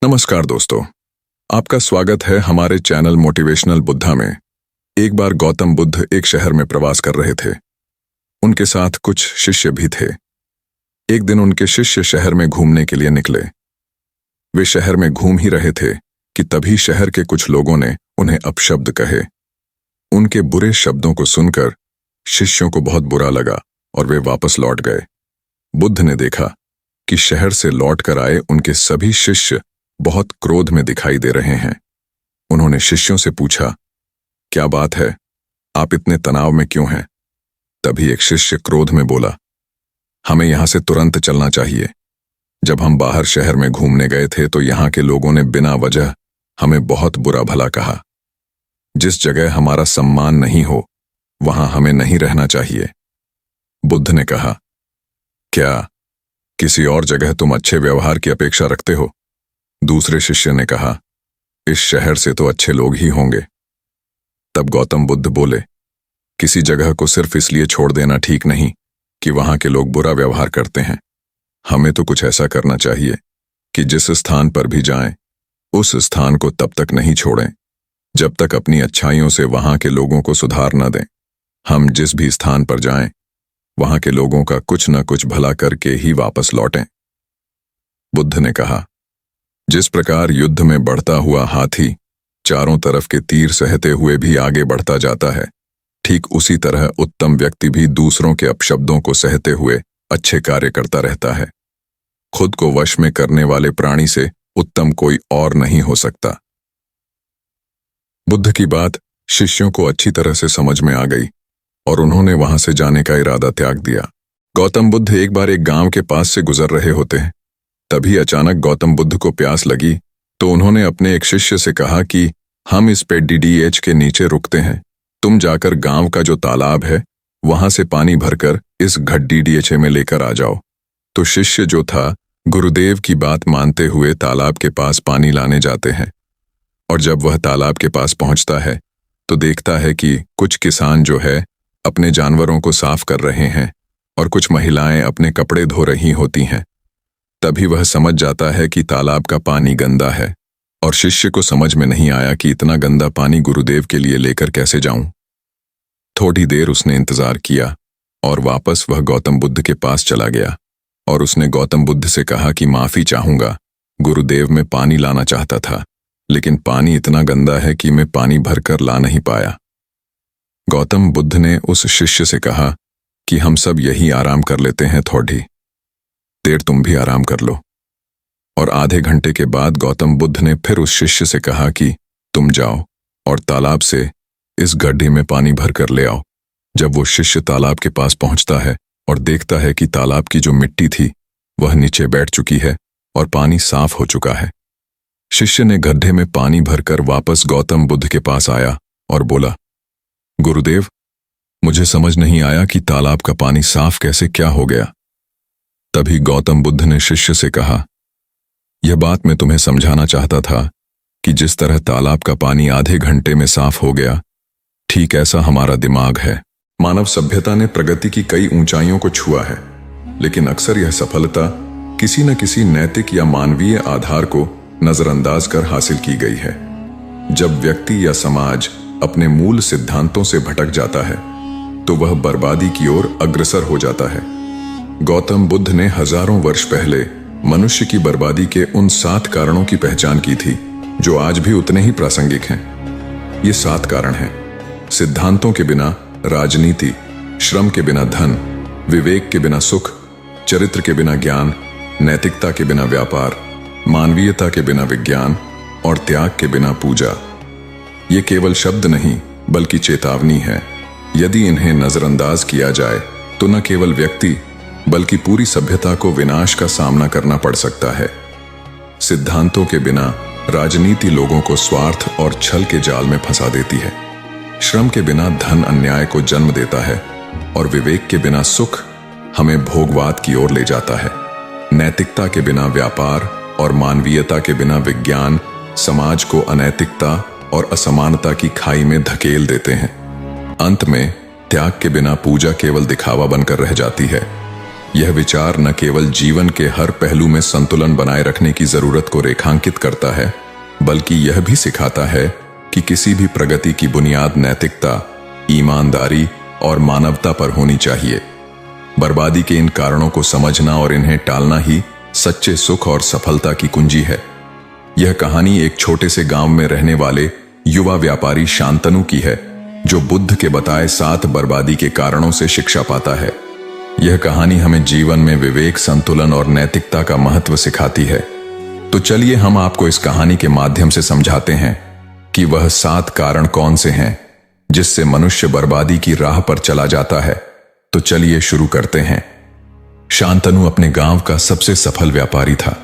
नमस्कार दोस्तों, आपका स्वागत है हमारे चैनल मोटिवेशनल बुद्धा में। एक बार गौतम बुद्ध एक शहर में प्रवास कर रहे थे। उनके साथ कुछ शिष्य भी थे। एक दिन उनके शिष्य शहर में घूमने के लिए निकले। वे शहर में घूम ही रहे थे कि तभी शहर के कुछ लोगों ने उन्हें अपशब्द कहे। उनके बुरे शब्दों को सुनकर शिष्यों को बहुत बुरा लगा और वे वापस लौट गए। बुद्ध ने देखा कि शहर से लौट कर आए उनके सभी शिष्य बहुत क्रोध में दिखाई दे रहे हैं। उन्होंने शिष्यों से पूछा, क्या बात है, आप इतने तनाव में क्यों हैं? तभी एक शिष्य क्रोध में बोला, हमें यहां से तुरंत चलना चाहिए। जब हम बाहर शहर में घूमने गए थे तो यहां के लोगों ने बिना वजह हमें बहुत बुरा भला कहा। जिस जगह हमारा सम्मान नहीं हो वहां हमें नहीं रहना चाहिए। बुद्ध ने कहा, क्या किसी और जगह तुम अच्छे व्यवहार की अपेक्षा रखते हो? दूसरे शिष्य ने कहा, इस शहर से तो अच्छे लोग ही होंगे। तब गौतम बुद्ध बोले, किसी जगह को सिर्फ इसलिए छोड़ देना ठीक नहीं कि वहां के लोग बुरा व्यवहार करते हैं। हमें तो कुछ ऐसा करना चाहिए कि जिस स्थान पर भी जाएं, उस स्थान को तब तक नहीं छोड़ें जब तक अपनी अच्छाइयों से वहां के लोगों को सुधार न दें। हम जिस भी स्थान पर जाएं, वहां के लोगों का कुछ न कुछ भला करके ही वापस लौटें। बुद्ध ने कहा, जिस प्रकार युद्ध में बढ़ता हुआ हाथी चारों तरफ के तीर सहते हुए भी आगे बढ़ता जाता है, ठीक उसी तरह उत्तम व्यक्ति भी दूसरों के अपशब्दों को सहते हुए अच्छे कार्य करता रहता है। खुद को वश में करने वाले प्राणी से उत्तम कोई और नहीं हो सकता। बुद्ध की बात शिष्यों को अच्छी तरह से समझ में आ गई और उन्होंने वहां से जाने का इरादा त्याग दिया। गौतम बुद्ध एक बार एक गांव के पास से गुजर रहे होते हैं। तभी अचानक गौतम बुद्ध को प्यास लगी तो उन्होंने अपने एक शिष्य से कहा कि हम इस पेड़ डीडीएच के नीचे रुकते हैं। तुम जाकर गांव का जो तालाब है वहां से पानी भरकर इस घट डीडीएच में लेकर आ जाओ। तो शिष्य जो था गुरुदेव की बात मानते हुए तालाब के पास पानी लाने जाते हैं और जब वह तालाब के पास पहुंचता है तो देखता है कि कुछ किसान जो है अपने जानवरों को साफ कर रहे हैं और कुछ महिलाएं अपने कपड़े धो रही होती हैं। तभी वह समझ जाता है कि तालाब का पानी गंदा है और शिष्य को समझ में नहीं आया कि इतना गंदा पानी गुरुदेव के लिए लेकर कैसे जाऊं। थोड़ी देर उसने इंतजार किया और वापस वह गौतम बुद्ध के पास चला गया और उसने गौतम बुद्ध से कहा कि माफी चाहूंगा, गुरुदेव मैं पानी लाना चाहता था लेकिन पानी इतना गंदा है कि मैं पानी भरकर ला नहीं पाया। गौतम बुद्ध ने उस शिष्य से कहा कि हम सब यही आराम कर लेते हैं, थोड़ी देर तुम भी आराम कर लो। और आधे घंटे के बाद गौतम बुद्ध ने फिर उस शिष्य से कहा कि तुम जाओ और तालाब से इस गड्ढे में पानी भर कर ले आओ। जब वो शिष्य तालाब के पास पहुंचता है और देखता है कि तालाब की जो मिट्टी थी वह नीचे बैठ चुकी है और पानी साफ हो चुका है। शिष्य ने गड्ढे में पानी भरकर वापस गौतम बुद्ध के पास आया और बोला, गुरुदेव मुझे समझ नहीं आया कि तालाब का पानी साफ कैसे क्या हो गया। तभी गौतम बुद्ध ने शिष्य से कहा, यह बात मैं तुम्हें समझाना चाहता था कि जिस तरह तालाब का पानी आधे घंटे में साफ हो गया, ठीक ऐसा हमारा दिमाग है। मानव सभ्यता ने प्रगति की कई ऊंचाइयों को छुआ है, लेकिन अक्सर यह सफलता किसी न किसी नैतिक या मानवीय आधार को नजरअंदाज कर हासिल की गई है। जब व्यक्ति या समाज अपने मूल सिद्धांतों से भटक जाता है तो वह बर्बादी की ओर अग्रसर हो जाता है। गौतम बुद्ध ने हजारों वर्ष पहले मनुष्य की बर्बादी के उन 7 कारणों की पहचान की थी जो आज भी उतने ही प्रासंगिक हैं। ये 7 कारण हैं: सिद्धांतों के बिना राजनीति, श्रम के बिना धन, विवेक के बिना सुख, चरित्र के बिना ज्ञान, नैतिकता के बिना व्यापार, मानवीयता के बिना विज्ञान और त्याग के बिना पूजा। ये केवल शब्द नहीं बल्कि चेतावनी है। यदि इन्हें नजरअंदाज किया जाए तो न केवल व्यक्ति बल्कि पूरी सभ्यता को विनाश का सामना करना पड़ सकता है। सिद्धांतों के बिना राजनीति लोगों को स्वार्थ और छल के जाल में फंसा देती है। श्रम के बिना धन अन्याय को जन्म देता है और विवेक के बिना सुख हमें भोगवाद की ओर ले जाता है। नैतिकता के बिना व्यापार और मानवीयता के बिना विज्ञान समाज को अनैतिकता और असमानता की खाई में धकेल देते हैं। अंत में त्याग के बिना पूजा केवल दिखावा बनकर रह जाती है। यह विचार न केवल जीवन के हर पहलू में संतुलन बनाए रखने की जरूरत को रेखांकित करता है, बल्कि यह भी सिखाता है कि किसी भी प्रगति की बुनियाद नैतिकता, ईमानदारी और मानवता पर होनी चाहिए। बर्बादी के इन कारणों को समझना और इन्हें टालना ही सच्चे सुख और सफलता की कुंजी है। यह कहानी एक छोटे से गांव में रहने वाले युवा व्यापारी शांतनु की है, जो बुद्ध के बताए 7 बर्बादी के कारणों से शिक्षा पाता है। यह कहानी हमें जीवन में विवेक, संतुलन और नैतिकता का महत्व सिखाती है। तो चलिए हम आपको इस कहानी के माध्यम से समझाते हैं कि वह 7 कारण कौन से हैं जिससे मनुष्य बर्बादी की राह पर चला जाता है। तो चलिए शुरू करते हैं। शांतनु अपने गांव का सबसे सफल व्यापारी था।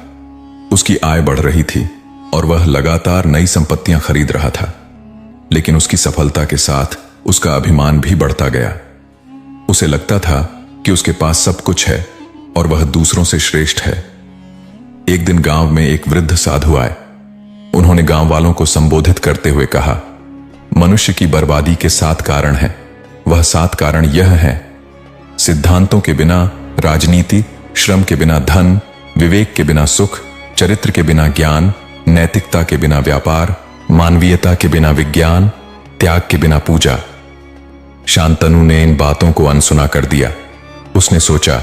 उसकी आय बढ़ रही थी और वह लगातार नई संपत्तियां खरीद रहा था, लेकिन उसकी सफलता के साथ उसका अभिमान भी बढ़ता गया। उसे लगता था कि उसके पास सब कुछ है और वह दूसरों से श्रेष्ठ है। एक दिन गांव में एक वृद्ध साधु आए। उन्होंने गांव वालों को संबोधित करते हुए कहा, मनुष्य की बर्बादी के 7 कारण हैं। वह 7 कारण यह हैं: सिद्धांतों के बिना राजनीति, श्रम के बिना धन, विवेक के बिना सुख, चरित्र के बिना ज्ञान, नैतिकता के बिना व्यापार, मानवीयता के बिना विज्ञान, त्याग के बिना पूजा। शांतनु ने इन बातों को अनसुना कर दिया। उसने सोचा,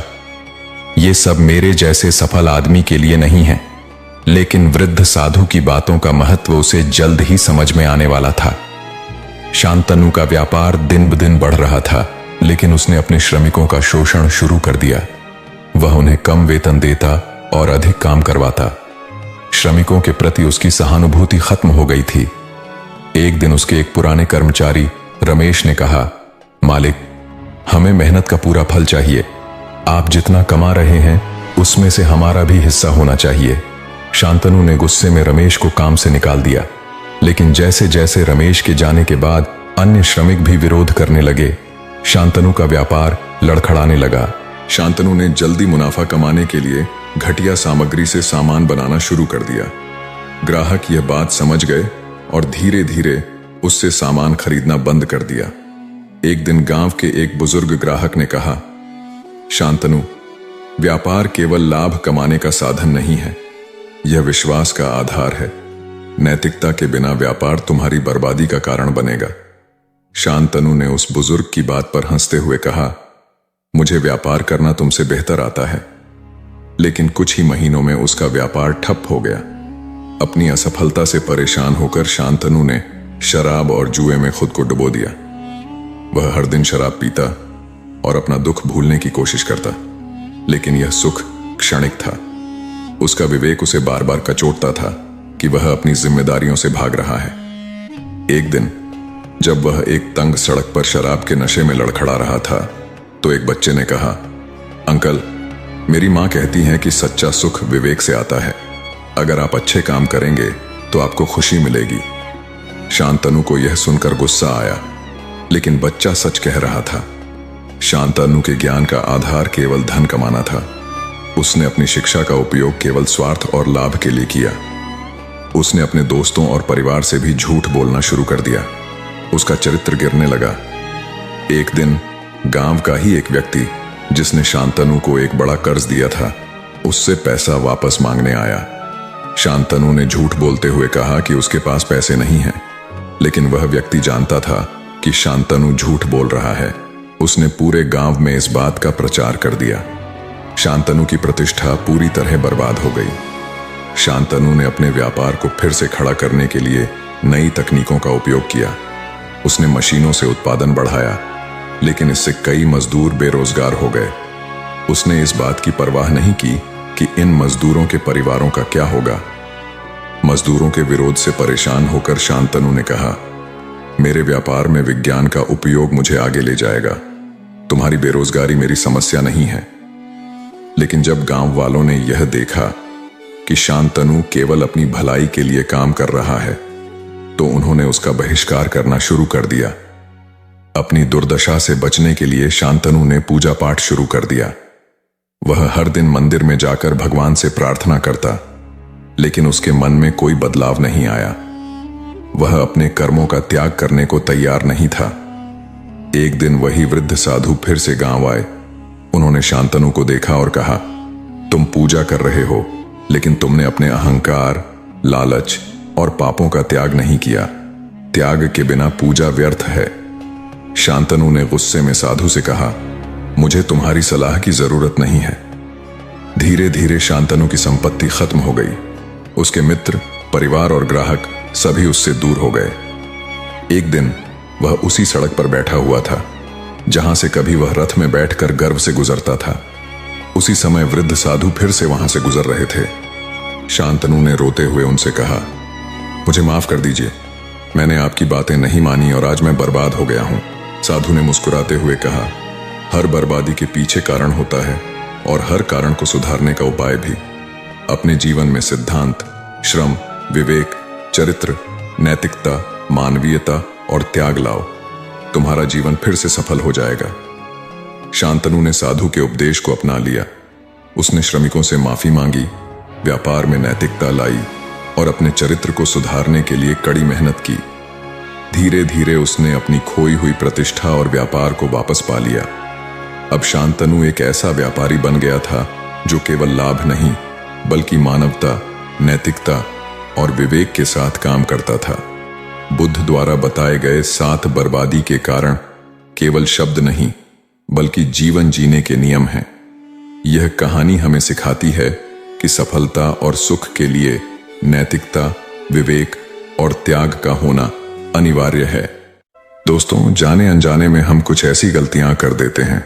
ये सब मेरे जैसे सफल आदमी के लिए नहीं है। लेकिन वृद्ध साधु की बातों का महत्व उसे जल्द ही समझ में आने वाला था। शांतनु का व्यापार दिन ब दिन बढ़ रहा था, लेकिन उसने अपने श्रमिकों का शोषण शुरू कर दिया। वह उन्हें कम वेतन देता और अधिक काम करवाता। श्रमिकों के प्रति उसकी सहानुभूति खत्म हो गई थी। एक दिन उसके एक पुराने कर्मचारी रमेश ने कहा, मालिक, हमें मेहनत का पूरा फल चाहिए। आप जितना कमा रहे हैं उसमें से हमारा भी हिस्सा होना चाहिए। शांतनु ने गुस्से में रमेश को काम से निकाल दिया, लेकिन जैसे जैसे रमेश के जाने के बाद अन्य श्रमिक भी विरोध करने लगे, शांतनु का व्यापार लड़खड़ाने लगा। शांतनु ने जल्दी मुनाफा कमाने के लिए घटिया सामग्री से सामान बनाना शुरू कर दिया। ग्राहक यह बात समझ गए और धीरे धीरे उससे सामान खरीदना बंद कर दिया। एक दिन गांव के एक बुजुर्ग ग्राहक ने कहा, शांतनु, व्यापार केवल लाभ कमाने का साधन नहीं है, यह विश्वास का आधार है। नैतिकता के बिना व्यापार तुम्हारी बर्बादी का कारण बनेगा। शांतनु ने उस बुजुर्ग की बात पर हंसते हुए कहा, मुझे व्यापार करना तुमसे बेहतर आता है। लेकिन कुछ ही महीनों में उसका व्यापार ठप हो गया। अपनी असफलता से परेशान होकर शांतनु ने शराब और जुए में खुद को डुबो दिया। वह हर दिन शराब पीता और अपना दुख भूलने की कोशिश करता, लेकिन यह सुख क्षणिक था। उसका विवेक उसे बार बार कचोटता था कि वह अपनी जिम्मेदारियों से भाग रहा है। एक दिन जब वह एक तंग सड़क पर शराब के नशे में लड़खड़ा रहा था, तो एक बच्चे ने कहा, अंकल, मेरी माँ कहती है कि सच्चा सुख विवेक से आता है। अगर आप अच्छे काम करेंगे तो आपको खुशी मिलेगी। शांतनु को यह सुनकर गुस्सा आया, लेकिन बच्चा सच कह रहा था। शांतनु के ज्ञान का आधार केवल धन कमाना था। उसने अपनी शिक्षा का उपयोग केवल स्वार्थ और लाभ के लिए किया। उसने अपने दोस्तों और परिवार से भी झूठ बोलना शुरू कर दिया। उसका चरित्र गिरने लगा। एक दिन गांव का ही एक व्यक्ति, जिसने शांतनु को एक बड़ा कर्ज दिया था, उससे पैसा वापस मांगने आया। शांतनु ने झूठ बोलते हुए कहा कि उसके पास पैसे नहीं हैं, लेकिन वह व्यक्ति जानता था कि शांतनु झूठ बोल रहा है। उसने पूरे गांव में इस बात का प्रचार कर दिया। शांतनु की प्रतिष्ठा पूरी तरह बर्बाद हो गई। शांतनु ने अपने व्यापार को फिर से खड़ा करने के लिए नई तकनीकों का उपयोग किया। उसने मशीनों से उत्पादन बढ़ाया, लेकिन इससे कई मजदूर बेरोजगार हो गए। उसने इस बात की परवाह नहीं की कि इन मजदूरों के परिवारों का क्या होगा। मजदूरों के विरोध से परेशान होकर शांतनु ने कहा, मेरे व्यापार में विज्ञान का उपयोग मुझे आगे ले जाएगा। तुम्हारी बेरोजगारी मेरी समस्या नहीं है। लेकिन जब गांव वालों ने यह देखा कि शांतनु केवल अपनी भलाई के लिए काम कर रहा है, तो उन्होंने उसका बहिष्कार करना शुरू कर दिया। अपनी दुर्दशा से बचने के लिए शांतनु ने पूजा पाठ शुरू कर दिया। वह हर दिन मंदिर में जाकर भगवान से प्रार्थना करता, लेकिन उसके मन में कोई बदलाव नहीं आया। वह अपने कर्मों का त्याग करने को तैयार नहीं था। एक दिन वही वृद्ध साधु फिर से गांव आए। उन्होंने शांतनु को देखा और कहा, तुम पूजा कर रहे हो, लेकिन तुमने अपने अहंकार, लालच और पापों का त्याग नहीं किया। त्याग के बिना पूजा व्यर्थ है। शांतनु ने गुस्से में साधु से कहा, मुझे तुम्हारी सलाह की जरूरत नहीं है। धीरे धीरे शांतनु की संपत्ति खत्म हो गई। उसके मित्र, परिवार और ग्राहक सभी उससे दूर हो गए। एक दिन वह उसी सड़क पर बैठा हुआ था जहां से कभी वह रथ में बैठकर गर्व से गुजरता था। उसी समय वृद्ध साधु फिर से वहां से गुजर रहे थे। शांतनु ने रोते हुए उनसे कहा, मुझे माफ कर दीजिए, मैंने आपकी बातें नहीं मानी और आज मैं बर्बाद हो गया हूं। साधु ने मुस्कुराते हुए कहा, हर बर्बादी के पीछे कारण होता है और हर कारण को सुधारने का उपाय भी। अपने जीवन में सिद्धांत, श्रम, विवेक, चरित्र, नैतिकता, मानवीयता और त्याग लाओ। तुम्हारा जीवन फिर से सफल हो जाएगा। शांतनु ने साधु के उपदेश को अपना लिया। उसने श्रमिकों से माफी मांगी, व्यापार में नैतिकता लाई और अपने चरित्र को सुधारने के लिए कड़ी मेहनत की। धीरे धीरे उसने अपनी खोई हुई प्रतिष्ठा और व्यापार को वापस पा लिया। अब शांतनु एक ऐसा व्यापारी बन गया था जो केवल लाभ नहीं, बल्कि मानवता, नैतिकता और विवेक के साथ काम करता था। बुद्ध द्वारा बताए गए 7 बर्बादी के कारण केवल शब्द नहीं, बल्कि जीवन जीने के नियम हैं। यह कहानी हमें सिखाती है कि सफलता और सुख के लिए नैतिकता, विवेक और त्याग का होना अनिवार्य है। दोस्तों, जाने अनजाने में हम कुछ ऐसी गलतियां कर देते हैं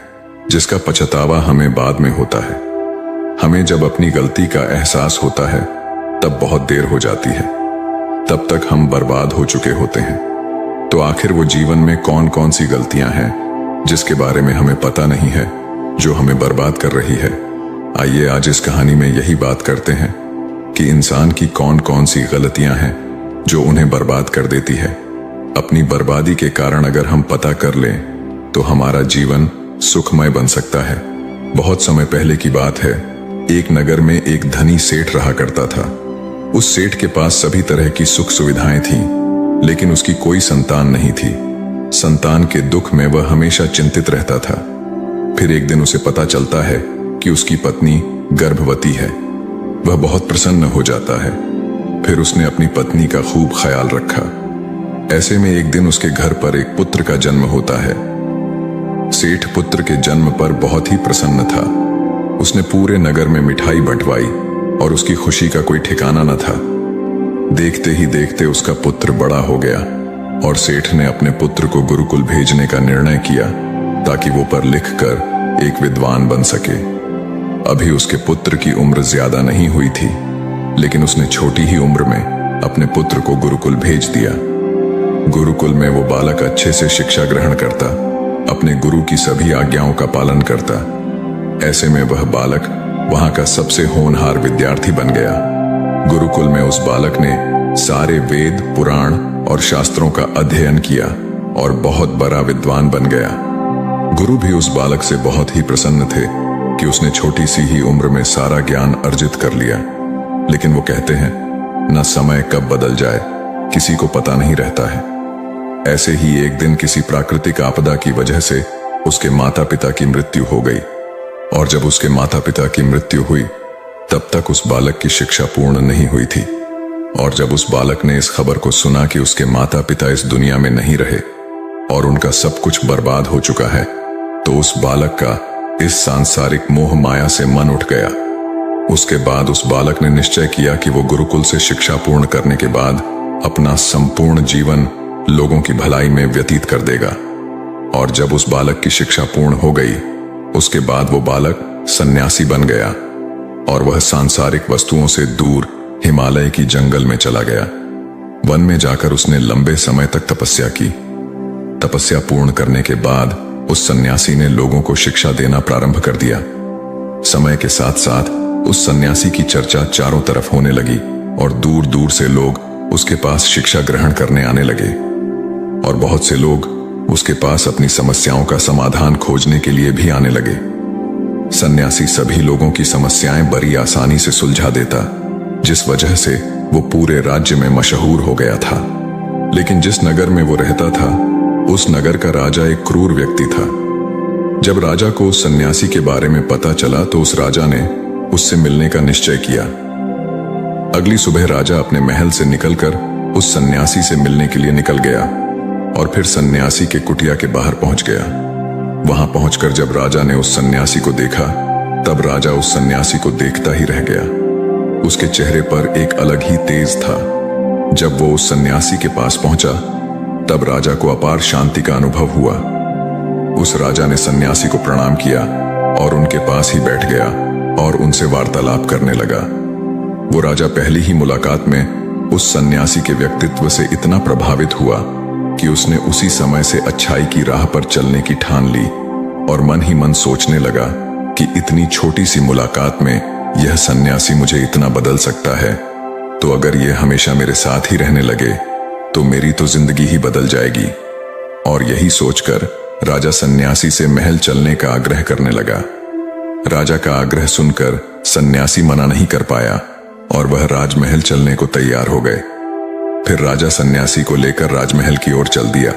जिसका पछतावा हमें बाद में होता है। हमें जब अपनी गलती का एहसास होता है तब बहुत देर हो जाती है। तब तक हम बर्बाद हो चुके होते हैं। तो आखिर वो जीवन में कौन कौन सी गलतियां हैं जिसके बारे में हमें पता नहीं है, जो हमें बर्बाद कर रही है? आइए आज इस कहानी में यही बात करते हैं कि इंसान की कौन कौन सी गलतियां हैं जो उन्हें बर्बाद कर देती है। अपनी बर्बादी के कारण अगर हम पता कर लें तो हमारा जीवन सुखमय बन सकता है। बहुत समय पहले की बात है। एक नगर में एक धनी सेठ रहा करता था। उस सेठ के पास सभी तरह की सुख सुविधाएं थीं, लेकिन उसकी कोई संतान नहीं थी। संतान के दुख में वह हमेशा चिंतित रहता था। फिर एक दिन उसे पता चलता है कि उसकी पत्नी गर्भवती है। वह बहुत प्रसन्न हो जाता है। फिर उसने अपनी पत्नी का खूब ख्याल रखा। ऐसे में एक दिन उसके घर पर एक पुत्र का जन्म होता है। सेठ पुत्र के जन्म पर बहुत ही प्रसन्न था। उसने पूरे नगर में मिठाई बंटवाई और उसकी खुशी का कोई ठिकाना न था। देखते ही देखते उसका पुत्र बड़ा हो गया और सेठ ने अपने पुत्र को गुरुकुल भेजने का निर्णय किया ताकि वो पढ़ लिख कर एक विद्वान बन सके। अभी उसके पुत्र की उम्र ज्यादा नहीं हुई थी, लेकिन उसने छोटी ही उम्र में अपने पुत्र को गुरुकुल भेज दिया। गुरुकुल में वो बालक अच्छे से शिक्षा ग्रहण करता, अपने गुरु की सभी आज्ञाओं का पालन करता। ऐसे में वह बालक वहां का सबसे होनहार विद्यार्थी बन गया। गुरुकुल में उस बालक ने सारे वेद, पुराण और शास्त्रों का अध्ययन किया और बहुत बड़ा विद्वान बन गया। गुरु भी उस बालक से बहुत ही प्रसन्न थे कि उसने छोटी सी ही उम्र में सारा ज्ञान अर्जित कर लिया। लेकिन वो कहते हैं, न समय कब बदल जाए किसी को पता नहीं रहता है। ऐसे ही एक दिन किसी प्राकृतिक आपदा की वजह से उसके माता पिता की मृत्यु हो गई। और जब उसके माता पिता की मृत्यु हुई तब तक उस बालक की शिक्षा पूर्ण नहीं हुई थी। और जब उस बालक ने इस खबर को सुना कि उसके माता पिता इस दुनिया में नहीं रहे और उनका सब कुछ बर्बाद हो चुका है, तो उस बालक का इस सांसारिक मोह माया से मन उठ गया। उसके बाद उस बालक ने निश्चय किया कि वो गुरुकुल से शिक्षा पूर्ण करने के बाद अपना संपूर्ण जीवन लोगों की भलाई में व्यतीत कर देगा। और जब उस बालक की शिक्षा पूर्ण हो गई, उसके बाद वो बालक सन्यासी बन गया और वह सांसारिक वस्तुओं से दूर हिमालय की जंगल में चला गया। वन में जाकर उसने लंबे समय तक तपस्या की। तपस्या पूर्ण करने के बाद उस सन्यासी ने लोगों को शिक्षा देना प्रारंभ कर दिया। समय के साथ साथ उस सन्यासी की चर्चा चारों तरफ होने लगी और दूर दूर से लोग उसके पास शिक्षा ग्रहण करने आने लगे। और बहुत से लोग उसके पास अपनी समस्याओं का समाधान खोजने के लिए भी आने लगे। सन्यासी सभी लोगों की समस्याएं बड़ी आसानी से सुलझा देता, जिस वजह से वो पूरे राज्य में मशहूर हो गया था। लेकिन जिस नगर में वो रहता था, उस नगर का राजा एक क्रूर व्यक्ति था। जब राजा को उस सन्यासी के बारे में पता चला तो उस राजा ने उससे मिलने का निश्चय किया। अगली सुबह राजा अपने महल से निकलकर उस सन्यासी से मिलने के लिए निकल गया और फिर सन्यासी के कुटिया के बाहर पहुंच गया। वहां पहुंचकर जब राजा ने उस सन्यासी को देखा तब राजा उस सन्यासी को देखता ही रह गया। उसके चेहरे पर एक अलग ही तेज था। जब वो उस सन्यासी के पास पहुंचा तब राजा को अपार शांति का अनुभव हुआ। उस राजा ने सन्यासी को प्रणाम किया और उनके पास ही बैठ गया और उनसे वार्तालाप करने लगा। वो राजा पहली ही मुलाकात में उस सन्यासी के व्यक्तित्व से इतना प्रभावित हुआ कि उसने उसी समय से अच्छाई की राह पर चलने की ठान ली और मन ही मन सोचने लगा कि इतनी छोटी सी मुलाकात में यह सन्यासी मुझे इतना बदल सकता है, तो अगर यह हमेशा मेरे साथ ही रहने लगे तो मेरी तो जिंदगी ही बदल जाएगी। और यही सोचकर राजा सन्यासी से महल चलने का आग्रह करने लगा। राजा का आग्रह सुनकर सन्यासी मना नहीं कर पाया और वह राजमहल चलने को तैयार हो गए। फिर राजा सन्यासी को लेकर राजमहल की ओर चल दिया।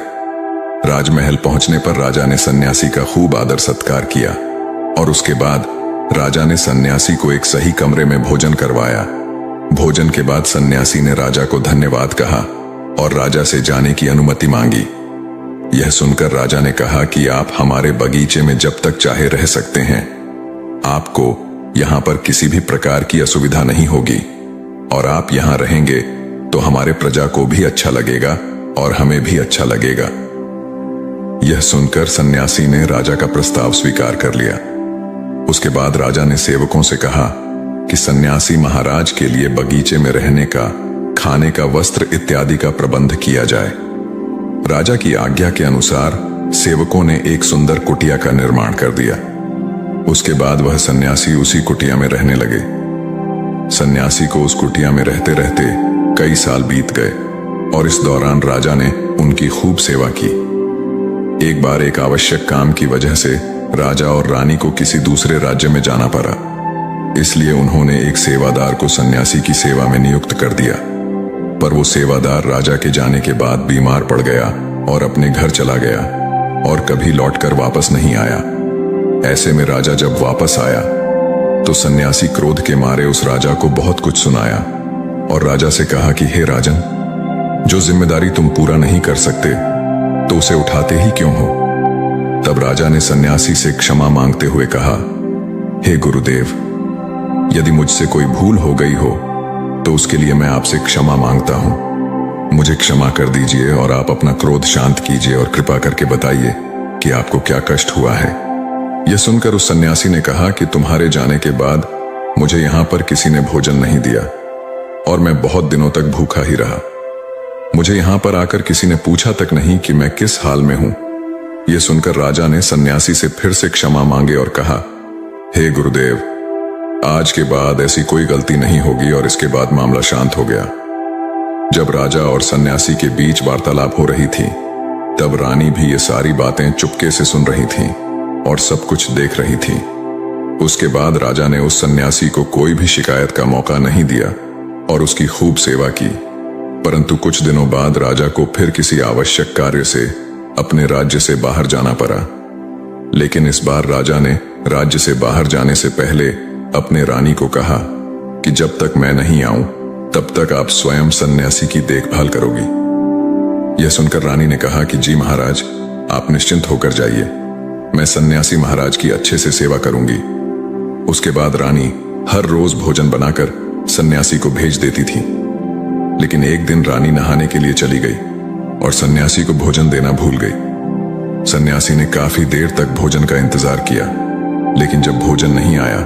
राजमहल पहुंचने पर राजा ने सन्यासी का खूब आदर सत्कार किया और उसके बाद राजा ने सन्यासी को एक सही कमरे में भोजन करवाया। भोजन के बाद सन्यासी ने राजा को धन्यवाद कहा और राजा से जाने की अनुमति मांगी। यह सुनकर राजा ने कहा कि आप हमारे बगीचे में जब तक चाहे रह सकते हैं। आपको यहाँ पर किसी भी प्रकार की असुविधा नहीं होगी और आप यहाँ रहेंगे तो हमारे प्रजा को भी अच्छा लगेगा और हमें भी अच्छा लगेगा। यह सुनकर सन्यासी ने राजा का प्रस्ताव स्वीकार कर लिया। उसके बाद राजा ने सेवकों से कहा कि सन्यासी महाराज के लिए बगीचे में रहने का, खाने का, वस्त्र इत्यादि का प्रबंध किया जाए। राजा की आज्ञा के अनुसार सेवकों ने एक सुंदर कुटिया का निर्माण कर दिया। उसके बाद वह सन्यासी उसी कुटिया में रहने लगे। सन्यासी को उस कुटिया में रहते रहते कई साल बीत गए और इस दौरान राजा ने उनकी खूब सेवा की। एक बार एक आवश्यक काम की वजह से राजा और रानी को किसी दूसरे राज्य में जाना पड़ा, इसलिए उन्होंने एक सेवादार को सन्यासी की सेवा में नियुक्त कर दिया। पर वो सेवादार राजा के जाने के बाद बीमार पड़ गया और अपने घर चला गया और कभी लौटकर वापस नहीं आया। ऐसे में राजा जब वापस आया तो सन्यासी क्रोध के मारे उस राजा को बहुत कुछ सुनाया और राजा से कहा कि हे राजन, जो जिम्मेदारी तुम पूरा नहीं कर सकते तो उसे उठाते ही क्यों हो। तब राजा ने सन्यासी से क्षमा मांगते हुए कहा, हे गुरुदेव, यदि मुझसे कोई भूल हो गई हो तो उसके लिए मैं आपसे क्षमा मांगता हूं। मुझे क्षमा कर दीजिए और आप अपना क्रोध शांत कीजिए और कृपा करके बताइए कि आपको क्या कष्ट हुआ है। यह सुनकर उस सन्यासी ने कहा कि तुम्हारे जाने के बाद मुझे यहां पर किसी ने भोजन नहीं दिया और मैं बहुत दिनों तक भूखा ही रहा। मुझे यहां पर आकर किसी ने पूछा तक नहीं कि मैं किस हाल में हूं। यह सुनकर राजा ने सन्यासी से फिर से क्षमा मांगे और कहा, हे गुरुदेव, आज के बाद ऐसी कोई गलती नहीं होगी। और इसके बाद मामला शांत हो गया। जब राजा और सन्यासी के बीच वार्तालाप हो रही थी तब रानी भी ये सारी बातें चुपके से सुन रही थी और सब कुछ देख रही थी। उसके बाद राजा ने उस सन्यासी को कोई भी शिकायत का मौका नहीं दिया और उसकी खूब सेवा की। परंतु कुछ दिनों बाद राजा को फिर किसी आवश्यक कार्य से अपने राज्य से बाहर जाना पड़ा। लेकिन इस बार राजा ने राज्य से बाहर जाने से पहले अपने रानी को कहा कि जब तक मैं नहीं आऊं तब तक आप स्वयं सन्यासी की देखभाल करोगी। यह सुनकर रानी ने कहा कि जी महाराज, आप निश्चिंत होकर जाइए, मैं सन्यासी महाराज की अच्छे से सेवा करूंगी। उसके बाद रानी हर रोज भोजन बनाकर सन्यासी को भेज देती थी। लेकिन एक दिन रानी नहाने के लिए चली गई और सन्यासी को भोजन देना भूल गई। सन्यासी ने काफी देर तक भोजन का इंतजार किया, लेकिन जब भोजन नहीं आया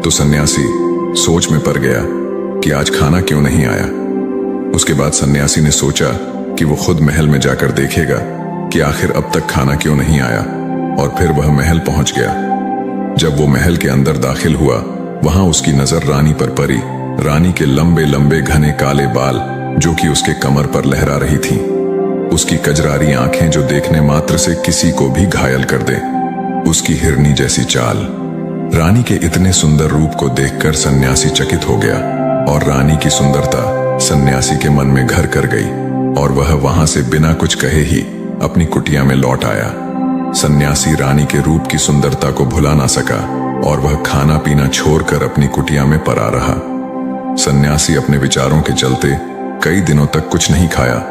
तो सन्यासी सोच में पड़ गया कि आज खाना क्यों नहीं आया। उसके बाद सन्यासी ने सोचा कि वो खुद महल में जाकर देखेगा कि आखिर अब तक खाना क्यों नहीं आया, और फिर वह महल पहुंच गया। जब वो महल के अंदर दाखिल हुआ, वहां उसकी नजर रानी पर पड़ी। रानी के लंबे लंबे घने काले बाल जो कि उसके कमर पर लहरा रही थी, उसकी कजरारी आंखें जो देखने मात्र से किसी को भी घायल कर दे, उसकी हिरनी जैसी चाल। रानी के इतने सुंदर रूप को देखकर सन्यासी चकित हो गया और रानी की सुंदरता सन्यासी के मन में घर कर गई और वह वहां से बिना कुछ कहे ही अपनी कुटिया में लौट आया। सन्यासी रानी के रूप की सुंदरता को भुला ना सका और वह खाना पीना छोड़कर अपनी कुटिया में पड़ा रहा। सन्यासी अपने विचारों के चलते कई दिनों तक कुछ नहीं खाया,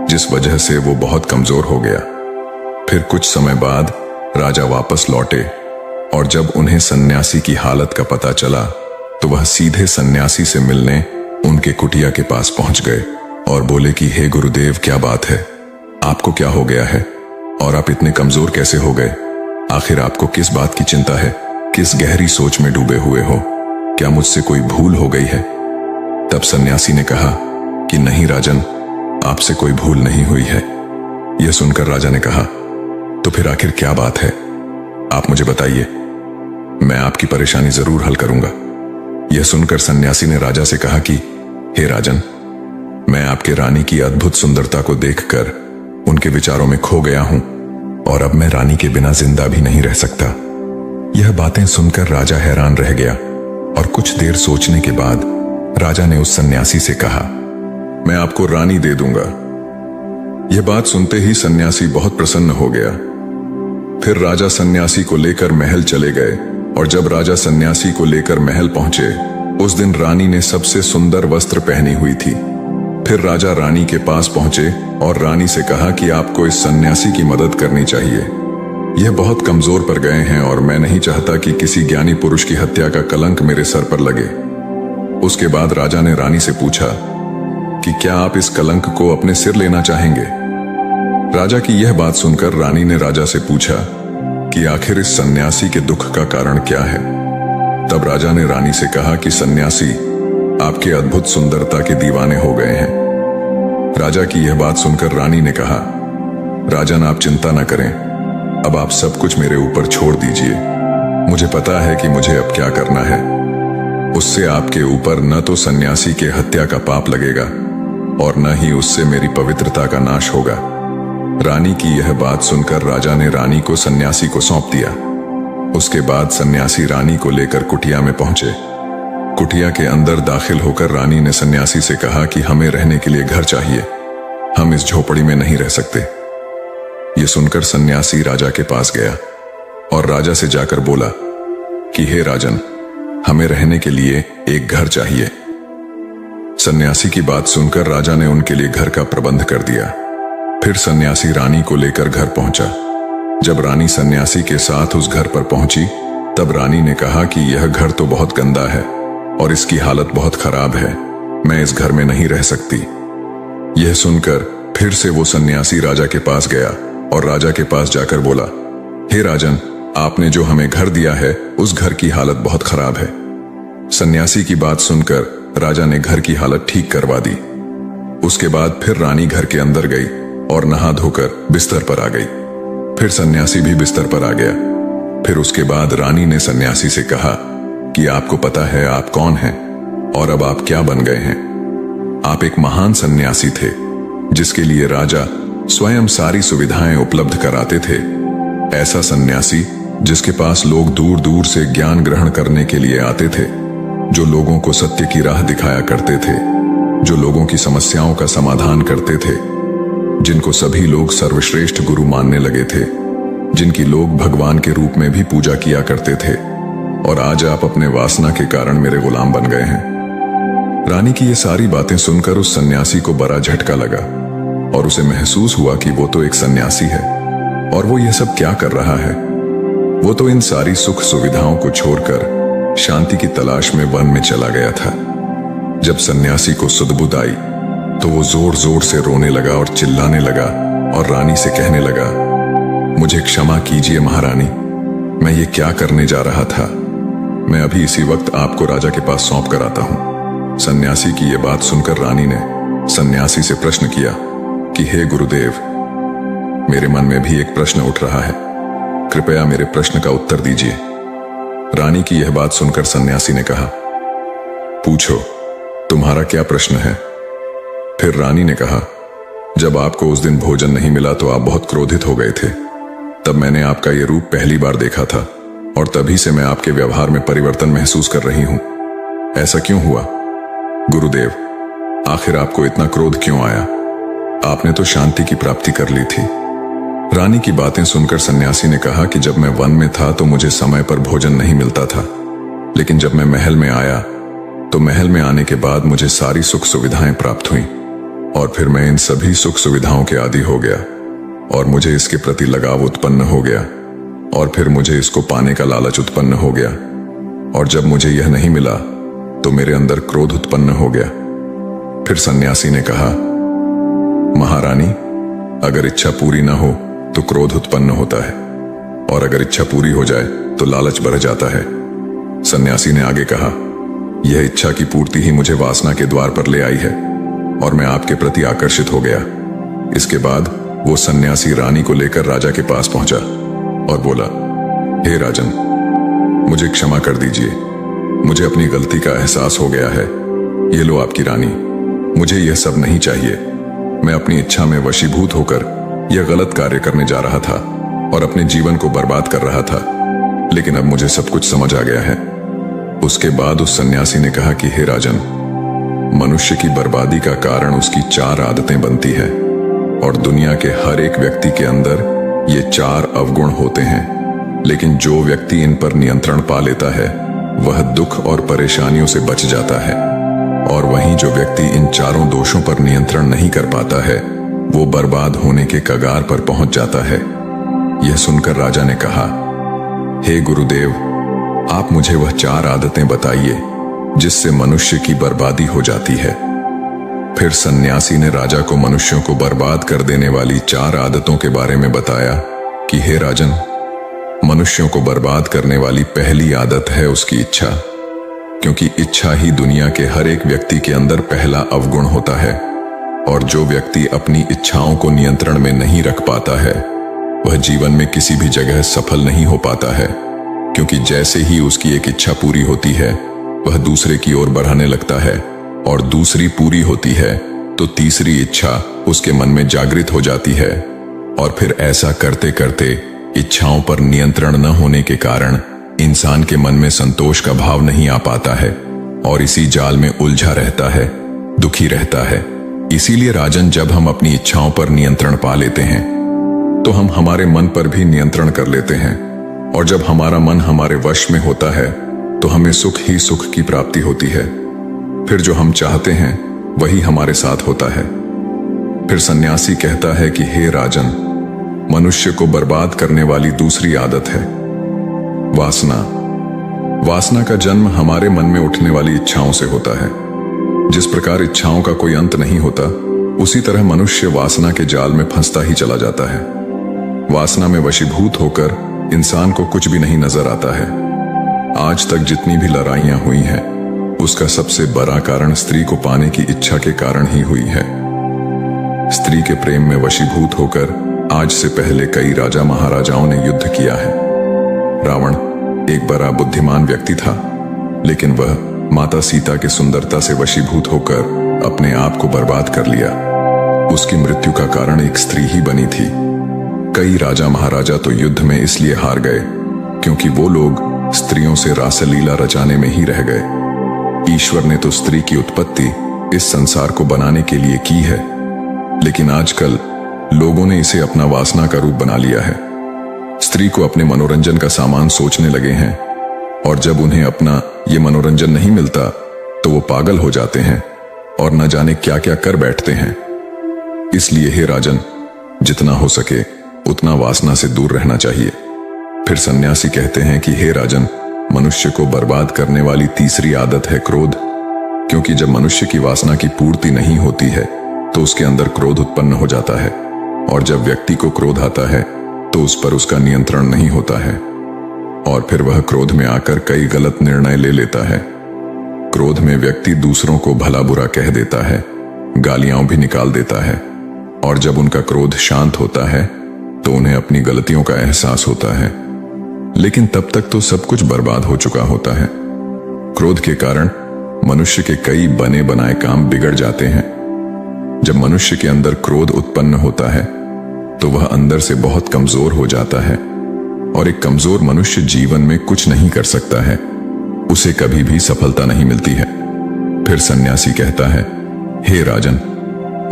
जिस वजह से वो बहुत कमजोर हो गया। फिर कुछ समय बाद राजा वापस लौटे और जब उन्हें सन्यासी की हालत का पता चला तो वह सीधे सन्यासी से मिलने उनके कुटिया के पास पहुंच गए और बोले कि हे गुरुदेव, क्या बात है, आपको क्या हो गया है और आप इतने कमजोर कैसे हो गए? आखिर आपको किस बात की चिंता है? किस गहरी सोच में डूबे हुए हो? क्या मुझसे कोई भूल हो गई है? तब सन्यासी ने कहा कि नहीं राजन, आपसे कोई भूल नहीं हुई है। यह सुनकर राजा ने कहा, तो फिर आखिर क्या बात है, आप मुझे बताइए, मैं आपकी परेशानी जरूर हल करूंगा। यह सुनकर सन्यासी ने राजा से कहा कि हे राजन, मैं आपके रानी की अद्भुत सुंदरता को देखकर उनके विचारों में खो गया हूं और अब मैं रानी के बिना जिंदा भी नहीं रह सकता। यह बातें सुनकर राजा हैरान रह गया और कुछ देर सोचने के बाद राजा ने उस सन्यासी से कहा, मैं आपको रानी दे दूंगा। यह बात सुनते ही सन्यासी बहुत प्रसन्न हो गया। फिर राजा सन्यासी को लेकर महल चले गए और जब राजा सन्यासी को लेकर महल पहुंचे, उस दिन रानी ने सबसे सुंदर वस्त्र पहनी हुई थी। फिर राजा रानी के पास पहुंचे और रानी से कहा कि आपको इस सन्यासी की मदद करनी चाहिए। यह बहुत कमजोर पड़ गए हैं और मैं नहीं चाहता कि किसी ज्ञानी पुरुष की हत्या का कलंक मेरे सर पर लगे। उसके बाद राजा ने रानी से पूछा कि क्या आप इस कलंक को अपने सिर लेना चाहेंगे? राजा की यह बात सुनकर रानी ने राजा से पूछा कि आखिर इस सन्यासी के दुख का कारण क्या है? तब राजा ने रानी से कहा कि सन्यासी आपकी अद्भुत सुंदरता के दीवाने हो गए हैं। राजा की यह बात सुनकर रानी ने कहा, राजन आप चिंता न करें, अब आप सब कुछ मेरे ऊपर छोड़ दीजिए। मुझे पता है कि मुझे अब क्या करना है। उससे आपके ऊपर न तो सन्यासी के हत्या का पाप लगेगा और न ही उससे मेरी पवित्रता का नाश होगा। रानी की यह बात सुनकर राजा ने रानी को सन्यासी को सौंप दिया। उसके बाद सन्यासी रानी को लेकर कुटिया में पहुंचे। कुटिया के अंदर दाखिल होकर रानी ने सन्यासी से कहा कि हमें रहने के लिए घर चाहिए, हम इस झोपड़ी में नहीं रह सकते। यह सुनकर सन्यासी राजा के पास गया और राजा से जाकर बोला कि हे राजन, हमें रहने के लिए एक घर चाहिए। सन्यासी की बात सुनकर राजा ने उनके लिए घर का प्रबंध कर दिया। फिर सन्यासी रानी को लेकर घर पहुंचा। जब रानी सन्यासी के साथ उस घर पर पहुंची, तब रानी ने कहा कि यह घर तो बहुत गंदा है और इसकी हालत बहुत खराब है, मैं इस घर में नहीं रह सकती। यह सुनकर फिर से वो सन्यासी राजा के पास गया और राजा के पास जाकर बोला, हे राजन, आपने जो हमें घर दिया है उस घर की हालत बहुत खराब है। सन्यासी की बात सुनकर राजा ने घर की हालत ठीक करवा दी। उसके बाद फिर रानी घर के अंदर गई और नहा धोकर बिस्तर पर आ गई। फिर सन्यासी भी बिस्तर पर आ गया। फिर उसके बाद रानी ने सन्यासी से कहा कि आपको पता है आप कौन हैं और अब आप क्या बन गए हैं? आप एक महान सन्यासी थे जिसके लिए राजा स्वयं सारी सुविधाएं उपलब्ध कराते थे। ऐसा सन्यासी जिसके पास लोग दूर दूर से ज्ञान ग्रहण करने के लिए आते थे, जो लोगों को सत्य की राह दिखाया करते थे, जो लोगों की समस्याओं का समाधान करते थे, जिनको सभी लोग सर्वश्रेष्ठ गुरु मानने लगे थे, जिनकी लोग भगवान के रूप में भी पूजा किया करते थे। और आज आप अपने वासना के कारण मेरे गुलाम बन गए हैं। रानी की ये सारी बातें सुनकर उस सन्यासी को बड़ा झटका लगा और उसे महसूस हुआ कि वो तो एक सन्यासी है और वो ये सब क्या कर रहा है। वो तो इन सारी सुख सुविधाओं को छोड़कर शांति की तलाश में वन में चला गया था। जब सन्यासी को सुध-बुध आई तो वो जोर जोर से रोने लगा और चिल्लाने लगा और रानी से कहने लगा, मुझे क्षमा कीजिए महारानी, मैं ये क्या करने जा रहा था। मैं अभी इसी वक्त आपको राजा के पास सौंप कर आता हूं। सन्यासी की ये बात सुनकर रानी ने सन्यासी से प्रश्न किया कि हे गुरुदेव, मेरे मन में भी एक प्रश्न उठ रहा है, कृपया मेरे प्रश्न का उत्तर दीजिए। रानी की यह बात सुनकर सन्यासी ने कहा, पूछो, तुम्हारा क्या प्रश्न है? फिर रानी ने कहा, जब आपको उस दिन भोजन नहीं मिला तो आप बहुत क्रोधित हो गए थे। तब मैंने आपका ये रूप पहली बार देखा था और तभी से मैं आपके व्यवहार में परिवर्तन महसूस कर रही हूं। ऐसा क्यों हुआ? गुरुदेव, आखिर आपको इतना क्रोध क्यों आया? आपने तो शांति की प्राप्ति कर ली थी। रानी की बातें सुनकर सन्यासी ने कहा कि जब मैं वन में था तो मुझे समय पर भोजन नहीं मिलता था, लेकिन जब मैं महल में आया तो महल में आने के बाद मुझे सारी सुख सुविधाएं प्राप्त हुई और फिर मैं इन सभी सुख सुविधाओं के आदी हो गया और मुझे इसके प्रति लगाव उत्पन्न हो गया और फिर मुझे इसको पाने का लालच उत्पन्न हो गया और जब मुझे यह नहीं मिला तो मेरे अंदर क्रोध उत्पन्न हो गया। फिर सन्यासी ने कहा, महारानी, अगर इच्छा पूरी ना हो तो क्रोध उत्पन्न होता है और अगर इच्छा पूरी हो जाए तो लालच बढ़ जाता है। सन्यासी ने आगे कहा, यह इच्छा की पूर्ति ही मुझे वासना के द्वार पर ले आई है और मैं आपके प्रति आकर्षित हो गया। इसके बाद वो सन्यासी रानी को लेकर राजा के पास पहुंचा और बोला, हे राजन, मुझे क्षमा कर दीजिए, मुझे अपनी गलती का एहसास हो गया है। ये लो आपकी रानी, मुझे यह सब नहीं चाहिए। मैं अपनी इच्छा में वशीभूत होकर यह गलत कार्य करने जा रहा था और अपने जीवन को बर्बाद कर रहा था, लेकिन अब मुझे सब कुछ समझ आ गया है। उसके बाद उस सन्यासी ने कहा कि हे राजन, मनुष्य की बर्बादी का कारण उसकी 4 आदतें बनती है और दुनिया के हर एक व्यक्ति के अंदर ये 4 अवगुण होते हैं, लेकिन जो व्यक्ति इन पर नियंत्रण पा लेता है वह दुख और परेशानियों से बच जाता है और वहीं जो व्यक्ति इन 4 दोषों पर नियंत्रण नहीं कर पाता है वो बर्बाद होने के कगार पर पहुंच जाता है। यह सुनकर राजा ने कहा, हे गुरुदेव, आप मुझे वह 4 आदतें बताइए जिससे मनुष्य की बर्बादी हो जाती है। फिर सन्यासी ने राजा को मनुष्यों को बर्बाद कर देने वाली 4 आदतों के बारे में बताया कि हे राजन, मनुष्यों को बर्बाद करने वाली पहली आदत है उसकी इच्छा, क्योंकि इच्छा ही दुनिया के हर एक व्यक्ति के अंदर पहला अवगुण होता है और जो व्यक्ति अपनी इच्छाओं को नियंत्रण में नहीं रख पाता है वह जीवन में किसी भी जगह सफल नहीं हो पाता है, क्योंकि जैसे ही उसकी एक इच्छा पूरी होती है वह दूसरे की ओर बढ़ाने लगता है और दूसरी पूरी होती है तो तीसरी इच्छा उसके मन में जागृत हो जाती है और फिर ऐसा करते करते इच्छाओं पर नियंत्रण न होने के कारण इंसान के मन में संतोष का भाव नहीं आ पाता है और इसी जाल में उलझा रहता है, दुखी रहता है। इसीलिए राजन, जब हम अपनी इच्छाओं पर नियंत्रण पा लेते हैं तो हम हमारे मन पर भी नियंत्रण कर लेते हैं और जब हमारा मन हमारे वश में होता है तो हमें सुख ही सुख की प्राप्ति होती है। फिर जो हम चाहते हैं वही हमारे साथ होता है। फिर सन्यासी कहता है कि हे राजन, मनुष्य को बर्बाद करने वाली दूसरी आदत है वासना। वासना का जन्म हमारे मन में उठने वाली इच्छाओं से होता है। जिस प्रकार इच्छाओं का कोई अंत नहीं होता, उसी तरह मनुष्य वासना के जाल में फंसता ही चला जाता है। वासना में वशीभूत होकर इंसान को कुछ भी नहीं नजर आता है। आज तक जितनी भी लड़ाइयां हुई हैं, उसका सबसे बड़ा कारण स्त्री को पाने की इच्छा के कारण ही हुई है। स्त्री के प्रेम में वशीभूत होकर आज से पहले कई राजा महाराजाओं ने युद्ध किया है। रावण एक बड़ा बुद्धिमान व्यक्ति था, लेकिन वह माता सीता के सुंदरता से वशीभूत होकर अपने आप को बर्बाद कर लिया। उसकी मृत्यु का कारण एक स्त्री ही बनी थी। कई राजा महाराजा तो युद्ध में इसलिए हार गए क्योंकि वो लोग स्त्रियों से रासलीला रचाने में ही रह गए। ईश्वर ने तो स्त्री की उत्पत्ति इस संसार को बनाने के लिए की है, लेकिन आजकल लोगों ने इसे अपना वासना का रूप बना लिया है। स्त्री को अपने मनोरंजन का सामान सोचने लगे हैं और जब उन्हें अपना ये मनोरंजन नहीं मिलता तो वो पागल हो जाते हैं और न जाने क्या क्या कर बैठते हैं। इसलिए हे राजन, जितना हो सके उतना वासना से दूर रहना चाहिए। फिर सन्यासी कहते हैं कि हे राजन, मनुष्य को बर्बाद करने वाली तीसरी आदत है क्रोध, क्योंकि जब मनुष्य की वासना की पूर्ति नहीं होती है तो उसके अंदर क्रोध उत्पन्न हो जाता है और जब व्यक्ति को क्रोध आता है तो उस पर उसका नियंत्रण नहीं होता है और फिर वह क्रोध में आकर कई गलत निर्णय ले लेता है। क्रोध में व्यक्ति दूसरों को भला बुरा कह देता है, गालियां भी निकाल देता है और जब उनका क्रोध शांत होता है तो उन्हें अपनी गलतियों का एहसास होता है, लेकिन तब तक तो सब कुछ बर्बाद हो चुका होता है। क्रोध के कारण मनुष्य के कई बने बनाए काम बिगड़ जाते हैं। जब मनुष्य के अंदर क्रोध उत्पन्न होता है तो वह अंदर से बहुत कमजोर हो जाता है और एक कमजोर मनुष्य जीवन में कुछ नहीं कर सकता है, उसे कभी भी सफलता नहीं मिलती है। फिर सन्यासी कहता है, हे राजन,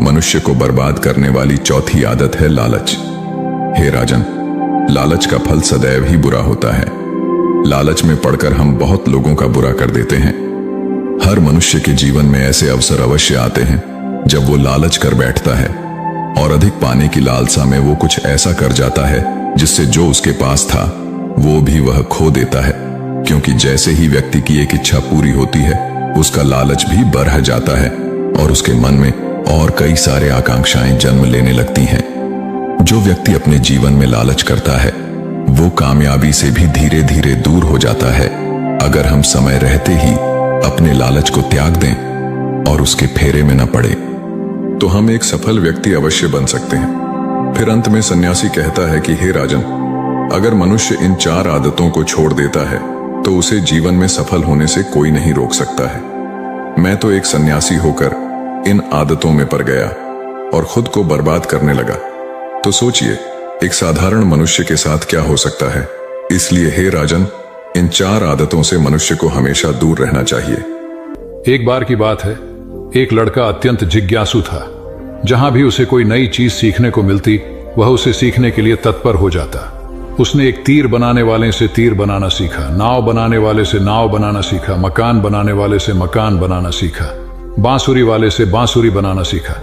मनुष्य को बर्बाद करने वाली चौथी आदत है लालच। हे राजन, लालच का फल सदैव ही बुरा होता है। लालच में पड़कर हम बहुत लोगों का बुरा कर देते हैं। हर मनुष्य के जीवन में ऐसे अवसर अवश्य आते हैं जब वो लालच कर बैठता है और अधिक पाने की लालसा में वो कुछ ऐसा कर जाता है जिससे जो उसके पास था वो भी वह खो देता है, क्योंकि जैसे ही व्यक्ति की एक इच्छा पूरी होती है उसका लालच भी बढ़ जाता है और उसके मन में और कई सारे आकांक्षाएं जन्म लेने लगती हैं। जो व्यक्ति अपने जीवन में लालच करता है वो कामयाबी से भी धीरे धीरे दूर हो जाता है। अगर हम समय रहते ही अपने लालच को त्याग दें और उसके फेरे में न पड़े तो हम एक सफल व्यक्ति अवश्य बन सकते हैं। फिर अंत में सन्यासी कहता है कि हे राजन, अगर मनुष्य इन 4 आदतों को छोड़ देता है तो उसे जीवन में सफल होने से कोई नहीं रोक सकता है। मैं तो एक सन्यासी होकर इन आदतों में पड़ गया और खुद को बर्बाद करने लगा। तो सोचिए, एक साधारण मनुष्य के साथ क्या हो सकता है। इसलिए हे राजन, इन 4 आदतों से मनुष्य को हमेशा दूर रहना चाहिए। एक बार की बात है, एक लड़का अत्यंत जिज्ञासु था। जहां भी उसे कोई नई चीज सीखने को मिलती वह उसे सीखने के लिए तत्पर हो जाता। उसने एक तीर बनाने वाले से तीर बनाना सीखा, नाव बनाने वाले से नाव बनाना सीखा, मकान बनाने वाले से मकान बनाना सीखा, बांसुरी वाले से बांसुरी बनाना सीखा।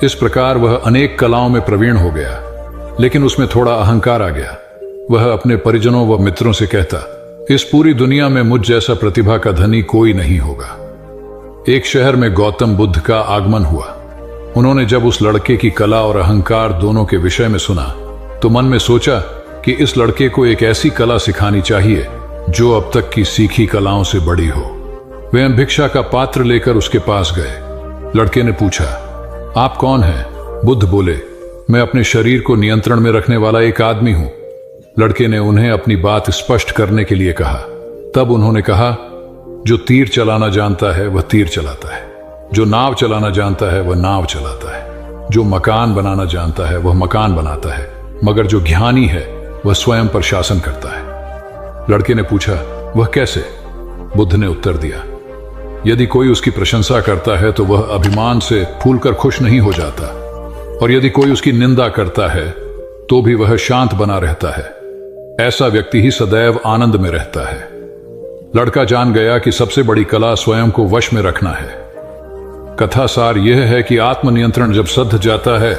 इस प्रकार वह अनेक कलाओं में प्रवीण हो गया, लेकिन उसमें थोड़ा अहंकार आ गया। वह अपने परिजनों व मित्रों से कहता, इस पूरी दुनिया में मुझ जैसा प्रतिभा का धनी कोई नहीं होगा। एक शहर में गौतम बुद्ध का आगमन हुआ। उन्होंने जब उस लड़के की कला और अहंकार दोनों के विषय में सुना तो मन में सोचा कि इस लड़के को एक ऐसी कला सिखानी चाहिए जो अब तक की सीखी कलाओं से बड़ी हो। वे भिक्षा का पात्र लेकर उसके पास गए। लड़के ने पूछा, आप कौन हैं? बुद्ध बोले, मैं अपने शरीर को नियंत्रण में रखने वाला एक आदमी हूं। लड़के ने उन्हें अपनी बात स्पष्ट करने के लिए कहा। तब उन्होंने कहा, जो तीर चलाना जानता है वह तीर चलाता है, जो नाव चलाना जानता है वह नाव चलाता है, जो मकान बनाना जानता है वह मकान बनाता है, मगर जो ज्ञानी है वह स्वयं पर शासन करता है। लड़के ने पूछा, वह कैसे? बुद्ध ने उत्तर दिया, यदि कोई उसकी प्रशंसा करता है तो वह अभिमान से फूलकर खुश नहीं हो जाता, और यदि कोई उसकी निंदा करता है तो भी वह शांत बना रहता है। ऐसा व्यक्ति ही सदैव आनंद में रहता है। लड़का जान गया कि सबसे बड़ी कला स्वयं को वश में रखना है। कथा सार यह है कि आत्मनियंत्रण जब सध जाता है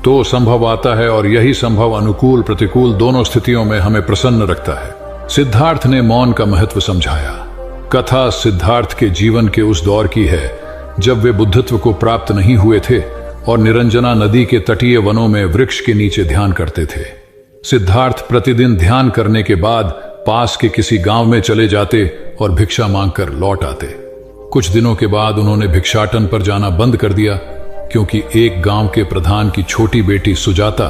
तो संभव आता है, और यही संभव अनुकूल प्रतिकूल दोनों स्थितियों में हमें प्रसन्न रखता है। सिद्धार्थ ने मौन का महत्व समझाया। कथा सिद्धार्थ के जीवन के उस दौर की है जब वे बुद्धत्व को प्राप्त नहीं हुए थे और निरंजना नदी के तटीय वनों में वृक्ष के नीचे ध्यान करते थे। सिद्धार्थ प्रतिदिन ध्यान करने के बाद पास के किसी गांव में चले जाते और भिक्षा मांगकर लौट आते। कुछ दिनों के बाद उन्होंने भिक्षाटन पर जाना बंद कर दिया, क्योंकि एक गांव के प्रधान की छोटी बेटी सुजाता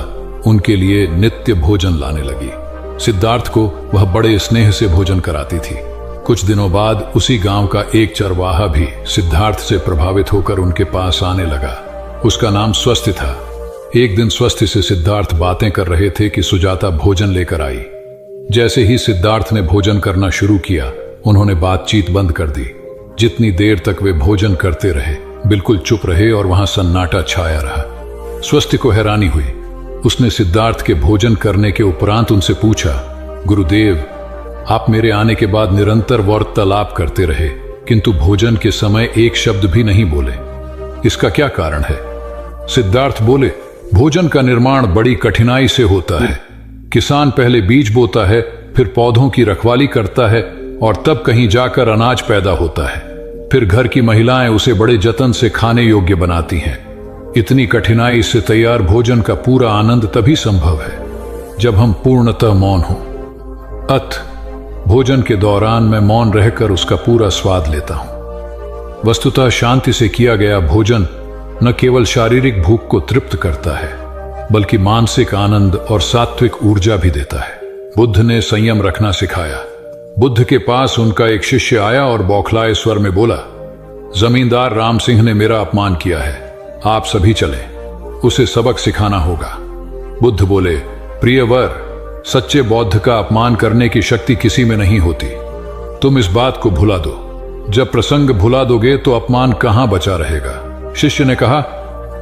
उनके लिए नित्य भोजन लाने लगी। सिद्धार्थ को वह बड़े स्नेह से भोजन कराती थी। कुछ दिनों बाद उसी गांव का एक चरवाहा भी सिद्धार्थ से प्रभावित होकर उनके पास आने लगा। उसका नाम स्वस्थ था। एक दिन स्वस्थ से सिद्धार्थ बातें कर रहे थे कि सुजाता भोजन लेकर आई। जैसे ही सिद्धार्थ ने भोजन करना शुरू किया, उन्होंने बातचीत बंद कर दी। जितनी देर तक वे भोजन करते रहे बिल्कुल चुप रहे और वहां सन्नाटा छाया रहा। स्वस्थ को हैरानी हुई। उसने सिद्धार्थ के भोजन करने के उपरांत उनसे पूछा, गुरुदेव, आप मेरे आने के बाद निरंतर वार्तालाप करते रहे, किंतु भोजन के समय एक शब्द भी नहीं बोले। इसका क्या कारण है? सिद्धार्थ बोले, भोजन का निर्माण बड़ी कठिनाई से होता है। किसान पहले बीज बोता है, फिर पौधों की रखवाली करता है, और तब कहीं जाकर अनाज पैदा होता है। फिर घर की महिलाएं उसे बड़े जतन से खाने योग्य बनाती हैं। इतनी कठिनाई से तैयार भोजन का पूरा आनंद तभी संभव है जब हम पूर्णतः मौन हों। अत भोजन के दौरान मैं मौन रहकर उसका पूरा स्वाद लेता हूं। वस्तुतः शांति से किया गया भोजन न केवल शारीरिक भूख को तृप्त करता है, बल्कि मानसिक आनंद और सात्विक ऊर्जा भी देता है। बुद्ध ने संयम रखना सिखाया। बुद्ध के पास उनका एक शिष्य आया और बौखलाए स्वर में बोला, जमींदार राम सिंह ने मेरा अपमान किया है, आप सभी चले, उसे सबक सिखाना होगा। बुद्ध बोले, प्रिय वर, सच्चे बौद्ध का अपमान करने की शक्ति किसी में नहीं होती। तुम इस बात को भुला दो। जब प्रसंग भुला दोगे तो अपमान कहां बचा रहेगा। शिष्य ने कहा,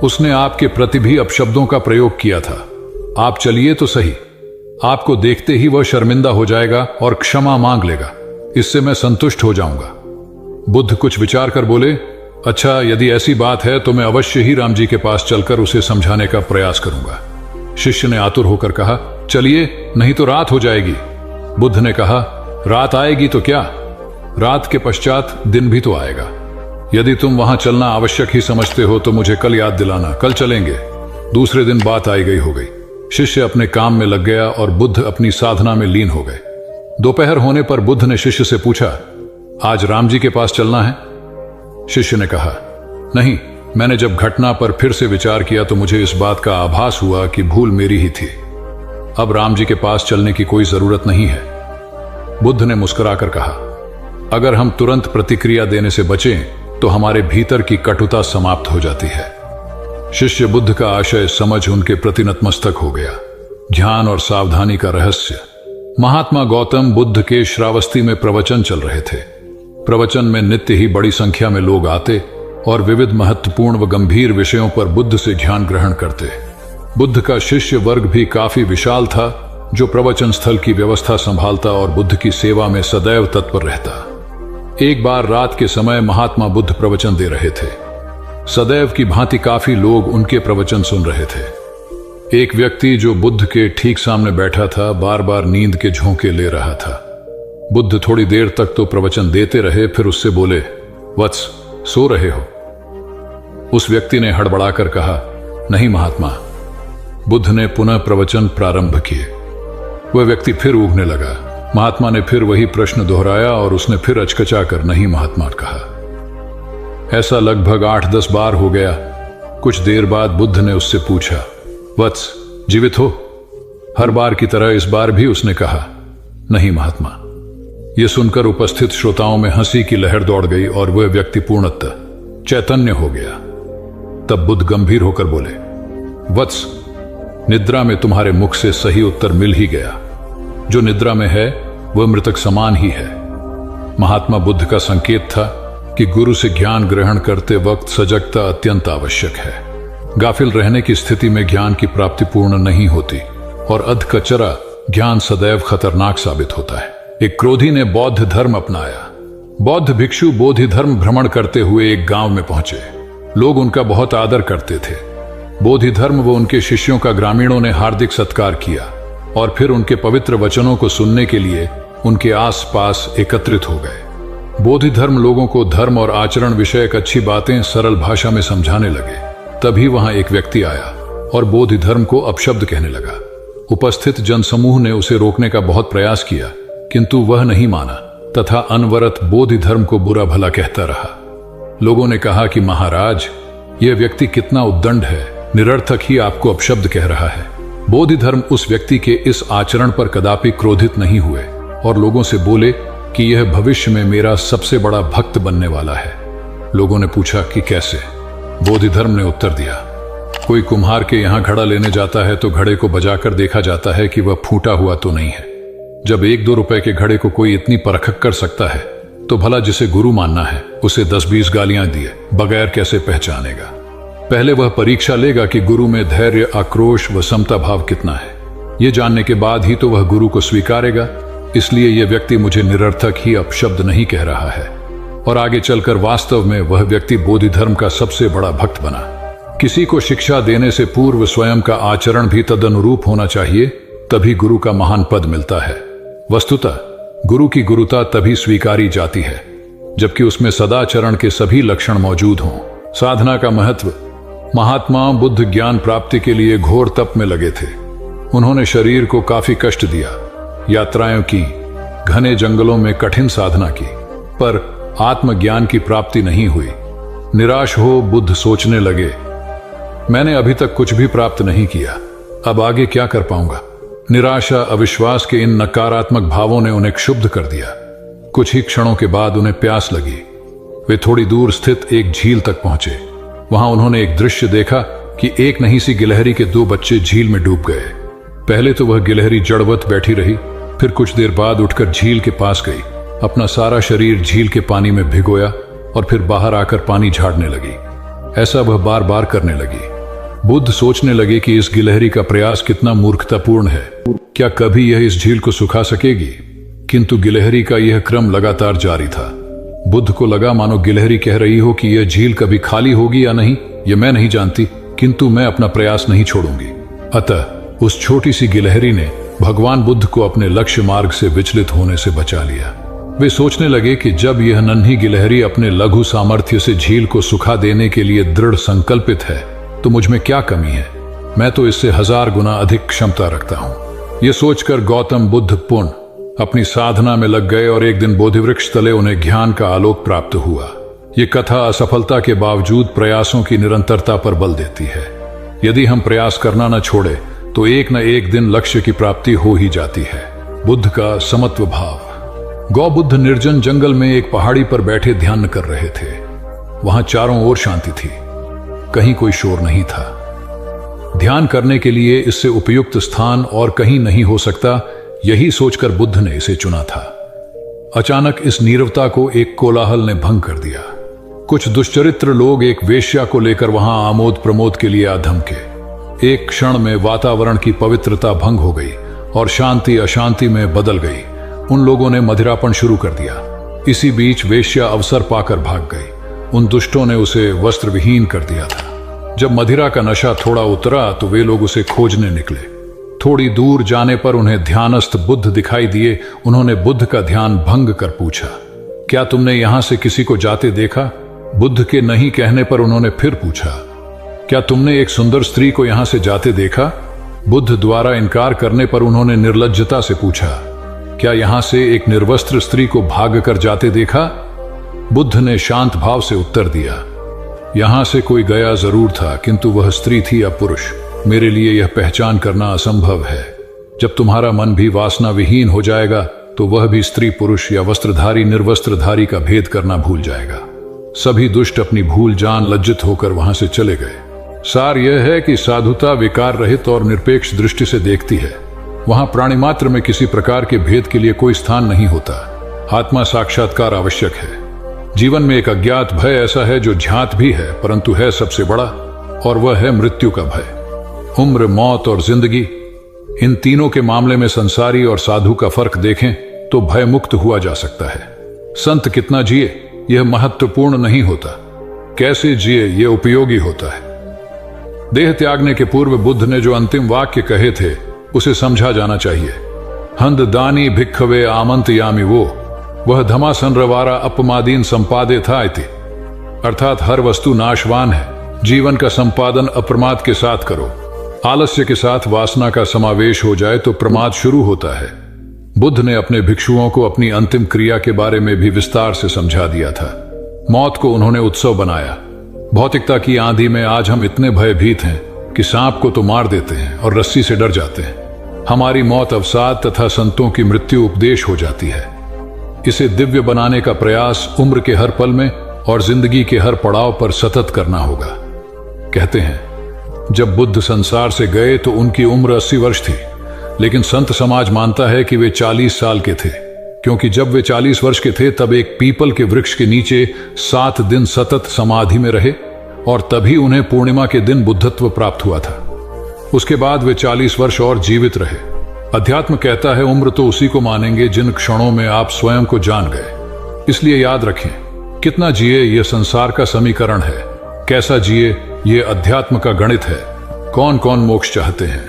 उसने आपके प्रति भी अपशब्दों का प्रयोग किया था। आप चलिए तो सही, आपको देखते ही वह शर्मिंदा हो जाएगा और क्षमा मांग लेगा, इससे मैं संतुष्ट हो जाऊंगा। बुद्ध कुछ विचार कर बोले, अच्छा, यदि ऐसी बात है तो मैं अवश्य ही राम जी के पास चलकर उसे समझाने का प्रयास करूंगा। शिष्य ने आतुर होकर कहा, चलिए, नहीं तो रात हो जाएगी। बुद्ध ने कहा, रात आएगी तो क्या, रात के पश्चात दिन भी तो आएगा। यदि तुम वहां चलना आवश्यक ही समझते हो तो मुझे कल याद दिलाना, कल चलेंगे। दूसरे दिन बात आई गई हो गई। शिष्य अपने काम में लग गया और बुद्ध अपनी साधना में लीन हो गए। दोपहर होने पर बुद्ध ने शिष्य से पूछा, आज राम जी के पास चलना है? शिष्य ने कहा, नहीं, मैंने जब घटना पर फिर से विचार किया तो मुझे इस बात का आभास हुआ कि भूल मेरी ही थी। अब राम जी के पास चलने की कोई जरूरत नहीं है। बुद्ध ने मुस्कुराकर कहा, अगर हम तुरंत प्रतिक्रिया देने से बचें तो हमारे भीतर की कटुता समाप्त हो जाती है। शिष्य बुद्ध का आशय समझ उनके प्रति नतमस्तक हो गया। ध्यान और सावधानी का रहस्य। महात्मा गौतम बुद्ध के श्रावस्ती में प्रवचन चल रहे थे। प्रवचन में नित्य ही बड़ी संख्या में लोग आते और विविध महत्वपूर्ण व गंभीर विषयों पर बुद्ध से ज्ञान ग्रहण करते। बुद्ध का शिष्य वर्ग भी काफी विशाल था, जो प्रवचन स्थल की व्यवस्था संभालता और बुद्ध की सेवा में सदैव तत्पर रहता। एक बार रात के समय महात्मा बुद्ध प्रवचन दे रहे थे। सदैव की भांति काफी लोग उनके प्रवचन सुन रहे थे। एक व्यक्ति जो बुद्ध के ठीक सामने बैठा था, बार बार नींद के झोंके ले रहा था। बुद्ध थोड़ी देर तक तो प्रवचन देते रहे, फिर उससे बोले, वत्स, सो रहे हो? उस व्यक्ति ने हड़बड़ाकर कहा, नहीं महात्मा। बुद्ध ने पुनः प्रवचन प्रारंभ किए। वह व्यक्ति फिर ऊँघने लगा। महात्मा ने फिर वही प्रश्न दोहराया और उसने फिर अचकचाकर नहीं महात्मा कहा। ऐसा लगभग 8-10 बार हो गया। कुछ देर बाद बुद्ध ने उससे पूछा, वत्स, जीवित हो? हर बार की तरह इस बार भी उसने कहा, नहीं महात्मा। यह सुनकर उपस्थित श्रोताओं में हंसी की लहर दौड़ गई और वह व्यक्ति पूर्णतः चैतन्य हो गया। तब बुद्ध गंभीर होकर बोले, वत्स, निद्रा में तुम्हारे मुख से सही उत्तर मिल ही गया। जो निद्रा में है वह मृतक समान ही है। महात्मा बुद्ध का संकेत था कि गुरु से ज्ञान ग्रहण करते वक्त सजगता अत्यंत आवश्यक है। गाफिल रहने की स्थिति में ज्ञान की प्राप्ति पूर्ण नहीं होती और अधकचरा ज्ञान सदैव खतरनाक साबित होता है। एक क्रोधी ने बौद्ध धर्म अपनाया। बौद्ध भिक्षु बोधि धर्म भ्रमण करते हुए एक गांव में पहुंचे। लोग उनका बहुत आदर करते थे। बोधि धर्म व उनके शिष्यों का ग्रामीणों ने हार्दिक सत्कार किया और फिर उनके पवित्र वचनों को सुनने के लिए उनके आसपास एकत्रित हो गए। बोधि धर्म लोगों को धर्म और आचरण विषयक अच्छी बातें सरल भाषा में समझाने लगे। तभी वहां एक व्यक्ति आया और बोधि धर्म को अपशब्द कहने लगा। उपस्थित जनसमूह ने उसे रोकने का बहुत प्रयास किया, किंतु वह नहीं माना तथा अनवरत बोधि धर्म को बुरा भला कहता रहा। लोगों ने कहा कि महाराज, यह व्यक्ति कितना उद्दंड है, निरर्थक ही आपको अपशब्द कह रहा है। बोधि धर्म उस व्यक्ति के इस आचरण पर कदापि क्रोधित नहीं हुए और लोगों से बोले कि यह भविष्य में मेरा सबसे बड़ा भक्त बनने वाला है। लोगों ने पूछा कि कैसे? बोधि धर्म ने उत्तर दिया, कोई कुम्हार के यहां घड़ा लेने जाता है तो घड़े को बजाकर देखा जाता है कि वह फूटा हुआ तो नहीं है। जब 1-2 रुपए के घड़े को कोई इतनी परख कर सकता है तो भला जिसे गुरु मानना है उसे 10-20 गालियां दिए बगैर कैसे पहचानेगा? पहले वह परीक्षा लेगा कि गुरु में धैर्य, आक्रोश व समता भाव कितना है। यह जानने के बाद ही तो वह गुरु को स्वीकारेगा। इसलिए यह व्यक्ति मुझे निरर्थक ही अपशब्द नहीं कह रहा है। और आगे चलकर वास्तव में वह व्यक्ति बोधि धर्म का सबसे बड़ा भक्त बना। किसी को शिक्षा देने से पूर्व स्वयं का आचरण भी तदनुरूप होना चाहिए, तभी गुरु का महान पद मिलता है। वस्तुतः गुरु की गुरुता तभी स्वीकारी जाती है जबकि उसमें सदाचरण के सभी लक्षण मौजूद हों। साधना का महत्व। महात्मा बुद्ध ज्ञान प्राप्ति के लिए घोर तप में लगे थे। उन्होंने शरीर को काफी कष्ट दिया, यात्राएं की, घने जंगलों में कठिन साधना की, पर आत्मज्ञान की प्राप्ति नहीं हुई। निराश हो बुद्ध सोचने लगे, मैंने अभी तक कुछ भी प्राप्त नहीं किया, अब आगे क्या कर पाऊंगा? निराशा, अविश्वास के इन नकारात्मक भावों ने उन्हें क्षुब्ध कर दिया। कुछ ही क्षणों के बाद उन्हें प्यास लगी। वे थोड़ी दूर स्थित एक झील तक पहुंचे। वहां उन्होंने एक दृश्य देखा कि एक नन्ही सी गिलहरी के 2 बच्चे झील में डूब गए। पहले तो वह गिलहरी जड़वत बैठी रही, फिर कुछ देर बाद उठकर झील के पास गई, अपना सारा शरीर झील के पानी में भिगोया और फिर बाहर आकर पानी झाड़ने लगी। ऐसा वह बार बार करने लगी। बुद्ध सोचने लगे कि इस गिलहरी का प्रयास कितना मूर्खतापूर्ण है। क्या कभी यह इस झील को सुखा सकेगी? किंतु गिलहरी का यह क्रम लगातार जारी था। बुद्ध को लगा मानो गिलहरी कह रही हो कि यह झील कभी खाली होगी या नहीं, यह मैं नहीं जानती, किंतु मैं अपना प्रयास नहीं छोड़ूंगी। अतः उस छोटी सी गिलहरी ने भगवान बुद्ध को अपने लक्ष्य मार्ग से विचलित होने से बचा लिया। वे सोचने लगे कि जब यह नन्ही गिलहरी अपने लघु सामर्थ्य से झील को सुखा देने के लिए दृढ़ संकल्पित है, तो मुझ में क्या कमी है? मैं तो इससे 1000 गुना अधिक क्षमता रखता हूं। यह सोचकर गौतम बुद्ध पुनः अपनी साधना में लग गए और एक दिन बोधिवृक्ष तले उन्हें ज्ञान का आलोक प्राप्त हुआ। ये कथा असफलता के बावजूद प्रयासों की निरंतरता पर बल देती है। यदि हम प्रयास करना न छोड़े तो एक न एक दिन लक्ष्य की प्राप्ति हो ही जाती है। बुद्ध का समत्व भाव। गौ बुद्ध निर्जन जंगल में एक पहाड़ी पर बैठे ध्यान कर रहे थे। वहां चारों ओर शांति थी, कहीं कोई शोर नहीं था। ध्यान करने के लिए इससे उपयुक्त स्थान और कहीं नहीं हो सकता, यही सोचकर बुद्ध ने इसे चुना था। अचानक इस नीरवता को एक कोलाहल ने भंग कर दिया। कुछ दुष्चरित्र लोग एक वेश्या को लेकर वहां आमोद प्रमोद के लिए आ धमके। एक क्षण में वातावरण की पवित्रता भंग हो गई और शांति अशांति में बदल गई। उन लोगों ने मदिरापन शुरू कर दिया। इसी बीच वेश्या अवसर पाकर भाग गई। उन दुष्टों ने उसे वस्त्र विहीन कर दिया था। जब मदिरा का नशा थोड़ा उतरा तो वे लोग उसे खोजने निकले। थोड़ी दूर जाने पर उन्हें ध्यानस्थ बुद्ध दिखाई दिए। उन्होंने बुद्ध का ध्यान भंग कर पूछा, क्या तुमने यहां से किसी को जाते देखा? बुद्ध के नहीं कहने पर उन्होंने फिर पूछा, क्या तुमने एक सुंदर स्त्री को यहां से जाते देखा? बुद्ध द्वारा इनकार करने पर उन्होंने निर्लज्जता से पूछा, क्या यहां से एक निर्वस्त्र स्त्री को भाग कर जाते देखा? बुद्ध ने शांत भाव से उत्तर दिया, यहां से कोई गया जरूर था, किंतु वह स्त्री थी या पुरुष, मेरे लिए यह पहचान करना असंभव है। जब तुम्हारा मन भी वासना विहीन हो जाएगा तो वह भी स्त्री पुरुष या वस्त्रधारी निर्वस्त्रधारी का भेद करना भूल जाएगा। सभी दुष्ट अपनी भूल जान लज्जित होकर वहां से चले गए। सार यह है कि साधुता विकार रहित और निरपेक्ष दृष्टि से देखती है। वहां प्राणी मात्र में किसी प्रकार के भेद के लिए कोई स्थान नहीं होता। आत्मा साक्षात्कार आवश्यक है। जीवन में एक अज्ञात भय ऐसा है जो ज्ञात भी है परंतु है सबसे बड़ा, और वह है मृत्यु का भय। उम्र, मौत और जिंदगी, इन तीनों के मामले में संसारी और साधु का फर्क देखें तो भय मुक्त हुआ जा सकता है। संत कितना जिए यह महत्वपूर्ण नहीं होता, कैसे जिए यह उपयोगी होता है। देह त्यागने के पूर्व बुद्ध ने जो अंतिम वाक्य कहे थे उसे समझा जाना चाहिए। हंद दानी भिक्खवे आमंत यामी वो, वह धमासन रवारा अपमादीन संपादे था इति, अर्थात हर वस्तु नाशवान है। जीवन का संपादन अप्रमाद के साथ करो। आलस्य के साथ वासना का समावेश हो जाए तो प्रमाद शुरू होता है। बुद्ध ने अपने भिक्षुओं को अपनी अंतिम क्रिया के बारे में भी विस्तार से समझा दिया था। मौत को उन्होंने उत्सव बनाया। भौतिकता की आंधी में आज हम इतने भयभीत हैं कि सांप को तो मार देते हैं और रस्सी से डर जाते हैं। हमारी मौत अवसाद तथा संतों की मृत्यु उपदेश हो जाती है। इसे दिव्य बनाने का प्रयास उम्र के हर पल में और जिंदगी के हर पड़ाव पर सतत करना होगा। कहते हैं जब बुद्ध संसार से गए तो उनकी उम्र 80 वर्ष थी, लेकिन संत समाज मानता है कि वे 40 साल के थे, क्योंकि जब वे 40 वर्ष के थे तब एक पीपल के वृक्ष के नीचे 7 दिन सतत समाधि में रहे और तभी उन्हें पूर्णिमा के दिन बुद्धत्व प्राप्त हुआ था। उसके बाद वे 40 वर्ष और जीवित रहे। अध्यात्म कहता है उम्र तो उसी को मानेंगे जिन क्षणों में आप स्वयं को जान गए। इसलिए याद रखें, कितना जिए यह संसार का समीकरण है, कैसा जिए ये अध्यात्म का गणित है। कौन कौन मोक्ष चाहते हैं?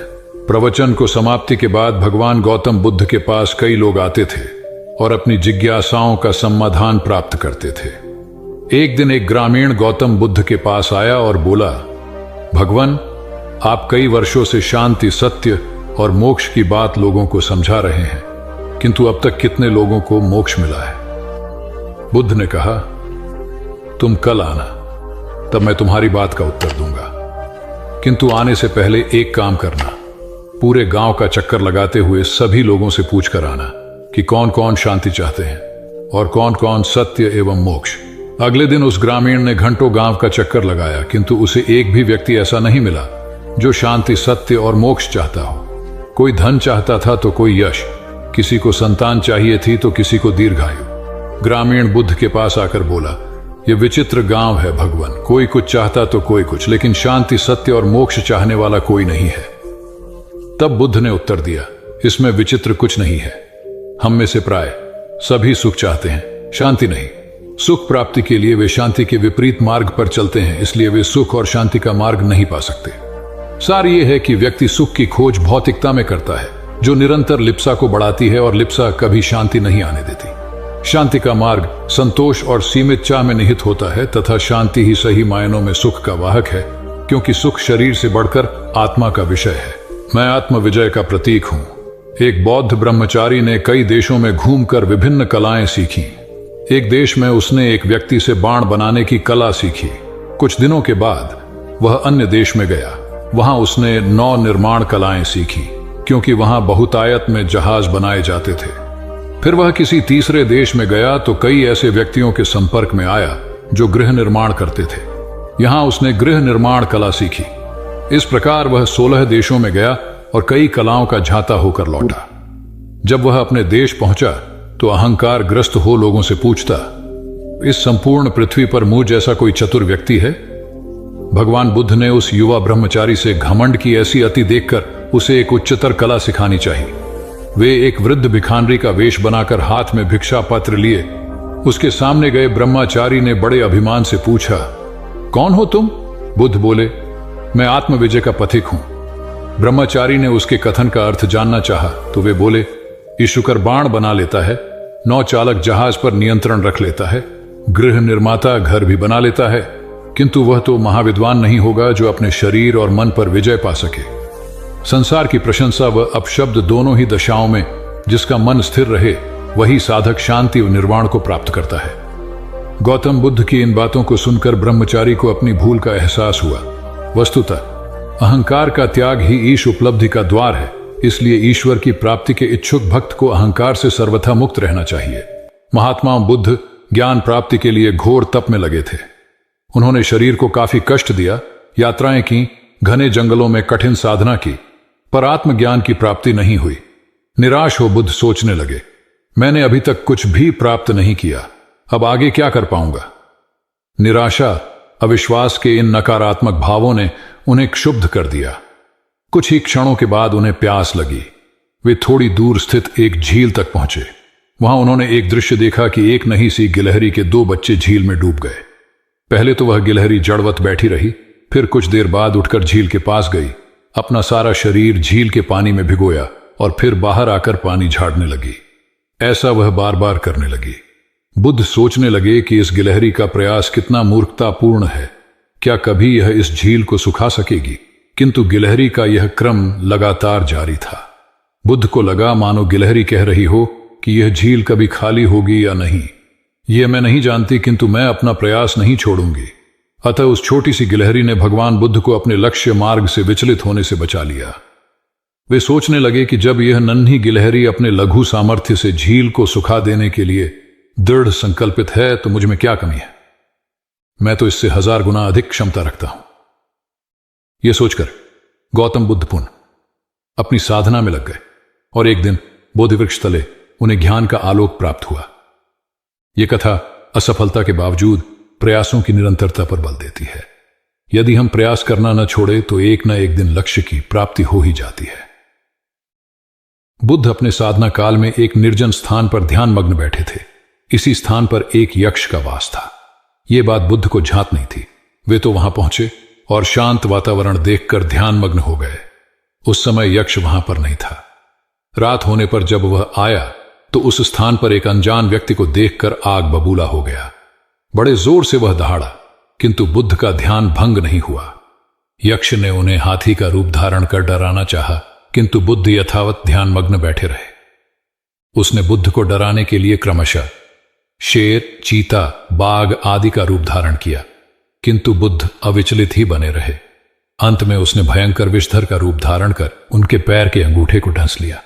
प्रवचन को समाप्ति के बाद भगवान गौतम बुद्ध के पास कई लोग आते थे और अपनी जिज्ञासाओं का समाधान प्राप्त करते थे। एक दिन एक ग्रामीण गौतम बुद्ध के पास आया और बोला, भगवान, आप कई वर्षों से शांति, सत्य और मोक्ष की बात लोगों को समझा रहे हैं, किंतु अब तक कितने लोगों को मोक्ष मिला है? बुद्ध ने कहा, तुम कल आना, तब मैं तुम्हारी बात का उत्तर दूंगा। किंतु आने से पहले एक काम करना, पूरे गांव का चक्कर लगाते हुए सभी लोगों से पूछ कर आना कि कौन कौन शांति चाहते हैं और कौन कौन सत्य एवं मोक्ष। अगले दिन उस ग्रामीण ने घंटों गांव का चक्कर लगाया, किंतु उसे एक भी व्यक्ति ऐसा नहीं मिला जो शांति, सत्य और मोक्ष चाहता हो। कोई धन चाहता था तो कोई यश, किसी को संतान चाहिए थी तो किसी को दीर्घायु। ग्रामीण बुद्ध के पास आकर बोला, ये विचित्र गांव है भगवान। कोई कुछ चाहता तो कोई कुछ, लेकिन शांति, सत्य और मोक्ष चाहने वाला कोई नहीं है। तब बुद्ध ने उत्तर दिया, इसमें विचित्र कुछ नहीं है। हम में से प्राय सभी सुख चाहते हैं, शांति नहीं। सुख प्राप्ति के लिए वे शांति के विपरीत मार्ग पर चलते हैं, इसलिए वे सुख और शांति का मार्ग नहीं पा सकते। सार ये है कि व्यक्ति सुख की खोज भौतिकता में करता है, जो निरंतर लिप्सा को बढ़ाती है, और लिप्सा कभी शांति नहीं आने देती। शांति का मार्ग संतोष और सीमित चाह में निहित होता है, तथा शांति ही सही मायनों में सुख का वाहक है, क्योंकि सुख शरीर से बढ़कर आत्मा का विषय है। मैं आत्म विजय का प्रतीक हूं। एक बौद्ध ब्रह्मचारी ने कई देशों में घूमकर विभिन्न कलाएं सीखी। एक देश में उसने एक व्यक्ति से बाण बनाने की कला सीखी। कुछ दिनों के बाद वह अन्य देश में गया। वहां उसने नौ निर्माण कलाएं सीखी, क्योंकि वहां बहुतायत में जहाज बनाए जाते थे। फिर वह किसी तीसरे देश में गया तो कई ऐसे व्यक्तियों के संपर्क में आया जो गृह निर्माण करते थे। यहां उसने गृह निर्माण कला सीखी। इस प्रकार वह 16 देशों में गया और कई कलाओं का झाता होकर लौटा। जब वह अपने देश पहुंचा तो अहंकार ग्रस्त हो लोगों से पूछता, इस संपूर्ण पृथ्वी पर मुझ जैसा कोई चतुर व्यक्ति है? भगवान बुद्ध ने उस युवा ब्रह्मचारी से घमंड की ऐसी अति देखकर उसे एक उच्चतर कला सिखानी चाहिए। वे एक वृद्ध भिखारी का वेश बनाकर हाथ में भिक्षा पत्र लिए उसके सामने गए। ब्रह्मचारी ने बड़े अभिमान से पूछा, कौन हो तुम? बुद्ध बोले, मैं आत्मविजय का पथिक हूं। ब्रह्मचारी ने उसके कथन का अर्थ जानना चाहा तो वे बोले, ईशुकर बाण बना लेता है, नौ चालक जहाज पर नियंत्रण रख लेता है, गृह निर्माता घर भी बना लेता है, किंतु वह तो महाविद्वान नहीं होगा जो अपने शरीर और मन पर विजय पा सके। संसार की प्रशंसा व अपशब्द दोनों ही दशाओं में जिसका मन स्थिर रहे, वही साधक शांति व निर्वाण को प्राप्त करता है। गौतम बुद्ध की इन बातों को सुनकर ब्रह्मचारी को अपनी भूल का एहसास हुआ। वस्तुतः अहंकार का त्याग ही ईश उपलब्धि का द्वार है, इसलिए ईश्वर की प्राप्ति के इच्छुक भक्त को अहंकार से सर्वथा मुक्त रहना चाहिए। महात्मा बुद्ध ज्ञान प्राप्ति के लिए घोर तप में लगे थे। उन्होंने शरीर को काफी कष्ट दिया, यात्राएं की, घने जंगलों में कठिन साधना की, पर आत्मज्ञान की प्राप्ति नहीं हुई। निराश हो बुद्ध सोचने लगे, मैंने अभी तक कुछ भी प्राप्त नहीं किया, अब आगे क्या कर पाऊंगा? निराशा, अविश्वास के इन नकारात्मक भावों ने उन्हें क्षुब्ध कर दिया। कुछ ही क्षणों के बाद उन्हें प्यास लगी। वे थोड़ी दूर स्थित एक झील तक पहुंचे। वहां उन्होंने एक दृश्य देखा कि एक नन्ही सी गिलहरी के 2 बच्चे झील में डूब गए। पहले तो वह गिलहरी जड़वत बैठी रही, फिर कुछ देर बाद उठकर झील के पास गई, अपना सारा शरीर झील के पानी में भिगोया और फिर बाहर आकर पानी झाड़ने लगी। ऐसा वह बार बार करने लगी। बुद्ध सोचने लगे कि इस गिलहरी का प्रयास कितना मूर्खतापूर्ण है। क्या कभी यह इस झील को सुखा सकेगी? किंतु गिलहरी का यह क्रम लगातार जारी था। बुद्ध को लगा मानो गिलहरी कह रही हो कि यह झील कभी खाली होगी या नहीं, यह मैं नहीं जानती, किंतु मैं अपना प्रयास नहीं छोड़ूंगी। अतः उस छोटी सी गिलहरी ने भगवान बुद्ध को अपने लक्ष्य मार्ग से विचलित होने से बचा लिया। वे सोचने लगे कि जब यह नन्ही गिलहरी अपने लघु सामर्थ्य से झील को सुखा देने के लिए दृढ़ संकल्पित है तो मुझ में क्या कमी है? मैं तो इससे 1000 गुना अधिक क्षमता रखता हूं। यह सोचकर गौतम बुद्ध पुनः अपनी साधना में लग गए और एक दिन बोधिवृक्ष तले उन्हें ज्ञान का आलोक प्राप्त हुआ। यह कथा असफलता के बावजूद प्रयासों की निरंतरता पर बल देती है। यदि हम प्रयास करना न छोड़े तो एक न एक दिन लक्ष्य की प्राप्ति हो ही जाती है। बुद्ध अपने साधना काल में एक निर्जन स्थान पर ध्यान मग्न बैठे थे। इसी स्थान पर एक यक्ष का वास था। यह बात बुद्ध को झांत नहीं थी। वे तो वहां पहुंचे और शांत वातावरण देखकर ध्यान मग्न हो गए। उस समय यक्ष वहां पर नहीं था। रात होने पर जब वह आया तो उस स्थान पर एक अनजान व्यक्ति को देखकर आग बबूला हो गया। बड़े जोर से वह दहाड़ा, किंतु बुद्ध का ध्यान भंग नहीं हुआ। यक्ष ने उन्हें हाथी का रूप धारण कर डराना चाहा, किंतु बुद्ध यथावत ध्यान मग्न बैठे रहे। उसने बुद्ध को डराने के लिए क्रमशः शेर, चीता, बाघ आदि का रूप धारण किया, किंतु बुद्ध अविचलित ही बने रहे। अंत में उसने भयंकर विषधर का रूप धारण कर उनके पैर के अंगूठे को ढंस लिया,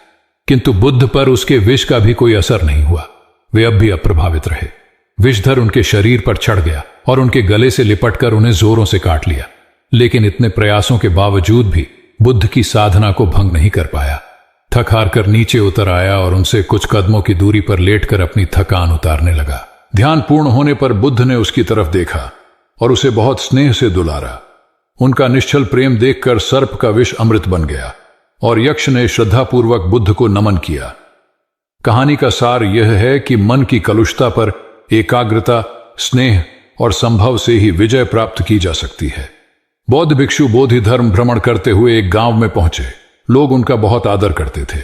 किंतु बुद्ध पर उसके विष का भी कोई असर नहीं हुआ। वे अब भी अप्रभावित रहे। विषधर उनके शरीर पर चढ़ गया और उनके गले से लिपटकर उन्हें जोरों से काट लिया, लेकिन इतने प्रयासों के बावजूद भी बुद्ध की साधना को भंग नहीं कर पाया। थक हार कर नीचे उतर आया और उनसे कुछ कदमों की दूरी पर लेटकर अपनी थकान उतारने लगा। ध्यान पूर्ण होने पर बुद्ध ने उसकी तरफ देखा और उसे बहुत स्नेह से दुलारा। उनका निश्चल प्रेम देखकर सर्प का विष अमृत बन गया और यक्ष ने श्रद्धापूर्वक बुद्ध को नमन किया। कहानी का सार यह है कि मन की कलुषता पर एकाग्रता, स्नेह और संभव से ही विजय प्राप्त की जा सकती है। बौद्ध भिक्षु बोधि धर्म भ्रमण करते हुए एक गांव में पहुंचे। लोग उनका बहुत आदर करते थे।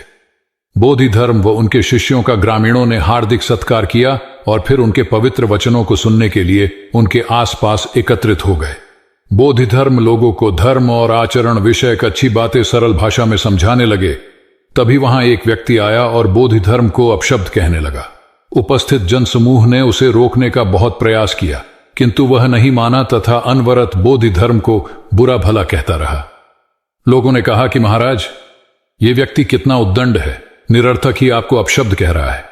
बोधि धर्म व उनके शिष्यों का ग्रामीणों ने हार्दिक सत्कार किया और फिर उनके पवित्र वचनों को सुनने के लिए उनके आसपास एकत्रित हो गए। बोधि धर्म लोगों को धर्म और आचरण विषयक अच्छी बातें सरल भाषा में समझाने लगे। तभी वहां एक व्यक्ति आया और बोधि धर्म को अपशब्द कहने लगा। उपस्थित जनसमूह ने उसे रोकने का बहुत प्रयास किया, किंतु वह नहीं माना तथा अनवरत बोधि धर्म को बुरा भला कहता रहा। लोगों ने कहा कि महाराज, ये व्यक्ति कितना उद्दंड है, निरर्थक ही आपको अपशब्द कह रहा है।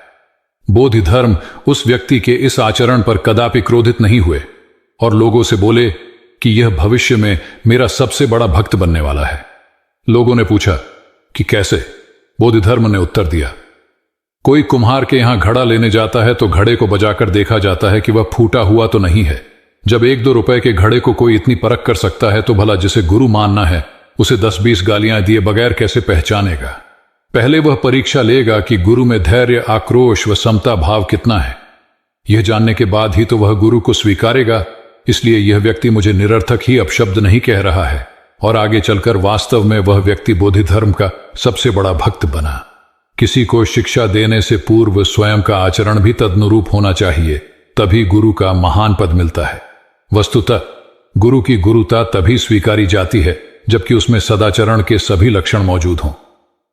बोधि धर्म उस व्यक्ति के इस आचरण पर कदापि क्रोधित नहीं हुए और लोगों से बोले कि यह भविष्य में मेरा सबसे बड़ा भक्त बनने वाला है। लोगों ने पूछा कि कैसे? बोधि धर्म ने उत्तर दिया, कोई कुम्हार के यहां घड़ा लेने जाता है तो घड़े को बजाकर देखा जाता है कि वह फूटा हुआ तो नहीं है। जब 1-2 रुपए के घड़े को कोई इतनी परख कर सकता है तो भला जिसे गुरु मानना है उसे 10-20 गालियां दिए बगैर कैसे पहचानेगा? पहले वह परीक्षा लेगा कि गुरु में धैर्य, आक्रोश व समता भाव कितना है। यह जानने के बाद ही तो वह गुरु को स्वीकारेगा। इसलिए यह व्यक्ति मुझे निरर्थक ही अपशब्द नहीं कह रहा है और आगे चलकर वास्तव में वह व्यक्ति बोधि धर्म का सबसे बड़ा भक्त बना। किसी को शिक्षा देने से पूर्व स्वयं का आचरण भी तदनुरूप होना चाहिए, तभी गुरु का महान पद मिलता है। वस्तुतः गुरु की गुरुता तभी स्वीकारी जाती है जबकि उसमें सदाचरण के सभी लक्षण मौजूद हों।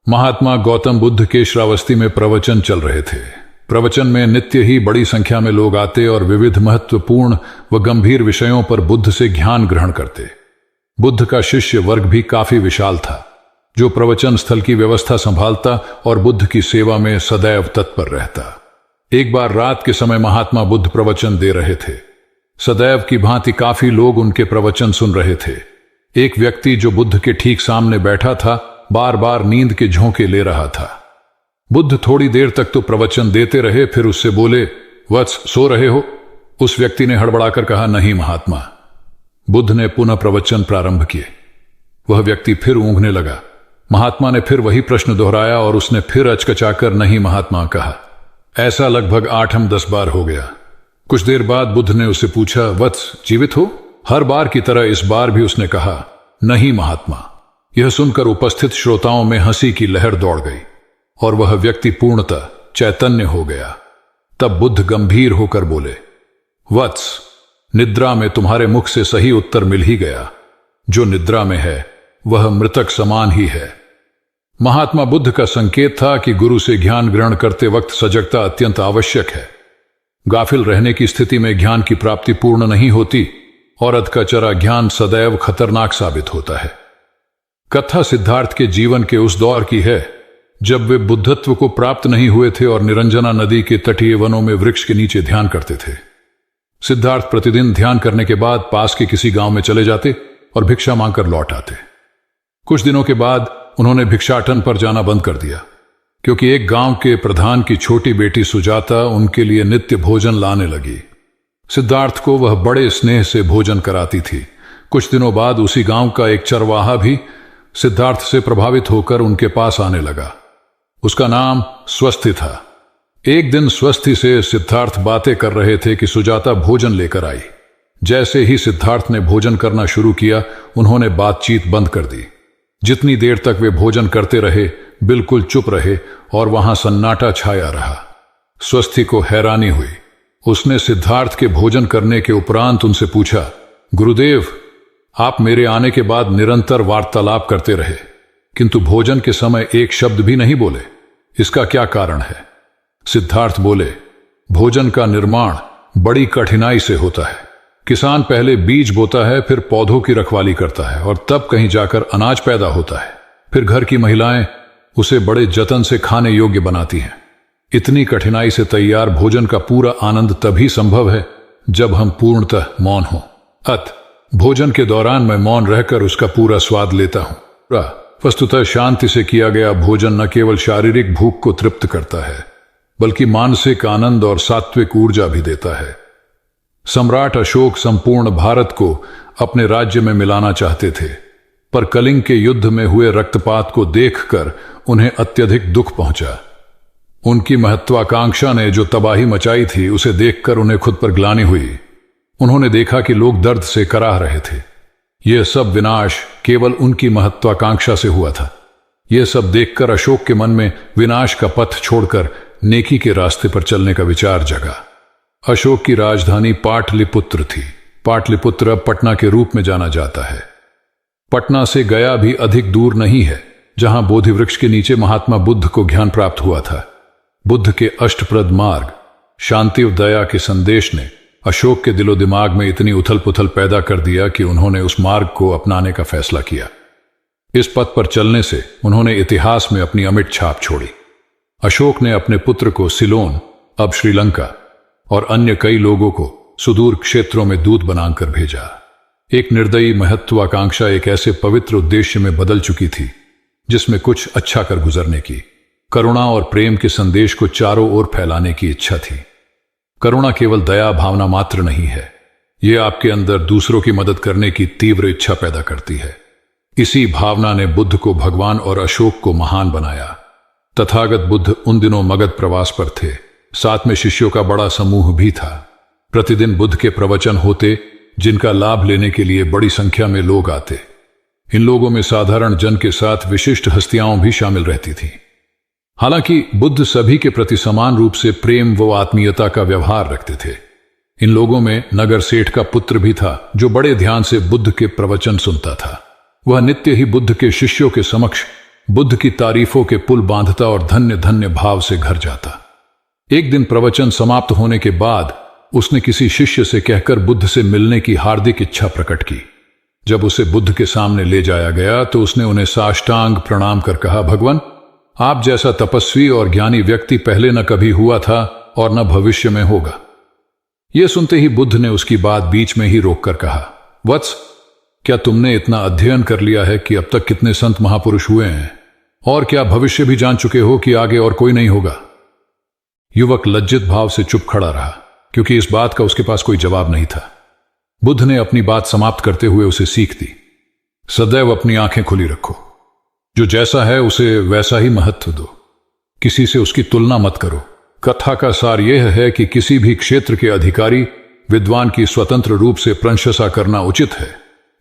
महात्मा गौतम बुद्ध के श्रावस्ती में प्रवचन चल रहे थे। प्रवचन में नित्य ही बड़ी संख्या में लोग आते और विविध महत्वपूर्ण व गंभीर विषयों पर बुद्ध से ज्ञान ग्रहण करते। बुद्ध का शिष्य वर्ग भी काफी विशाल था, जो प्रवचन स्थल की व्यवस्था संभालता और बुद्ध की सेवा में सदैव तत्पर रहता। एक बार रात के समय महात्मा बुद्ध प्रवचन दे रहे थे। सदैव की भांति काफी लोग उनके प्रवचन सुन रहे थे। एक व्यक्ति जो बुद्ध के ठीक सामने बैठा था, बार बार नींद के झोंके ले रहा था। बुद्ध थोड़ी देर तक तो प्रवचन देते रहे, फिर उससे बोले, वत्स, सो रहे हो? उस व्यक्ति ने हड़बड़ाकर कहा, नहीं महात्मा। बुद्ध ने पुनः प्रवचन प्रारंभ किए। वह व्यक्ति फिर ऊँघने लगा। महात्मा ने फिर वही प्रश्न दोहराया और उसने फिर अचकचाकर नहीं महात्मा कहा। ऐसा लगभग 8-10 बार हो गया। कुछ देर बाद बुद्ध ने उससे पूछा, वत्स, जीवित हो? हर बार की तरह इस बार भी उसने कहा, नहीं महात्मा। यह सुनकर उपस्थित श्रोताओं में हंसी की लहर दौड़ गई और वह व्यक्ति पूर्णतः चैतन्य हो गया। तब बुद्ध गंभीर होकर बोले, वत्स, निद्रा में तुम्हारे मुख से सही उत्तर मिल ही गया। जो निद्रा में है वह मृतक समान ही है। महात्मा बुद्ध का संकेत था कि गुरु से ज्ञान ग्रहण करते वक्त सजगता अत्यंत आवश्यक है। गाफिल रहने की स्थिति में ज्ञान की प्राप्ति पूर्ण नहीं होती और अधकचरा ज्ञान सदैव खतरनाक साबित होता है। कथा सिद्धार्थ के जीवन के उस दौर की है जब वे बुद्धत्व को प्राप्त नहीं हुए थे और निरंजना नदी के तटीय वनों में वृक्ष के नीचे ध्यान करते थे। सिद्धार्थ प्रतिदिन ध्यान करने के बाद पास के किसी गांव में चले जाते और भिक्षा मांगकर लौट आते। कुछ दिनों के बाद उन्होंने भिक्षाटन पर जाना बंद कर दिया, क्योंकि एक गांव के प्रधान की छोटी बेटी सुजाता उनके लिए नित्य भोजन लाने लगी। सिद्धार्थ को वह बड़े स्नेह से भोजन कराती थी। कुछ दिनों बाद उसी गांव का एक चरवाहा भी सिद्धार्थ से प्रभावित होकर उनके पास आने लगा। उसका नाम स्वस्थी था। एक दिन स्वस्थी से सिद्धार्थ बातें कर रहे थे कि सुजाता भोजन लेकर आई। जैसे ही सिद्धार्थ ने भोजन करना शुरू किया, उन्होंने बातचीत बंद कर दी। जितनी देर तक वे भोजन करते रहे, बिल्कुल चुप रहे और वहां सन्नाटा छाया रहा। स्वस्थी को हैरानी हुई। उसने सिद्धार्थ के भोजन करने के उपरांत उनसे पूछा, गुरुदेव, आप मेरे आने के बाद निरंतर वार्तालाप करते रहे, किंतु भोजन के समय एक शब्द भी नहीं बोले। इसका क्या कारण है? सिद्धार्थ बोले, भोजन का निर्माण बड़ी कठिनाई से होता है। किसान पहले बीज बोता है, फिर पौधों की रखवाली करता है और तब कहीं जाकर अनाज पैदा होता है। फिर घर की महिलाएं उसे बड़े जतन से खाने योग्य बनाती हैं। इतनी कठिनाई से तैयार भोजन का पूरा आनंद तभी संभव है जब हम पूर्णतः मौन हों। भोजन के दौरान मैं मौन रहकर उसका पूरा स्वाद लेता हूं। वस्तुतः शांति से किया गया भोजन न केवल शारीरिक भूख को तृप्त करता है, बल्कि मानसिक आनंद और सात्विक ऊर्जा भी देता है। सम्राट अशोक संपूर्ण भारत को अपने राज्य में मिलाना चाहते थे, पर कलिंग के युद्ध में हुए रक्तपात को देखकर उन्हें अत्यधिक दुख पहुंचा। उनकी महत्वाकांक्षा ने जो तबाही मचाई थी, उसे देखकर उन्हें खुद पर ग्लानि हुई। उन्होंने देखा कि लोग दर्द से कराह रहे थे। यह सब विनाश केवल उनकी महत्वाकांक्षा से हुआ था। यह सब देखकर अशोक के मन में विनाश का पथ छोड़कर नेकी के रास्ते पर चलने का विचार जगा। अशोक की राजधानी पाटलिपुत्र थी। पाटलिपुत्र अब पटना के रूप में जाना जाता है। पटना से गया भी अधिक दूर नहीं है, जहां बोधि वृक्ष के नीचे महात्मा बुद्ध को ज्ञान प्राप्त हुआ था। बुद्ध के अष्टप्रद मार्ग, शांति और दया के संदेश ने अशोक के दिलो दिमाग में इतनी उथल पुथल पैदा कर दिया कि उन्होंने उस मार्ग को अपनाने का फैसला किया। इस पथ पर चलने से उन्होंने इतिहास में अपनी अमिट छाप छोड़ी। अशोक ने अपने पुत्र को सिलोन, अब श्रीलंका, और अन्य कई लोगों को सुदूर क्षेत्रों में दूत बनाकर भेजा। एक निर्दयी महत्वाकांक्षा एक ऐसे पवित्र उद्देश्य में बदल चुकी थी जिसमें कुछ अच्छा कर गुजरने की, करुणा और प्रेम के संदेश को चारों ओर फैलाने की इच्छा थी। करुणा केवल दया भावना मात्र नहीं है, यह आपके अंदर दूसरों की मदद करने की तीव्र इच्छा पैदा करती है। इसी भावना ने बुद्ध को भगवान और अशोक को महान बनाया। तथागत बुद्ध उन दिनों मगध प्रवास पर थे। साथ में शिष्यों का बड़ा समूह भी था। प्रतिदिन बुद्ध के प्रवचन होते, जिनका लाभ लेने के लिए बड़ी संख्या में लोग आते। इन लोगों में साधारण जन के साथ विशिष्ट हस्तियां भी शामिल रहती थीं। हालांकि बुद्ध सभी के प्रति समान रूप से प्रेम व आत्मीयता का व्यवहार रखते थे। इन लोगों में नगर सेठ का पुत्र भी था, जो बड़े ध्यान से बुद्ध के प्रवचन सुनता था। वह नित्य ही बुद्ध के शिष्यों के समक्ष बुद्ध की तारीफों के पुल बांधता और धन्य धन्य भाव से घर जाता। एक दिन प्रवचन समाप्त होने के बाद उसने किसी शिष्य से कहकर बुद्ध से मिलने की हार्दिक इच्छा प्रकट की। जब उसे बुद्ध के सामने ले जाया गया तो उसने उन्हें साष्टांग प्रणाम कर कहा, भगवान, आप जैसा तपस्वी और ज्ञानी व्यक्ति पहले न कभी हुआ था और न भविष्य में होगा। यह सुनते ही बुद्ध ने उसकी बात बीच में ही रोककर कहा, वत्स, क्या तुमने इतना अध्ययन कर लिया है कि अब तक कितने संत महापुरुष हुए हैं, और क्या भविष्य भी जान चुके हो कि आगे और कोई नहीं होगा? युवक लज्जित भाव से चुप खड़ा रहा, क्योंकि इस बात का उसके पास कोई जवाब नहीं था। बुद्ध ने अपनी बात समाप्त करते हुए उसे सीख दी, सदैव अपनी आंखें खुली रखो। जो जैसा है उसे वैसा ही महत्व दो। किसी से उसकी तुलना मत करो। कथा का सार यह है कि किसी भी क्षेत्र के अधिकारी विद्वान की स्वतंत्र रूप से प्रशंसा करना उचित है,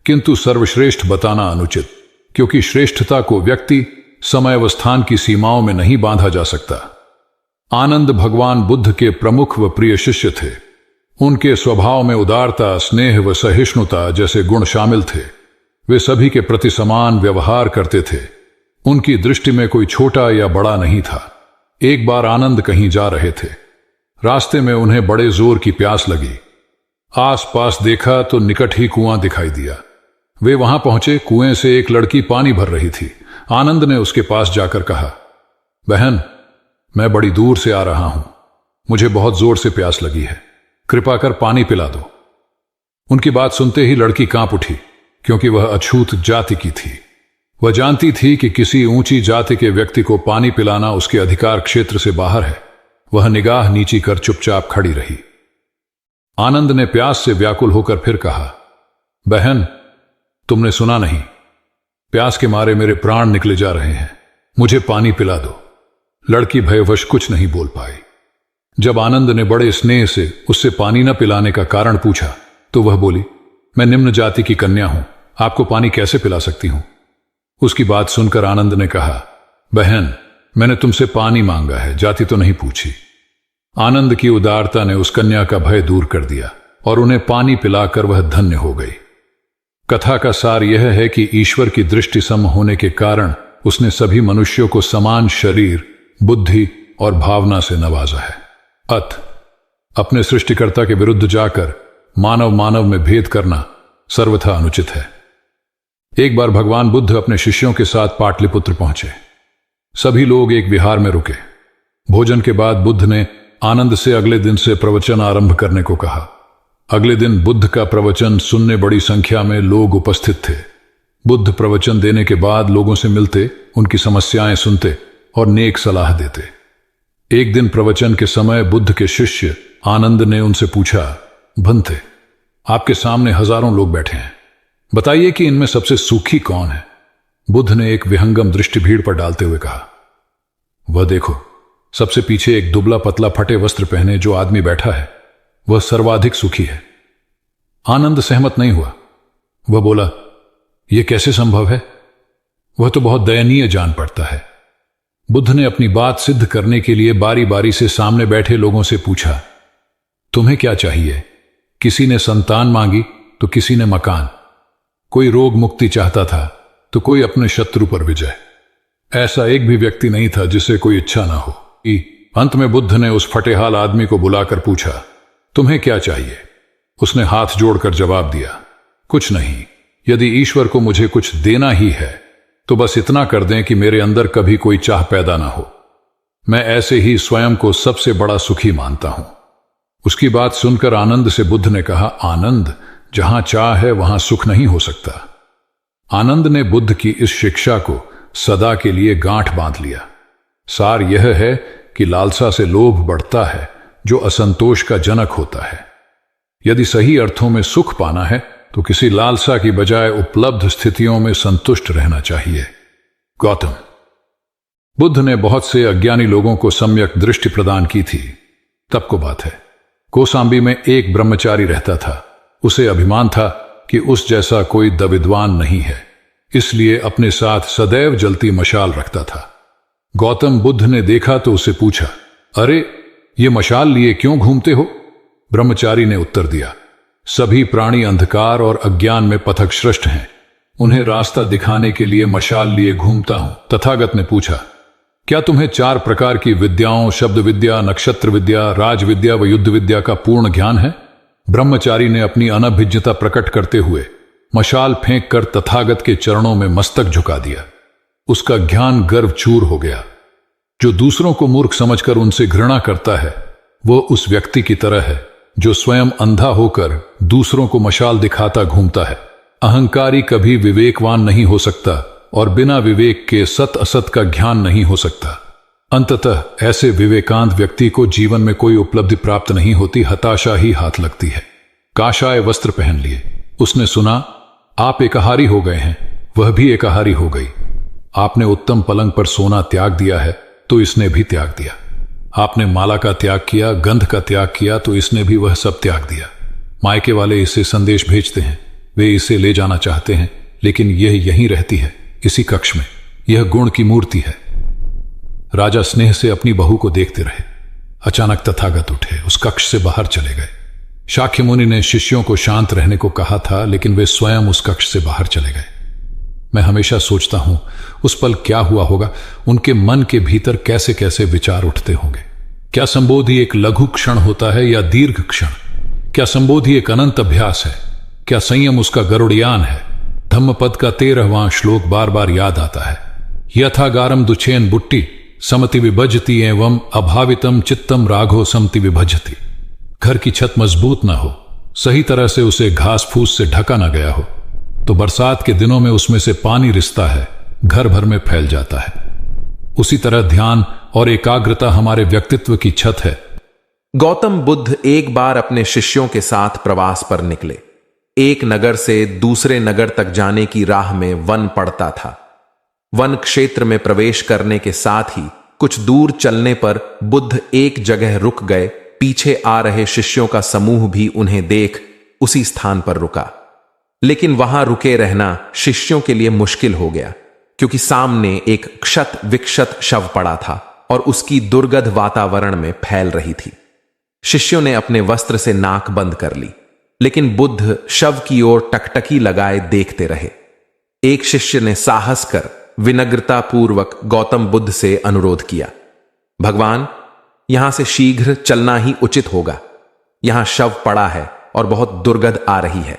किंतु सर्वश्रेष्ठ बताना अनुचित, क्योंकि श्रेष्ठता को व्यक्ति, समय व स्थान की सीमाओं में नहीं बांधा जा सकता। आनंद भगवान बुद्ध के प्रमुख व प्रिय शिष्य थे। उनके स्वभाव में उदारता, स्नेह व सहिष्णुता जैसे गुण शामिल थे। वे सभी के प्रति समान व्यवहार करते थे। उनकी दृष्टि में कोई छोटा या बड़ा नहीं था। एक बार आनंद कहीं जा रहे थे। रास्ते में उन्हें बड़े जोर की प्यास लगी। आसपास देखा तो निकट ही कुआं दिखाई दिया। वे वहां पहुंचे। कुएं से एक लड़की पानी भर रही थी। आनंद ने उसके पास जाकर कहा, बहन, मैं बड़ी दूर से आ रहा हूं, मुझे बहुत जोर से प्यास लगी है, कृपा कर पानी पिला दो। उनकी बात सुनते ही लड़की कांप उठी, क्योंकि वह अछूत जाति की थी। वह जानती थी कि किसी ऊंची जाति के व्यक्ति को पानी पिलाना उसके अधिकार क्षेत्र से बाहर है। वह निगाह नीची कर चुपचाप खड़ी रही। आनंद ने प्यास से व्याकुल होकर फिर कहा, बहन, तुमने सुना नहीं, प्यास के मारे मेरे प्राण निकले जा रहे हैं, मुझे पानी पिला दो। लड़की भयवश कुछ नहीं बोल पाई। जब आनंद ने बड़े स्नेह से उससे पानी न पिलाने का कारण पूछा तो वह बोली, मैं निम्न जाति की कन्या हूं, आपको पानी कैसे पिला सकती हूं? उसकी बात सुनकर आनंद ने कहा, बहन, मैंने तुमसे पानी मांगा है, जाति तो नहीं पूछी। आनंद की उदारता ने उस कन्या का भय दूर कर दिया और उन्हें पानी पिलाकर वह धन्य हो गई। कथा का सार यह है कि ईश्वर की दृष्टि सम होने के कारण उसने सभी मनुष्यों को समान शरीर, बुद्धि और भावना से नवाजा है। अपने सृष्टिकर्ता के विरुद्ध जाकर मानव मानव में भेद करना सर्वथा अनुचित है। एक बार भगवान बुद्ध अपने शिष्यों के साथ पाटलिपुत्र पहुंचे। सभी लोग एक विहार में रुके। भोजन के बाद बुद्ध ने आनंद से अगले दिन से प्रवचन आरंभ करने को कहा। अगले दिन बुद्ध का प्रवचन सुनने बड़ी संख्या में लोग उपस्थित थे। बुद्ध प्रवचन देने के बाद लोगों से मिलते, उनकी समस्याएं सुनते और नेक सलाह देते। एक दिन प्रवचन के समय बुद्ध के शिष्य आनंद ने उनसे पूछा, भंते, आपके सामने हजारों लोग बैठे हैं, बताइए कि इनमें सबसे सुखी कौन है? बुद्ध ने एक विहंगम दृष्टि भीड़ पर डालते हुए कहा, वह देखो, सबसे पीछे एक दुबला पतला फटे वस्त्र पहने जो आदमी बैठा है, वह सर्वाधिक सुखी है। आनंद सहमत नहीं हुआ। वह बोला, यह कैसे संभव है? वह तो बहुत दयनीय जान पड़ता है। बुद्ध ने अपनी बात सिद्ध करने के लिए बारी बारी से सामने बैठे लोगों से पूछा, तुम्हें क्या चाहिए? किसी ने संतान मांगी तो किसी ने मकान, कोई रोग मुक्ति चाहता था तो कोई अपने शत्रु पर विजय। ऐसा एक भी व्यक्ति नहीं था जिसे कोई इच्छा ना हो। अंत में बुद्ध ने उस फटेहाल आदमी को बुलाकर पूछा, तुम्हें क्या चाहिए? उसने हाथ जोड़कर जवाब दिया, कुछ नहीं। यदि ईश्वर को मुझे कुछ देना ही है तो बस इतना कर दें कि मेरे अंदर कभी कोई चाह पैदा ना हो। मैं ऐसे ही स्वयं को सबसे बड़ा सुखी मानता हूं। उसकी बात सुनकर आनंद से बुद्ध ने कहा, आनंद, जहां चाह है वहां सुख नहीं हो सकता। आनंद ने बुद्ध की इस शिक्षा को सदा के लिए गांठ बांध लिया। सार यह है कि लालसा से लोभ बढ़ता है जो असंतोष का जनक होता है। यदि सही अर्थों में सुख पाना है तो किसी लालसा की बजाय उपलब्ध स्थितियों में संतुष्ट रहना चाहिए। गौतम बुद्ध ने बहुत से अज्ञानी लोगों को सम्यक दृष्टि प्रदान की थी। तब को बात है, कौसाम्बी में एक ब्रह्मचारी रहता था। उसे अभिमान था कि उस जैसा कोई विद्वान नहीं है, इसलिए अपने साथ सदैव जलती मशाल रखता था। गौतम बुद्ध ने देखा तो उसे पूछा, अरे, ये मशाल लिए क्यों घूमते हो? ब्रह्मचारी ने उत्तर दिया, सभी प्राणी अंधकार और अज्ञान में पथश्रष्ट हैं, उन्हें रास्ता दिखाने के लिए मशाल लिए घूमता हूं। तथागत ने पूछा, क्या तुम्हें 4 प्रकार की विद्याओं, शब्द विद्या, नक्षत्र विद्या, राज विद्या व युद्ध विद्या का पूर्ण ज्ञान है? ब्रह्मचारी ने अपनी अनभिज्ञता प्रकट करते हुए मशाल फेंक कर तथागत के चरणों में मस्तक झुका दिया। उसका ज्ञान गर्व चूर हो गया। जो दूसरों को मूर्ख समझकर उनसे घृणा करता है, वो उस व्यक्ति की तरह है जो स्वयं अंधा होकर दूसरों को मशाल दिखाता घूमता है। अहंकारी कभी विवेकवान नहीं हो सकता और बिना विवेक के सत असत का ज्ञान नहीं हो सकता। अंततः ऐसे विवेकांत व्यक्ति को जीवन में कोई उपलब्धि प्राप्त नहीं होती, हताशा ही हाथ लगती है। काशाय वस्त्र पहन लिए। उसने सुना, आप एकाहारी हो गए हैं, वह भी एकाहारी हो गई। आपने उत्तम पलंग पर सोना त्याग दिया है तो इसने भी त्याग दिया। आपने माला का त्याग किया, गंध का त्याग किया तो इसने भी वह सब त्याग दिया। मायके वाले इसे संदेश भेजते हैं, वे इसे ले जाना चाहते हैं, लेकिन यह यहीं रहती है, इसी कक्ष में। यह गुण की मूर्ति है। राजा स्नेह से अपनी बहू को देखते रहे। अचानक तथागत उठे, उस कक्ष से बाहर चले गए। शाक्य मुनि ने शिष्यों को शांत रहने को कहा था, लेकिन वे स्वयं उस कक्ष से बाहर चले गए। मैं हमेशा सोचता हूं उस पल क्या हुआ होगा, उनके मन के भीतर कैसे कैसे विचार उठते होंगे। क्या संबोधि एक लघु क्षण होता है या दीर्घ क्षण? क्या संबोधि एक अनंत अभ्यास है? क्या संयम उसका गरुड़यान है? धम्मपद का 13वां श्लोक बार बार याद आता है। यथागारम दुछेन बुट्टी समति विभजति एवं अभावितम चित्तम राघो समति विभजति। घर की छत मजबूत ना हो, सही तरह से उसे घास फूस से ढका ना गया हो, तो बरसात के दिनों में उसमें से पानी रिसता है, घर भर में फैल जाता है। उसी तरह ध्यान और एकाग्रता हमारे व्यक्तित्व की छत है। गौतम बुद्ध एक बार अपने शिष्यों के साथ प्रवास पर निकले। एक नगर से दूसरे नगर तक जाने की राह में वन पड़ता था। वन क्षेत्र में प्रवेश करने के साथ ही कुछ दूर चलने पर बुद्ध एक जगह रुक गए। पीछे आ रहे शिष्यों का समूह भी उन्हें देख उसी स्थान पर रुका, लेकिन वहां रुके रहना शिष्यों के लिए मुश्किल हो गया, क्योंकि सामने एक क्षत विक्षत शव पड़ा था और उसकी दुर्गंध वातावरण में फैल रही थी। शिष्यों ने अपने वस्त्र से नाक बंद कर ली, लेकिन बुद्ध शव की ओर टकटकी लगाए देखते रहे। एक शिष्य ने साहस कर विनम्रता पूर्वक गौतम बुद्ध से अनुरोध किया, भगवान, यहां से शीघ्र चलना ही उचित होगा। यहां शव पड़ा है और बहुत दुर्गंध आ रही है।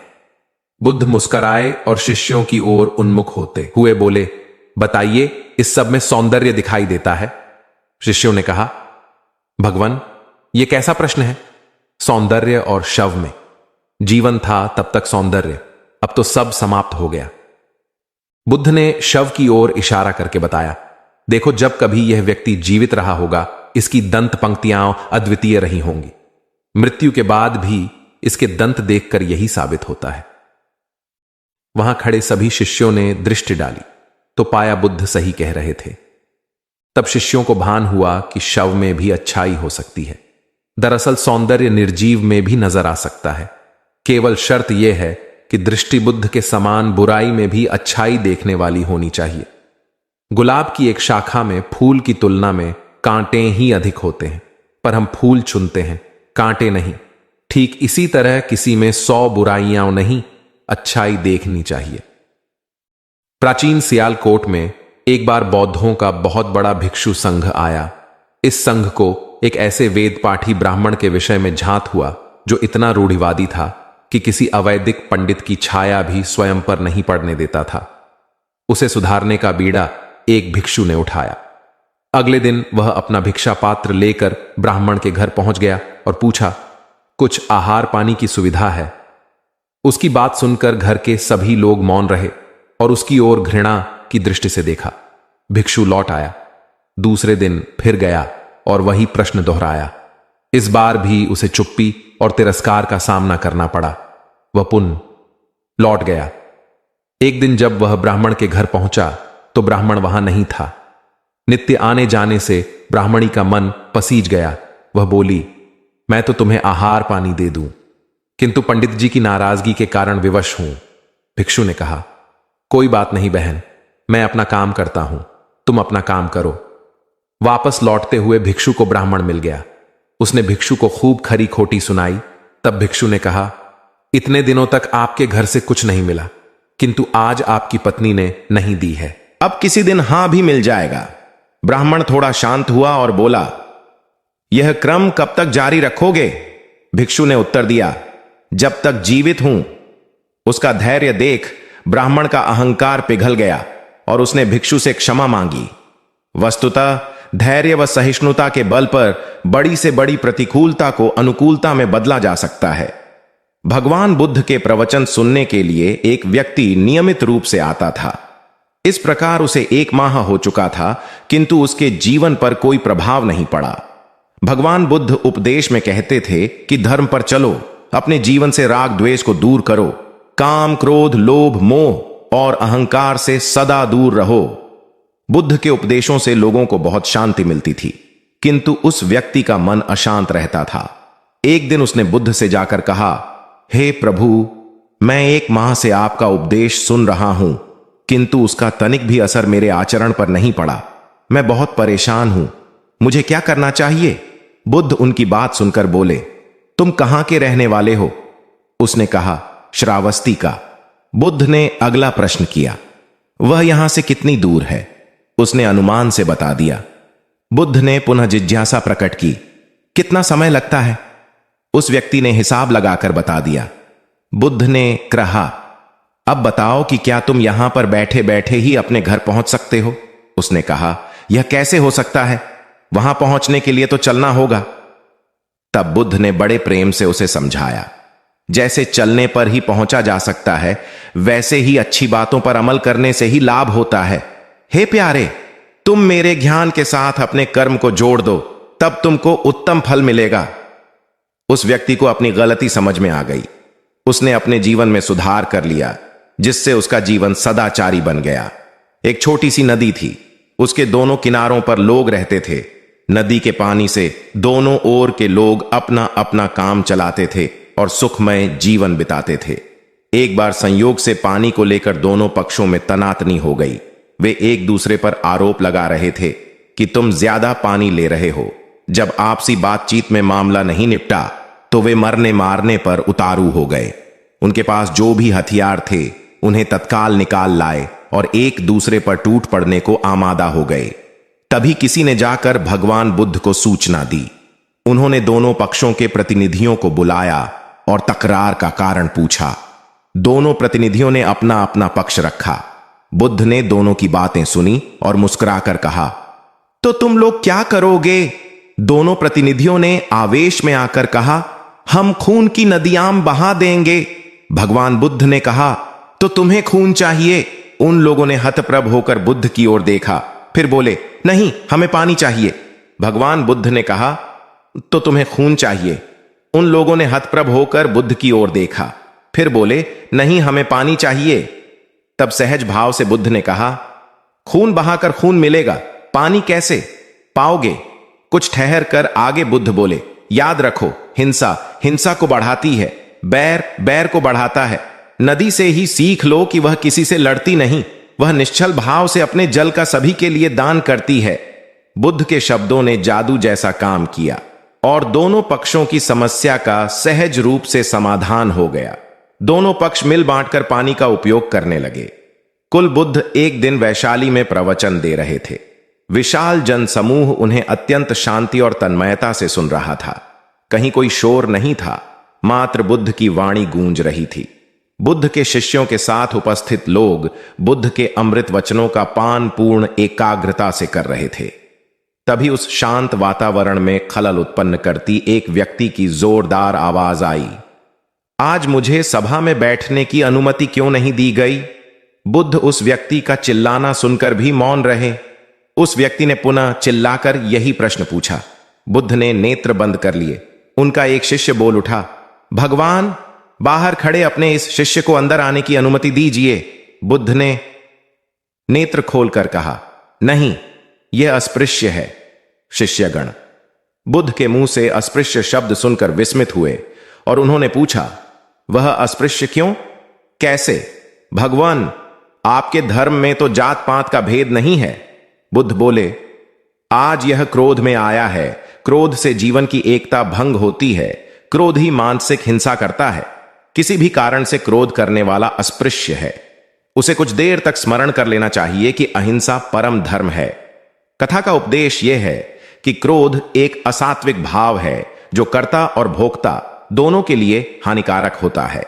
बुद्ध मुस्कुराए और शिष्यों की ओर उन्मुख होते हुए बोले, बताइए, इस सब में सौंदर्य दिखाई देता है? शिष्यों ने कहा, भगवान, यह कैसा प्रश्न है? सौंदर्य और शव में? जीवन था तब तक सौंदर्य, अब तो सब समाप्त हो गया। बुद्ध ने शव की ओर इशारा करके बताया, देखो, जब कभी यह व्यक्ति जीवित रहा होगा इसकी दंत पंक्तियां अद्वितीय रही होंगी। मृत्यु के बाद भी इसके दंत देखकर यही साबित होता है। वहां खड़े सभी शिष्यों ने दृष्टि डाली तो पाया बुद्ध सही कह रहे थे। तब शिष्यों को भान हुआ कि शव में भी अच्छाई हो सकती है। दरअसल सौंदर्य निर्जीव में भी नजर आ सकता है। केवल शर्त यह है कि दृष्टि बुद्ध के समान बुराई में भी अच्छाई देखने वाली होनी चाहिए। गुलाब की एक शाखा में फूल की तुलना में कांटे ही अधिक होते हैं, पर हम फूल चुनते हैं, कांटे नहीं। ठीक इसी तरह किसी में 100 बुराइयां नहीं, अच्छाई देखनी चाहिए। प्राचीन सियालकोट में एक बार बौद्धों का बहुत बड़ा भिक्षु संघ आया। इस संघ को एक ऐसे वेद पाठी ब्राह्मण के विषय में झांत हुआ जो इतना रूढ़िवादी था कि किसी अवैदिक पंडित की छाया भी स्वयं पर नहीं पड़ने देता था। उसे सुधारने का बीड़ा एक भिक्षु ने उठाया। अगले दिन वह अपना भिक्षा पात्र लेकर ब्राह्मण के घर पहुंच गया और पूछा, कुछ आहार पानी की सुविधा है? उसकी बात सुनकर घर के सभी लोग मौन रहे और उसकी ओर घृणा की दृष्टि से देखा। भिक्षु लौट आया। दूसरे दिन फिर गया और वही प्रश्न दोहराया। इस बार भी उसे चुप्पी और तिरस्कार का सामना करना पड़ा। वह पुनः लौट गया। एक दिन जब वह ब्राह्मण के घर पहुंचा तो ब्राह्मण वहां नहीं था। नित्य आने जाने से ब्राह्मणी का मन पसीज गया। वह बोली, मैं तो तुम्हें आहार पानी दे दूं, किंतु पंडित जी की नाराजगी के कारण विवश हूं। भिक्षु ने कहा, कोई बात नहीं बहन, मैं अपना काम करता हूं, तुम अपना काम करो। वापस लौटते हुए भिक्षु को ब्राह्मण मिल गया। उसने भिक्षु को खूब खरी खोटी सुनाई। तब भिक्षु ने कहा, इतने दिनों तक आपके घर से कुछ नहीं मिला, किंतु आज आपकी पत्नी ने नहीं दी है। अब किसी दिन हां भी मिल जाएगा। ब्राह्मण थोड़ा शांत हुआ और बोला, यह क्रम कब तक जारी रखोगे? भिक्षु ने उत्तर दिया, जब तक जीवित हूं। उसका धैर्य देख ब्राह्मण का अहंकार पिघल गया और उसने भिक्षु से क्षमा मांगी। वस्तुतः धैर्य व सहिष्णुता के बल पर बड़ी से बड़ी प्रतिकूलता को अनुकूलता में बदला जा सकता है। भगवान बुद्ध के प्रवचन सुनने के लिए एक व्यक्ति नियमित रूप से आता था। इस प्रकार उसे 1 माह हो चुका था, किंतु उसके जीवन पर कोई प्रभाव नहीं पड़ा। भगवान बुद्ध उपदेश में कहते थे कि धर्म पर चलो, अपने जीवन से राग द्वेष को दूर करो, काम क्रोध लोभ मोह और अहंकार से सदा दूर रहो। बुद्ध के उपदेशों से लोगों को बहुत शांति मिलती थी, किंतु उस व्यक्ति का मन अशांत रहता था। एक दिन उसने बुद्ध से जाकर कहा, हे प्रभु, मैं 1 माह से आपका उपदेश सुन रहा हूं, किंतु उसका तनिक भी असर मेरे आचरण पर नहीं पड़ा। मैं बहुत परेशान हूं, मुझे क्या करना चाहिए? बुद्ध उनकी बात सुनकर बोले, तुम कहां के रहने वाले हो? उसने कहा, श्रावस्ती का। बुद्ध ने अगला प्रश्न किया, वह यहां से कितनी दूर है? उसने अनुमान से बता दिया। बुद्ध ने पुनः जिज्ञासा प्रकट की, कितना समय लगता है? उस व्यक्ति ने हिसाब लगाकर बता दिया। बुद्ध ने कहा, अब बताओ कि क्या तुम यहां पर बैठे बैठे ही अपने घर पहुंच सकते हो? उसने कहा, यह कैसे हो सकता है? वहां पहुंचने के लिए तो चलना होगा। तब बुद्ध ने बड़े प्रेम से उसे समझाया, जैसे चलने पर ही पहुंचा जा सकता है, वैसे ही अच्छी बातों पर अमल करने से ही लाभ होता है। हे प्यारे, तुम मेरे ज्ञान के साथ अपने कर्म को जोड़ दो, तब तुमको उत्तम फल मिलेगा। उस व्यक्ति को अपनी गलती समझ में आ गई। उसने अपने जीवन में सुधार कर लिया, जिससे उसका जीवन सदाचारी बन गया। एक छोटी सी नदी थी, उसके दोनों किनारों पर लोग रहते थे। नदी के पानी से दोनों ओर के लोग अपना अपना काम चलाते थे और सुखमय जीवन बिताते थे। एक बार संयोग से पानी को लेकर दोनों पक्षों में तनातनी हो गई। वे एक दूसरे पर आरोप लगा रहे थे कि तुम ज्यादा पानी ले रहे हो। जब आपसी बातचीत में मामला नहीं निपटा तो वे मरने मारने पर उतारू हो गए। उनके पास जो भी हथियार थे उन्हें तत्काल निकाल लाए और एक दूसरे पर टूट पड़ने को आमादा हो गए। तभी किसी ने जाकर भगवान बुद्ध को सूचना दी। उन्होंने दोनों पक्षों के प्रतिनिधियों को बुलाया और तकरार का कारण पूछा। दोनों प्रतिनिधियों ने अपना अपना पक्ष रखा। बुद्ध ने दोनों की बातें सुनी और मुस्कुराकर कहा, तो तुम लोग क्या करोगे? दोनों प्रतिनिधियों ने आवेश में आकर कहा, हम खून की नदियां बहा देंगे। भगवान बुद्ध ने कहा, तो तुम्हें खून चाहिए? उन लोगों ने हतप्रभ होकर बुद्ध की ओर देखा, फिर बोले, नहीं, हमें पानी चाहिए। भगवान बुद्ध ने कहा, तो तुम्हें खून चाहिए। उन लोगों ने हतप्रभ होकर बुद्ध की ओर देखा, फिर बोले, नहीं, हमें पानी चाहिए। तब सहज भाव से बुद्ध ने कहा, खून बहाकर खून मिलेगा, पानी कैसे पाओगे? कुछ ठहर कर आगे बुद्ध बोले, याद रखो, हिंसा हिंसा को बढ़ाती है, बैर बैर को बढ़ाता है। नदी से ही सीख लो कि वह किसी से लड़ती नहीं, वह निश्चल भाव से अपने जल का सभी के लिए दान करती है। बुद्ध के शब्दों ने जादू जैसा काम किया और दोनों पक्षों की समस्या का सहज रूप से समाधान हो गया। दोनों पक्ष मिल बांटकर पानी का उपयोग करने लगे। कुल बुद्ध एक दिन वैशाली में प्रवचन दे रहे थे। विशाल जनसमूह उन्हें अत्यंत शांति और तन्मयता से सुन रहा था। कहीं कोई शोर नहीं था, मात्र बुद्ध की वाणी गूंज रही थी। बुद्ध के शिष्यों के साथ उपस्थित लोग बुद्ध के अमृत वचनों का पान पूर्ण एकाग्रता से कर रहे थे। तभी उस शांत वातावरण में खलल उत्पन्न करती एक व्यक्ति की जोरदार आवाज आई, आज मुझे सभा में बैठने की अनुमति क्यों नहीं दी गई? बुद्ध उस व्यक्ति का चिल्लाना सुनकर भी मौन रहे। उस व्यक्ति ने पुनः चिल्लाकर यही प्रश्न पूछा। बुद्ध ने नेत्र बंद कर लिए। उनका एक शिष्य बोल उठा, भगवान, बाहर खड़े अपने इस शिष्य को अंदर आने की अनुमति दीजिए। बुद्ध ने नेत्र खोलकर कहा, नहीं, यह अस्पृश्य है। शिष्यगण बुद्ध के मुंह से अस्पृश्य शब्द सुनकर विस्मित हुए और उन्होंने पूछा, वह अस्पृश्य क्यों? कैसे? भगवान, आपके धर्म में तो जात पात का भेद नहीं है। बुद्ध बोले, आज यह क्रोध में आया है। क्रोध से जीवन की एकता भंग होती है। क्रोध ही मानसिक हिंसा करता है। किसी भी कारण से क्रोध करने वाला अस्पृश्य है। उसे कुछ देर तक स्मरण कर लेना चाहिए कि अहिंसा परम धर्म है। कथा का उपदेश यह है कि क्रोध एक असात्विक भाव है जो कर्ता और भोक्ता दोनों के लिए हानिकारक होता है।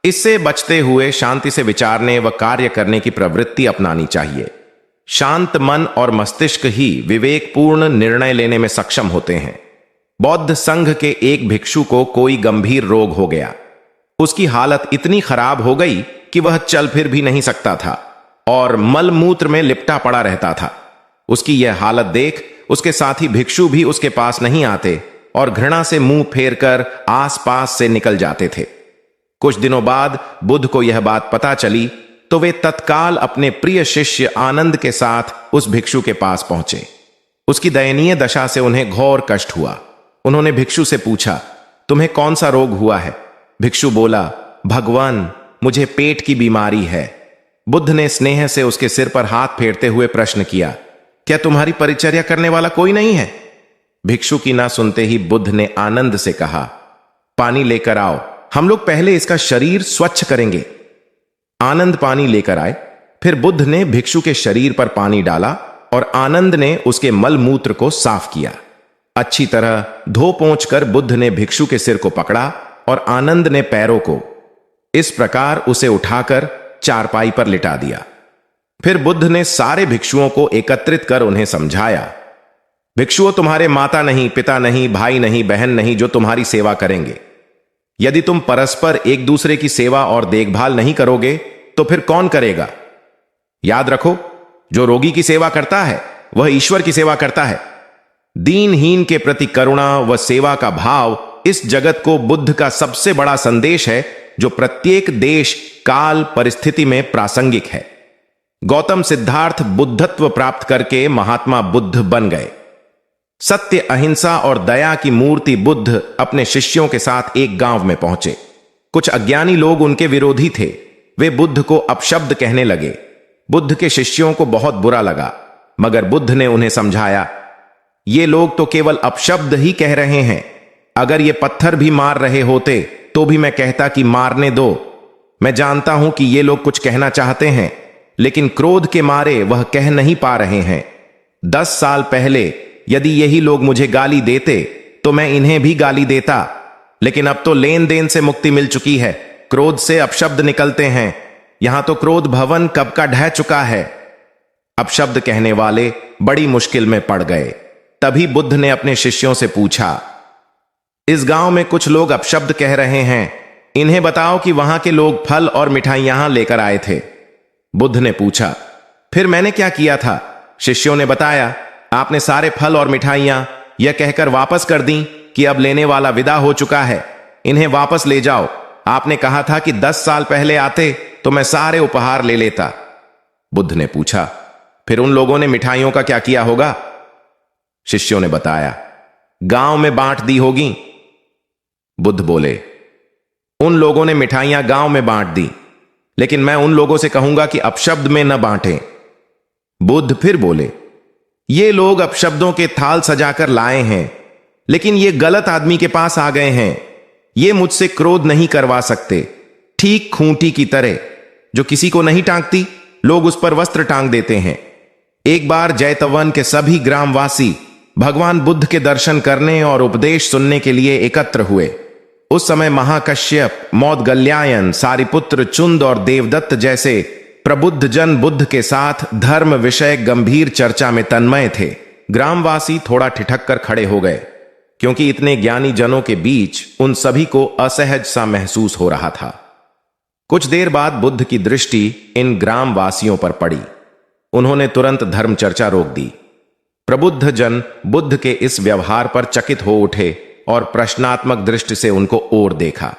इससे बचते हुए शांति से विचारने व कार्य करने की प्रवृत्ति अपनानी चाहिए। शांत मन और मस्तिष्क ही विवेकपूर्ण निर्णय लेने में सक्षम होते हैं। बौद्ध संघ के एक भिक्षु को कोई गंभीर रोग हो गया। उसकी हालत इतनी खराब हो गई कि वह चल फिर भी नहीं सकता था और मलमूत्र में लिपटा पड़ा रहता था। उसकी यह हालत देख उसके साथी भिक्षु भी उसके पास नहीं आते और घृणा से मुंह फेरकर आसपास से निकल जाते थे। कुछ दिनों बाद बुद्ध को यह बात पता चली तो वे तत्काल अपने प्रिय शिष्य आनंद के साथ उस भिक्षु के पास पहुंचे। उसकी दयनीय दशा से उन्हें घोर कष्ट हुआ। उन्होंने भिक्षु से पूछा, तुम्हें कौन सा रोग हुआ है? भिक्षु बोला, भगवान, मुझे पेट की बीमारी है। बुद्ध ने स्नेह से उसके सिर पर हाथ फेरते हुए प्रश्न किया, क्या तुम्हारी परिचर्या करने वाला कोई नहीं है? भिक्षु की ना सुनते ही बुद्ध ने आनंद से कहा, पानी लेकर आओ, हम लोग पहले इसका शरीर स्वच्छ करेंगे। आनंद पानी लेकर आए। फिर बुद्ध ने भिक्षु के शरीर पर पानी डाला और आनंद ने उसके मल मूत्र को साफ किया। अच्छी तरह धो पोंछ कर बुद्ध ने भिक्षु के सिर को पकड़ा और आनंद ने पैरों को। इस प्रकार उसे उठाकर चारपाई पर लिटा दिया। फिर बुद्ध ने सारे भिक्षुओं को एकत्रित कर उन्हें समझाया, भिक्षुओं, तुम्हारे माता नहीं, पिता नहीं, भाई नहीं, बहन नहीं जो तुम्हारी सेवा करेंगे। यदि तुम परस्पर एक दूसरे की सेवा और देखभाल नहीं करोगे तो फिर कौन करेगा? याद रखो, जो रोगी की सेवा करता है वह ईश्वर की सेवा करता है। दीनहीन के प्रति करुणा व सेवा का भाव इस जगत को बुद्ध का सबसे बड़ा संदेश है जो प्रत्येक देश, काल, परिस्थिति में प्रासंगिक है। गौतम सिद्धार्थ बुद्धत्व प्राप्त करके महात्मा बुद्ध बन गए। सत्य, अहिंसा और दया की मूर्ति बुद्ध अपने शिष्यों के साथ एक गांव में पहुंचे। कुछ अज्ञानी लोग उनके विरोधी थे। वे बुद्ध को अपशब्द कहने लगे। बुद्ध के शिष्यों को बहुत बुरा लगा, मगर बुद्ध ने उन्हें समझाया, ये लोग तो केवल अपशब्द ही कह रहे हैं। अगर ये पत्थर भी मार रहे होते तो भी मैं कहता कि मारने दो। मैं जानता हूं कि ये लोग कुछ कहना चाहते हैं, लेकिन क्रोध के मारे वह कह नहीं पा रहे हैं। 10 साल पहले यदि यही लोग मुझे गाली देते तो मैं इन्हें भी गाली देता, लेकिन अब तो लेन देन से मुक्ति मिल चुकी है। क्रोध से अपशब्द निकलते हैं। यहां तो क्रोध भवन कब का ढह चुका है। अपशब्द कहने वाले बड़ी मुश्किल में पड़ गए। तभी बुद्ध ने अपने शिष्यों से पूछा, इस गांव में कुछ लोग अपशब्द कह रहे हैं, इन्हें बताओ कि वहां के लोग फल और मिठाइयां लेकर आए थे। बुद्ध ने पूछा, फिर मैंने क्या किया था? शिष्यों ने बताया, आपने सारे फल और मिठाइयां यह कहकर वापस कर दी कि अब लेने वाला विदा हो चुका है, इन्हें वापस ले जाओ। आपने कहा था कि 10 साल पहले आते तो मैं सारे उपहार ले लेता। बुद्ध ने पूछा, फिर उन लोगों ने मिठाइयों का क्या किया होगा? शिष्यों ने बताया, गांव में बांट दी होगी। बुद्ध बोले, उन लोगों ने मिठाइयां गांव में बांट दी, लेकिन मैं उन लोगों से कहूंगा कि अपशब्द में न बांटें। बुद्ध फिर बोले, ये लोग अपशब्दों के थाल सजाकर लाए हैं, लेकिन ये गलत आदमी के पास आ गए हैं। ये मुझसे क्रोध नहीं करवा सकते। ठीक खूंटी की तरह जो किसी को नहीं टांगती, लोग उस पर वस्त्र टांग देते हैं। एक बार जैतवन के सभी ग्रामवासी भगवान बुद्ध के दर्शन करने और उपदेश सुनने के लिए एकत्र हुए। उस समय महाकश्यप, मौदगल्यायन, सारिपुत्र, चुंद और देवदत्त जैसे प्रबुद्ध जन बुद्ध के साथ धर्म विषय गंभीर चर्चा में तन्मय थे। ग्रामवासी थोड़ा ठिठक कर खड़े हो गए, क्योंकि इतने ज्ञानी जनों के बीच उन सभी को असहज सा महसूस हो रहा था। कुछ देर बाद बुद्ध की दृष्टि इन ग्रामवासियों पर पड़ी। उन्होंने तुरंत धर्म चर्चा रोक दी। प्रबुद्ध जन बुद्ध के इस व्यवहार पर चकित हो उठे और प्रश्नात्मक दृष्टि से उनको ओर देखा।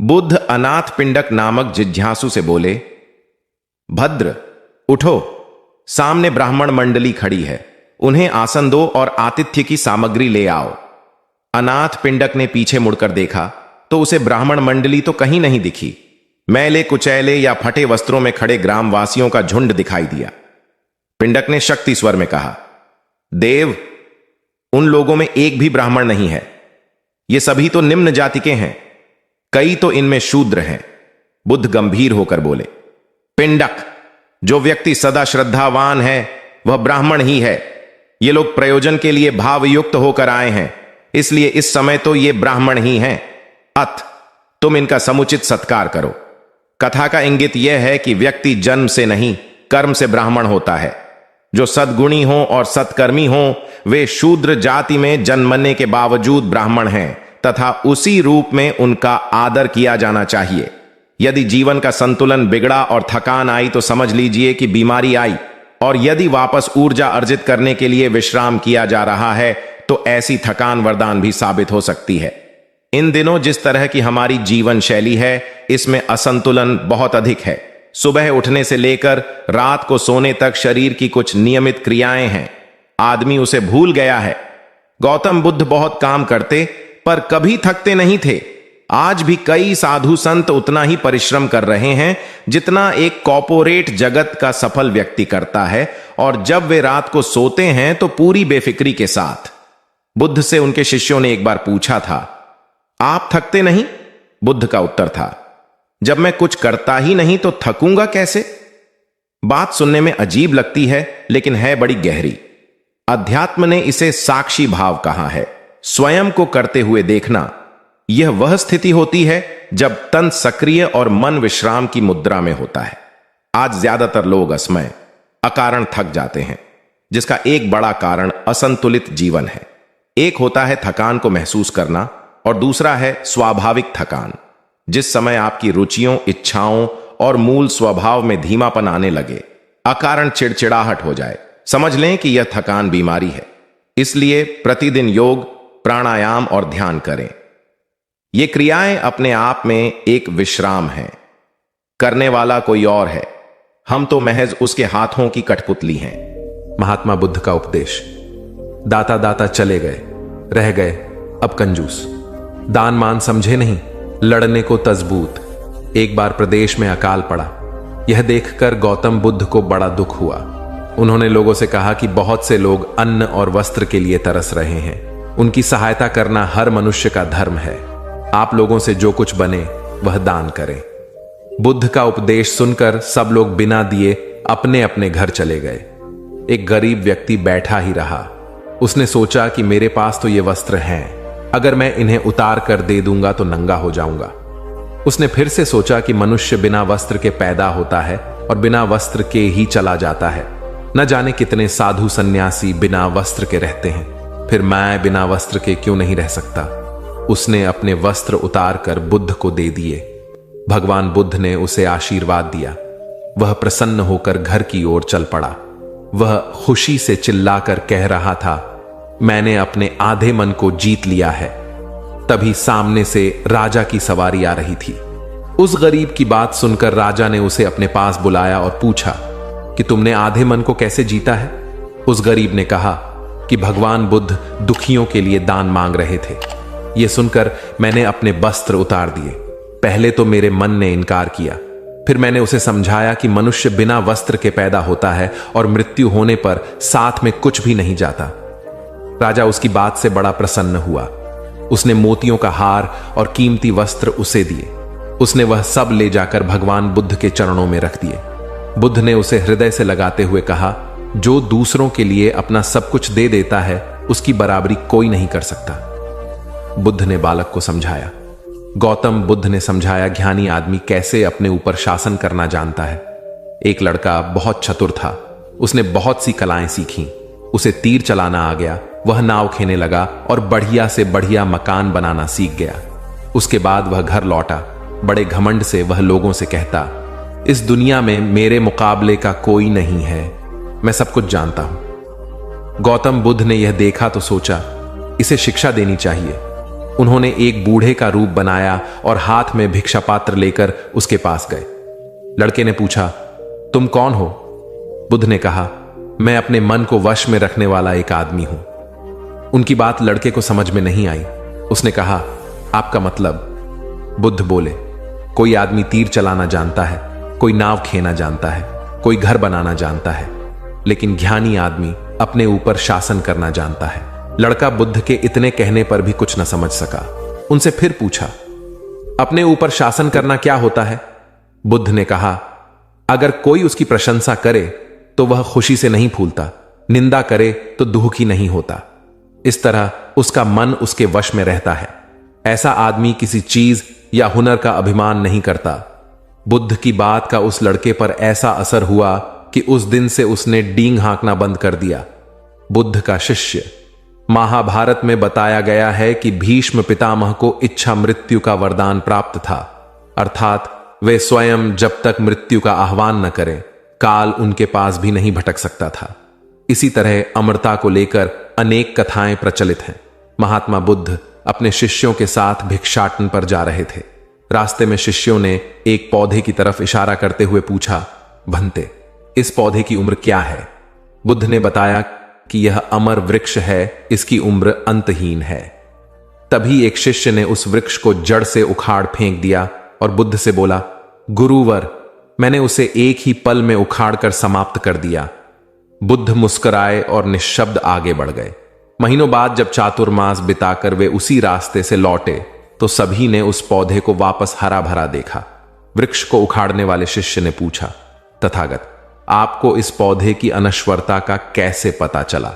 बुद्ध अनाथ पिंडक नामक जिज्ञासु से बोले, भद्र, उठो, सामने ब्राह्मण मंडली खड़ी है, उन्हें आसन दो और आतिथ्य की सामग्री ले आओ। अनाथ पिंडक ने पीछे मुड़कर देखा तो उसे ब्राह्मण मंडली तो कहीं नहीं दिखी। मैले कुचैले या फटे वस्त्रों में खड़े ग्रामवासियों का झुंड दिखाई दिया। पिंडक ने शक्ति स्वर में कहा, देव, उन लोगों में एक भी ब्राह्मण नहीं है। ये सभी तो निम्न जाति के हैं, कई तो इनमें शूद्र हैं। बुद्ध गंभीर होकर बोले, पिंडक, जो व्यक्ति सदा श्रद्धावान है वह ब्राह्मण ही है। ये लोग प्रयोजन के लिए भावयुक्त होकर आए हैं, इसलिए इस समय तो ये ब्राह्मण ही हैं। अत तुम इनका समुचित सत्कार करो। कथा का इंगित यह है कि व्यक्ति जन्म से नहीं, कर्म से ब्राह्मण होता है। जो सद्गुणी हो और सत्कर्मी हो वे शूद्र जाति में जन्मने के बावजूद ब्राह्मण हैं तथा उसी रूप में उनका आदर किया जाना चाहिए। यदि जीवन का संतुलन बिगड़ा और थकान आई तो समझ लीजिए कि बीमारी आई, और यदि वापस ऊर्जा अर्जित करने के लिए विश्राम किया जा रहा है तो ऐसी थकान वरदान भी साबित हो सकती है। इन दिनों जिस तरह की हमारी जीवन शैली है, इसमें असंतुलन बहुत अधिक है। सुबह उठने से लेकर रात को सोने तक शरीर की कुछ नियमित क्रियाएं हैं, आदमी उसे भूल गया है। गौतम बुद्ध बहुत काम करते पर कभी थकते नहीं थे। आज भी कई साधु संत उतना ही परिश्रम कर रहे हैं जितना एक कॉर्पोरेट जगत का सफल व्यक्ति करता है, और जब वे रात को सोते हैं तो पूरी बेफिक्री के साथ। बुद्ध से उनके शिष्यों ने एक बार पूछा था, आप थकते नहीं? बुद्ध का उत्तर था, जब मैं कुछ करता ही नहीं तो थकूंगा कैसे? बात सुनने में अजीब लगती है, लेकिन है बड़ी गहरी। अध्यात्म ने इसे साक्षी भाव कहा है। स्वयं को करते हुए देखना, यह वह स्थिति होती है जब तन सक्रिय और मन विश्राम की मुद्रा में होता है। आज ज्यादातर लोग असमय, अकारण थक जाते हैं, जिसका एक बड़ा कारण असंतुलित जीवन है। एक होता है थकान को महसूस करना और दूसरा है स्वाभाविक थकान। जिस समय आपकी रुचियों, इच्छाओं और मूल स्वभाव में धीमापन आने लगे, अकारण चिड़चिड़ाहट हो जाए, समझ लें कि यह थकान बीमारी है। इसलिए प्रतिदिन योग, प्राणायाम और ध्यान करें। ये क्रियाएं अपने आप में एक विश्राम है। करने वाला कोई और है, हम तो महज उसके हाथों की कठपुतली हैं। महात्मा बुद्ध का उपदेश। दाता दाता चले गए, रह गए अब कंजूस। दान मान समझे नहीं, लड़ने को तजबूत। एक बार प्रदेश में अकाल पड़ा। यह देखकर गौतम बुद्ध को बड़ा दुख हुआ। उन्होंने लोगों से कहा कि बहुत से लोग अन्न और वस्त्र के लिए तरस रहे हैं। उनकी सहायता करना हर मनुष्य का धर्म है। आप लोगों से जो कुछ बने वह दान करें। बुद्ध का उपदेश सुनकर सब लोग बिना दिए अपने अपने घर चले गए। एक गरीब व्यक्ति बैठा ही रहा। उसने सोचा कि मेरे पास तो ये वस्त्र हैं, अगर मैं इन्हें उतार कर दे दूंगा तो नंगा हो जाऊंगा। उसने फिर से सोचा कि मनुष्य बिना वस्त्र के पैदा होता है और बिना वस्त्र के ही चला जाता है। न जाने कितने साधु सन्यासी बिना वस्त्र के रहते हैं, फिर मैं बिना वस्त्र के क्यों नहीं रह सकता? उसने अपने वस्त्र उतार कर बुद्ध को दे दिए। भगवान बुद्ध ने उसे आशीर्वाद दिया। वह प्रसन्न होकर घर की ओर चल पड़ा। वह खुशी से चिल्लाकर कह रहा था, मैंने अपने आधे मन को जीत लिया है। तभी सामने से राजा की सवारी आ रही थी। उस गरीब की बात सुनकर राजा ने उसे अपने पास बुलाया और पूछा कि तुमने आधे मन को कैसे जीता है। उस गरीब ने कहा कि भगवान बुद्ध दुखियों के लिए दान मांग रहे थे। यह सुनकर मैंने अपने वस्त्र उतार दिए। पहले तो मेरे मन ने इनकार किया, फिर मैंने उसे समझाया कि मनुष्य बिना वस्त्र के पैदा होता है और मृत्यु होने पर साथ में कुछ भी नहीं जाता। राजा उसकी बात से बड़ा प्रसन्न हुआ। उसने मोतियों का हार और कीमती वस्त्र उसे दिए। उसने वह सब ले जाकर भगवान बुद्ध के चरणों में रख दिए। बुद्ध ने उसे हृदय से लगाते हुए कहा, जो दूसरों के लिए अपना सब कुछ दे देता है उसकी बराबरी कोई नहीं कर सकता। बुद्ध ने बालक को समझाया। गौतम बुद्ध ने समझाया ज्ञानी आदमी कैसे अपने ऊपर शासन करना जानता है। एक लड़का बहुत चतुर था। उसने बहुत सी कलाएं सीखी। उसे तीर चलाना आ गया। वह नाव खेने लगा और बढ़िया से बढ़िया मकान बनाना सीख गया। उसके बाद वह घर लौटा। बड़े घमंड से वह लोगों से कहता, इस दुनिया में मेरे मुकाबले का कोई नहीं है, मैं सब कुछ जानता हूं। गौतम बुद्ध ने यह देखा तो सोचा, इसे शिक्षा देनी चाहिए। उन्होंने एक बूढ़े का रूप बनाया और हाथ में भिक्षा पात्र लेकर उसके पास गए। लड़के ने पूछा, तुम कौन हो? बुद्ध ने कहा, मैं अपने मन को वश में रखने वाला एक आदमी हूं। उनकी बात लड़के को समझ में नहीं आई। उसने कहा, आपका मतलब? बुद्ध बोले, कोई आदमी तीर चलाना जानता है, कोई नाव खेना जानता है, कोई घर बनाना जानता है, लेकिन ज्ञानी आदमी अपने ऊपर शासन करना जानता है। लड़का बुद्ध के इतने कहने पर भी कुछ न समझ सका। उनसे फिर पूछा, अपने ऊपर शासन करना क्या होता है? बुद्ध ने कहा, अगर कोई उसकी प्रशंसा करे तो वह खुशी से नहीं फूलता, निंदा करे तो दुखी नहीं होता। इस तरह उसका मन उसके वश में रहता है। ऐसा आदमी किसी चीज या हुनर का अभिमान नहीं करता। बुद्ध की बात का उस लड़के पर ऐसा असर हुआ कि उस दिन से उसने डींग हाँकना बंद कर दिया। बुद्ध का शिष्य। महाभारत में बताया गया है कि भीष्म पितामह को इच्छा मृत्यु का वरदान प्राप्त था, अर्थात वे स्वयं जब तक मृत्यु का आह्वान न करें काल उनके पास भी नहीं भटक सकता था। इसी तरह अमरता को लेकर अनेक कथाएं प्रचलित हैं। महात्मा बुद्ध अपने शिष्यों के साथ भिक्षाटन पर जा रहे थे। रास्ते में शिष्यों ने एक पौधे की तरफ इशारा करते हुए पूछा, भंते, इस पौधे की उम्र क्या है? बुद्ध ने बताया कि यह अमर वृक्ष है, इसकी उम्र अंतहीन है। तभी एक शिष्य ने उस वृक्ष को जड़ से उखाड़ फेंक दिया और बुद्ध से बोला, गुरुवर, मैंने उसे एक ही पल में उखाड़ कर समाप्त कर दिया। बुद्ध मुस्कुराए और निश्शब्द आगे बढ़ गए। महीनों बाद जब चातुर्मास बिताकर वे उसी रास्ते से लौटे तो सभी ने उस पौधे को वापस हरा भरा देखा। वृक्ष को उखाड़ने वाले शिष्य ने पूछा, तथागत, आपको इस पौधे की अनश्वरता का कैसे पता चला?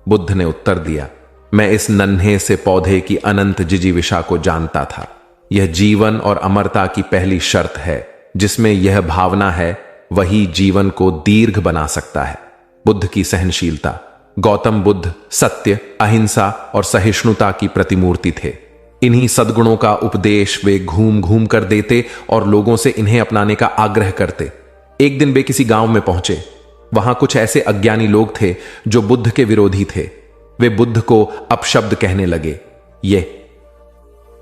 बुद्ध ने उत्तर दिया, मैं इस नन्हे से पौधे की अनंत जिजीविषा को जानता था। यह जीवन और अमरता की पहली शर्त है। जिसमें यह भावना है वही जीवन को दीर्घ बना सकता है। बुद्ध की सहनशीलता। गौतम बुद्ध सत्य, अहिंसा और सहिष्णुता की प्रतिमूर्ति थे। इन्हीं सद्गुणों का उपदेश वे घूम घूम कर देते और लोगों से इन्हें अपनाने का आग्रह करते। एक दिन वे किसी गांव में पहुंचे। वहां कुछ ऐसे अज्ञानी लोग थे जो बुद्ध के विरोधी थे। वे बुद्ध को अपशब्द कहने लगे। ये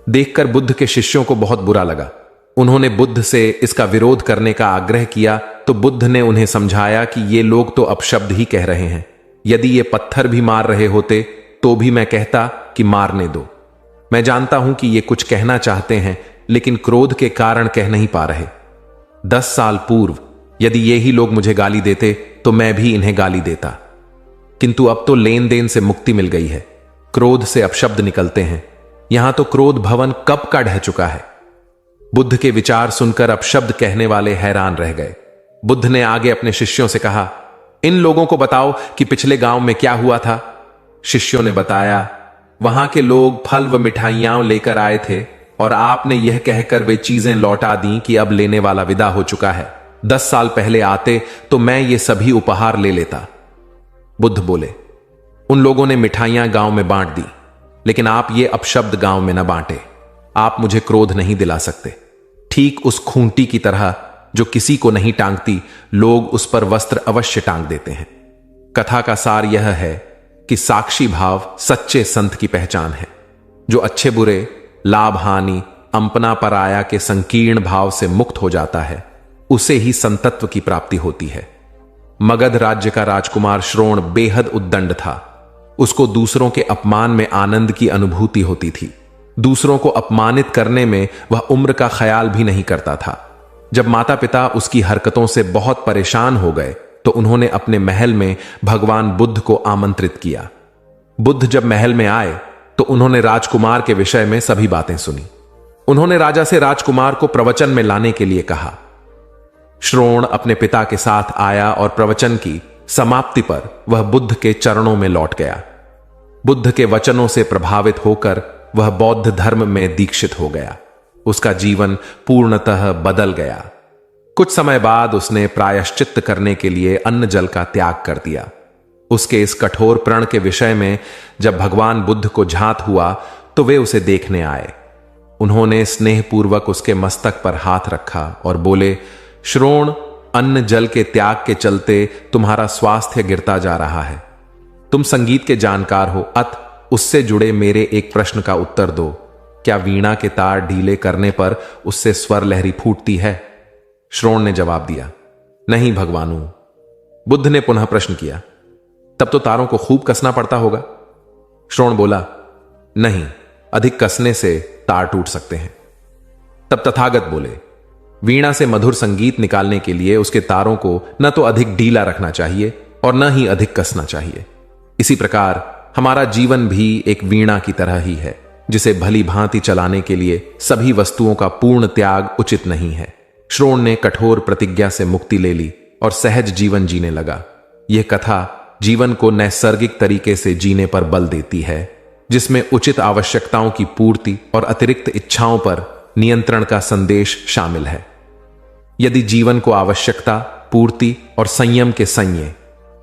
देखकर बुद्ध के शिष्यों को बहुत बुरा लगा। उन्होंने बुद्ध से इसका विरोध करने का आग्रह किया तो बुद्ध ने उन्हें समझाया कि ये लोग तो अपशब्द ही कह रहे हैं। यदि ये पत्थर भी मार रहे होते तो भी मैं कहता कि मारने दो। मैं जानता हूं कि ये कुछ कहना चाहते हैं लेकिन क्रोध के कारण कह नहीं पा रहे। 10 साल पूर्व यदि ये ही लोग मुझे गाली देते तो मैं भी इन्हें गाली देता, किंतु अब तो लेन देन से मुक्ति मिल गई है। क्रोध से अपशब्द निकलते हैं। यहां तो क्रोध भवन कब का ढह चुका है। बुद्ध के विचार सुनकर अपशब्द कहने वाले हैरान रह गए। बुद्ध ने आगे अपने शिष्यों से कहा, इन लोगों को बताओ कि पिछले गांव में क्या हुआ था। शिष्यों ने बताया, वहां के लोग फल व मिठाइयां लेकर आए थे और आपने यह कहकर वे चीजें लौटा दी कि अब लेने वाला विदा हो चुका है। 10 साल पहले आते तो मैं ये सभी उपहार ले लेता। बुद्ध बोले, उन लोगों ने मिठाइयां गांव में बांट दी, लेकिन आप ये अपशब्द गांव में न बांटे। आप मुझे क्रोध नहीं दिला सकते। ठीक उस खूंटी की तरह जो किसी को नहीं टांगती, लोग उस पर वस्त्र अवश्य टांग देते हैं। कथा का सार यह है कि साक्षी भाव सच्चे संत की पहचान है। जो अच्छे बुरे, लाभ हानि, अंपना पराया के संकीर्ण भाव से मुक्त हो जाता है, उसे ही संतत्व की प्राप्ति होती है। मगध राज्य का राजकुमार श्रोण बेहद उद्दंड था। उसको दूसरों के अपमान में आनंद की अनुभूति होती थी। दूसरों को अपमानित करने में वह उम्र का ख्याल भी नहीं करता था। जब माता पिता उसकी हरकतों से बहुत परेशान हो गए तो उन्होंने अपने महल में भगवान बुद्ध को आमंत्रित किया। बुद्ध जब महल में आए तो उन्होंने राजकुमार के विषय में सभी बातें सुनी। उन्होंने राजा से राजकुमार को प्रवचन में लाने के लिए कहा। श्रोण अपने पिता के साथ आया और प्रवचन की समाप्ति पर वह बुद्ध के चरणों में लौट गया। बुद्ध के वचनों से प्रभावित होकर वह बौद्ध धर्म में दीक्षित हो गया। उसका जीवन पूर्णतः बदल गया। कुछ समय बाद उसने प्रायश्चित्त करने के लिए अन्न जल का त्याग कर दिया। उसके इस कठोर प्रण के विषय में जब भगवान बुद्ध को झांत हुआ तो वे उसे देखने आए। उन्होंने स्नेहपूर्वक उसके मस्तक पर हाथ रखा और बोले, श्रोण, अन्न जल के त्याग के चलते तुम्हारा स्वास्थ्य गिरता जा रहा है। तुम संगीत के जानकार हो, अत उससे जुड़े मेरे एक प्रश्न का उत्तर दो। क्या वीणा के तार ढीले करने पर उससे स्वर लहरी फूटती है? श्रोण ने जवाब दिया, नहीं भगवानु। बुद्ध ने पुनः प्रश्न किया, तब तो तारों को खूब कसना पड़ता होगा? श्रोण बोला, नहीं, अधिक कसने से तार टूट सकते हैं। तब तथागत बोले, वीणा से मधुर संगीत निकालने के लिए उसके तारों को न तो अधिक ढीला रखना चाहिए और न ही अधिक कसना चाहिए। इसी प्रकार हमारा जीवन भी एक वीणा की तरह ही है, जिसे भली भांति चलाने के लिए सभी वस्तुओं का पूर्ण त्याग उचित नहीं है। श्रोण ने कठोर प्रतिज्ञा से मुक्ति ले ली और सहज जीवन जीने लगा। यह कथा जीवन को नैसर्गिक तरीके से जीने पर बल देती है, जिसमें उचित आवश्यकताओं की पूर्ति और अतिरिक्त इच्छाओं पर नियंत्रण का संदेश शामिल है। यदि जीवन को आवश्यकता, पूर्ति और संयम के संयम